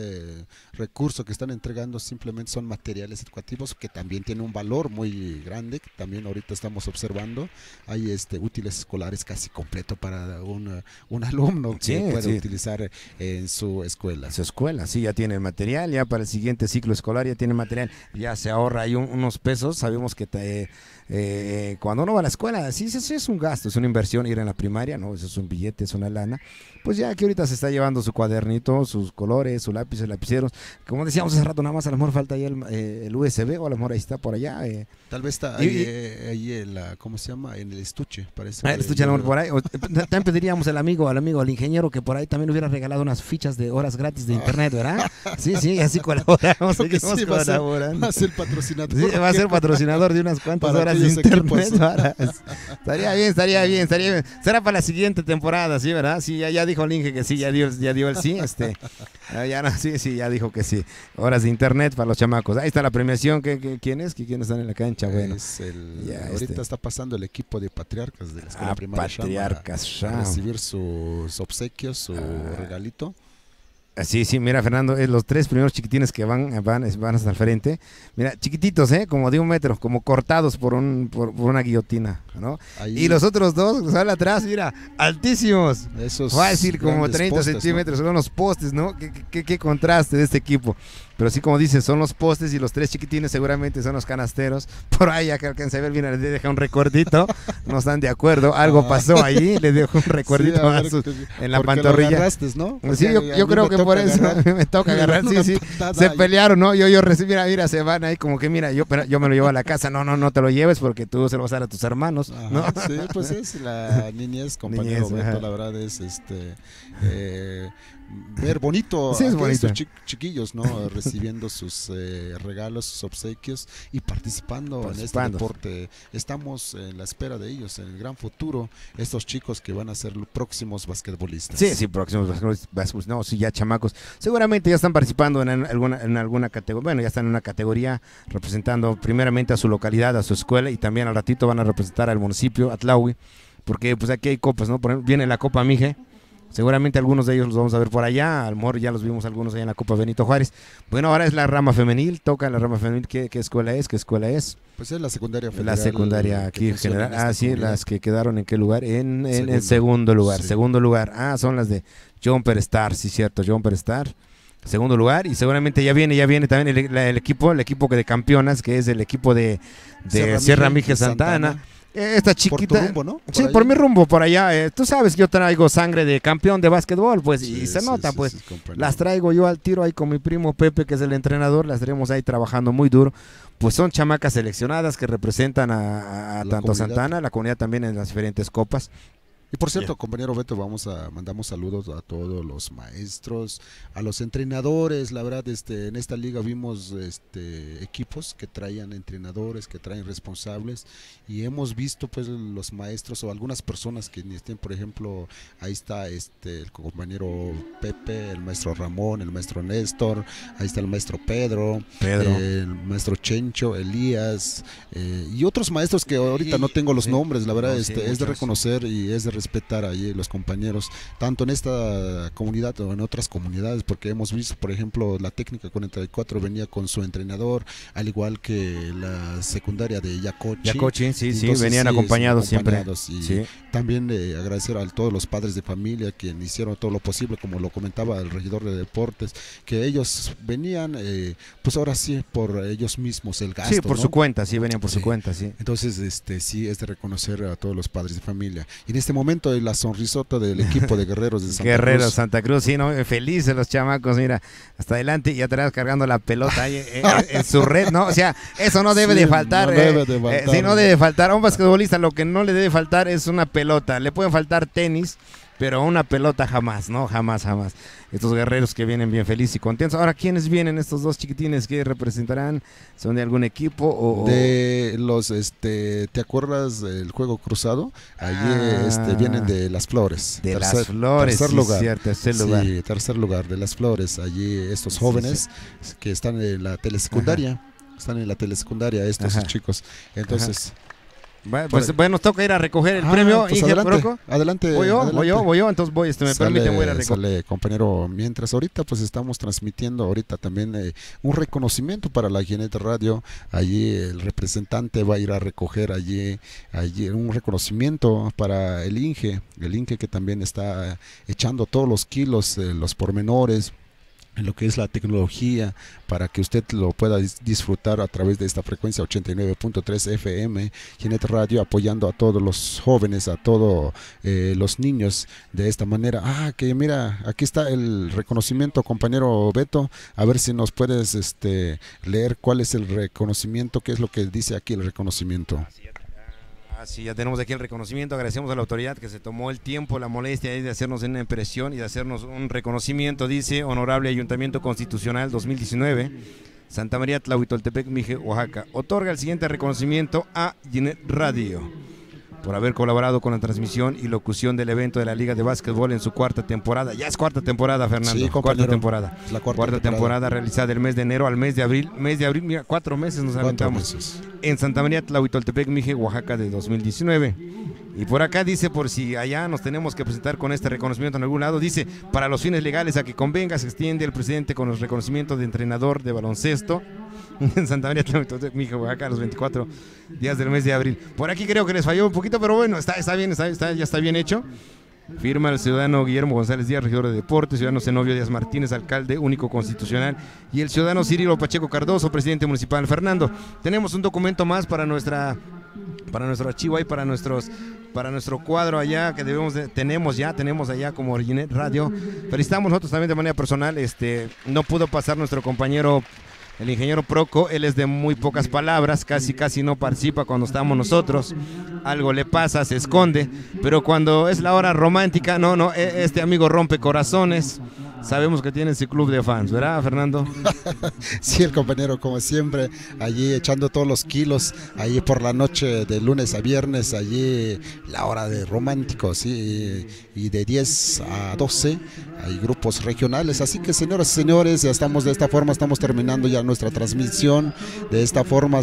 recurso que están entregando, simplemente son materiales educativos que también tienen un valor muy grande, que también ahorita estamos observando. Hay útiles escolares casi completo para un alumno que puede utilizar en su escuela. Su escuela, sí, ya tiene el material, ya para el siguiente ciclo escolar ya tiene material, ya se ahorra ahí unos pesos. Sabemos que cuando uno va a la escuela, sí, es un gasto, es una inversión ir en la primaria, ¿no? Eso es un billete, es una lana. Pues ya que ahorita se está llevando su cuadernito, sus colores, su lápiz, lapiceros. Como decíamos hace rato, nada más a lo mejor falta ahí el USB, o a lo mejor ahí está por allá. Tal vez está ahí ¿cómo se llama? En el estuche, parece. El estuche a lo mejor por ahí. También pediríamos al ingeniero, que por ahí también hubiera regalado unas fichas de horas gratis de internet, ¿verdad? Sí, así colaboramos. Sí, va a ser patrocinador. Sí, va a ser patrocinador de unas cuantas horas de internet. Estaría bien. Será para la siguiente temporada, ¿sí, verdad? Sí, ya dijo el Inge que sí, ya dio el sí. Ya dijo que sí. Horas de internet para los chamacos. Ahí está la premiación. ¿Quiénes están en la cancha? Bueno, ahorita está pasando el equipo de Patriarcas de la escuela primaria Patriarcas a recibir sus obsequios, su regalito. Sí, mira, Fernando, los 3 primeros chiquitines que van hasta el frente, mira, chiquititos, como de 1 metro, como cortados por una guillotina, ¿no? Ahí. Y los otros 2 salen atrás, mira, altísimos, fácil, como 30 postes, centímetros, ¿no? Son los postes, ¿no? ¿Qué contraste de este equipo. Pero sí, como dices, son los postes, y los 3 chiquitines seguramente son los canasteros. Por ahí, ya que alcancé a ver, mira, le deja un recuerdito. No están de acuerdo, algo pasó allí, le dejo un recuerdito en la pantorrilla. ¿No? Sí, yo creo que por eso me toca agarrar. Sí, se pelearon, ¿no? Yo recibí, mira, se van ahí como que, mira, yo me lo llevo a la casa. No te lo lleves porque tú se lo vas a dar a tus hermanos, ¿no? Sí, pues es la niñez, compañero Beto, la verdad es ver bonito a estos chiquillos, ¿no? Recibiendo sus regalos, sus obsequios y participando en este deporte. Estamos en la espera de ellos, en el gran futuro, estos chicos que van a ser los próximos basquetbolistas. Sí, próximos basquetbolistas. No, sí, ya chamacos. Seguramente ya están participando en alguna categoría. Bueno, ya están en una categoría representando primeramente a su localidad, a su escuela, y también al ratito van a representar al municipio, Atlahui, porque pues aquí hay copas, ¿no? Por ejemplo, viene la Copa Mije. Seguramente algunos de ellos los vamos a ver por allá, a lo mejor ya los vimos algunos allá en la Copa Benito Juárez. Bueno, ahora es la rama femenil, toca la rama femenil. ¿Qué escuela es? Pues es la secundaria federal. La secundaria aquí general. Sí, las que quedaron en qué lugar, en el segundo lugar. Sí. Segundo lugar, son las de Jumper Star, sí, cierto, Jumper Star. Segundo lugar, y seguramente ya viene también el equipo de campeonas, que es el equipo de Sierra Mije Santa Ana. Esta chiquita. Por tu rumbo, ¿no? Sí, por mi rumbo, por allá. Tú sabes que yo traigo sangre de campeón de básquetbol, pues, y se nota, pues. Sí, las traigo yo al tiro ahí con mi primo Pepe, que es el entrenador. Las tenemos ahí trabajando muy duro. Pues son chamacas seleccionadas que representan a tanto a Santana, la comunidad también en las diferentes copas. Y por cierto, compañero Beto, mandamos saludos a todos los maestros, a los entrenadores. La verdad, en esta liga vimos equipos que traían entrenadores, que traen responsables, y hemos visto pues los maestros o algunas personas que estén, por ejemplo, ahí está el compañero Pepe, el maestro Ramón, el maestro Néstor, ahí está el maestro Pedro. El maestro Chencho, Elías, y otros maestros que ahorita no tengo los nombres. La verdad, es de reconocer y es de respetar ahí los compañeros, tanto en esta comunidad o en otras comunidades, porque hemos visto, por ejemplo, la técnica 44 venía con su entrenador, al igual que la secundaria de Yacochi. Yacochi, sí, Entonces, venían acompañados siempre. Y Sí. también agradecer a todos los padres de familia quienes hicieron todo lo posible, como lo comentaba el regidor de deportes, que ellos venían, pues ahora sí, por ellos mismos el gasto. Sí, por ¿no? su cuenta, sí, venían por su Sí. cuenta, sí. Entonces, sí, es de reconocer a todos los padres de familia. Y en este momento, la sonrisota del equipo de Guerreros de Santa Guerreros, Cruz. Santa Cruz, sí, ¿no? Felices los chamacos, mira, hasta adelante y atrás cargando la pelota ahí en su red, ¿no? O sea, eso no debe Sí, de faltar. no debe de faltar. Sí, no debe faltar. A un basquetbolista lo que no le debe faltar es una pelota. Le pueden faltar tenis, pero una pelota jamás, ¿no? Jamás, jamás. Estos guerreros que vienen bien felices y contentos. Ahora, ¿quiénes vienen estos dos chiquitines que representarán? ¿Son de algún equipo o...? De los, ¿te acuerdas del juego cruzado? Allí vienen de Las Flores. De Las Flores, tercer sí, lugar. cierto, tercer lugar. Sí, tercer lugar de Las Flores. Allí estos Sí, jóvenes que están en la telesecundaria. Están en la telesecundaria estos Ajá. chicos. Entonces... Bueno, nos toca ir a recoger el premio. pues Inge adelante, Proco. adelante. Voy adelante. yo, entonces voy, me permiten, voy a ir a recoger. Sale, compañero, mientras ahorita pues estamos transmitiendo ahorita también un reconocimiento para la Genet Radio. Allí el representante va a ir a recoger allí un reconocimiento para el Inge que también está echando todos los kilos, los pormenores en lo que es la tecnología, para que usted lo pueda disfrutar a través de esta frecuencia 89.3 FM, Genet Radio, apoyando a todos los jóvenes, a todos los niños de esta manera. Que mira, aquí está el reconocimiento, compañero Beto, a ver si nos puedes leer cuál es el reconocimiento, qué es lo que dice aquí el reconocimiento. Sí, ya tenemos aquí el reconocimiento. Agradecemos a la autoridad que se tomó el tiempo, la molestia de hacernos una impresión y de hacernos un reconocimiento. Dice: Honorable Ayuntamiento Constitucional 2019, Santa María Tlahuitoltepec, Mije, Oaxaca. Otorga el siguiente reconocimiento a Genet Radio por haber colaborado con la transmisión y locución del evento de la Liga de Básquetbol en su cuarta temporada. Ya es cuarta temporada, Fernando. Sí, cuarta temporada. La Cuarta temporada realizada del mes de enero al mes de abril. Mira, 4 meses nos aventamos. En Santa María Tlahuitoltepec, Mije, Oaxaca, de 2019. Y por acá dice, por si allá nos tenemos que presentar con este reconocimiento en algún lado, dice: para los fines legales a que convenga, se extiende el presidente con los reconocimientos de entrenador de baloncesto en Santa María Tlahuitoltepec, Mije, Oaxaca, los 24 días del mes de abril. Por aquí creo que les falló un poquito, pero bueno, está bien, ya está bien hecho. Firma el ciudadano Guillermo González Díaz, regidor de Deportes; ciudadano Zenobio Díaz Martínez, alcalde único constitucional; y el ciudadano Cirilo Pacheco Cardoso, presidente municipal. Fernando, tenemos un documento más para nuestro archivo ahí, para nuestro cuadro allá que tenemos allá como Genet Radio. Felicitamos nosotros también de manera personal. No pudo pasar nuestro compañero, el ingeniero Proco. Él es de muy pocas palabras, casi no participa cuando estamos nosotros. Algo le pasa, se esconde, pero cuando es la hora romántica, no, este amigo rompe corazones. Sabemos que tiene ese club de fans, ¿verdad, Fernando? Sí, el compañero, como siempre, allí echando todos los kilos, allí por la noche de lunes a viernes, allí la hora de románticos, ¿sí? Y de 10 a 12 hay grupos regionales. Así que, señoras y señores, ya estamos de esta forma, estamos terminando ya nuestra transmisión de esta forma.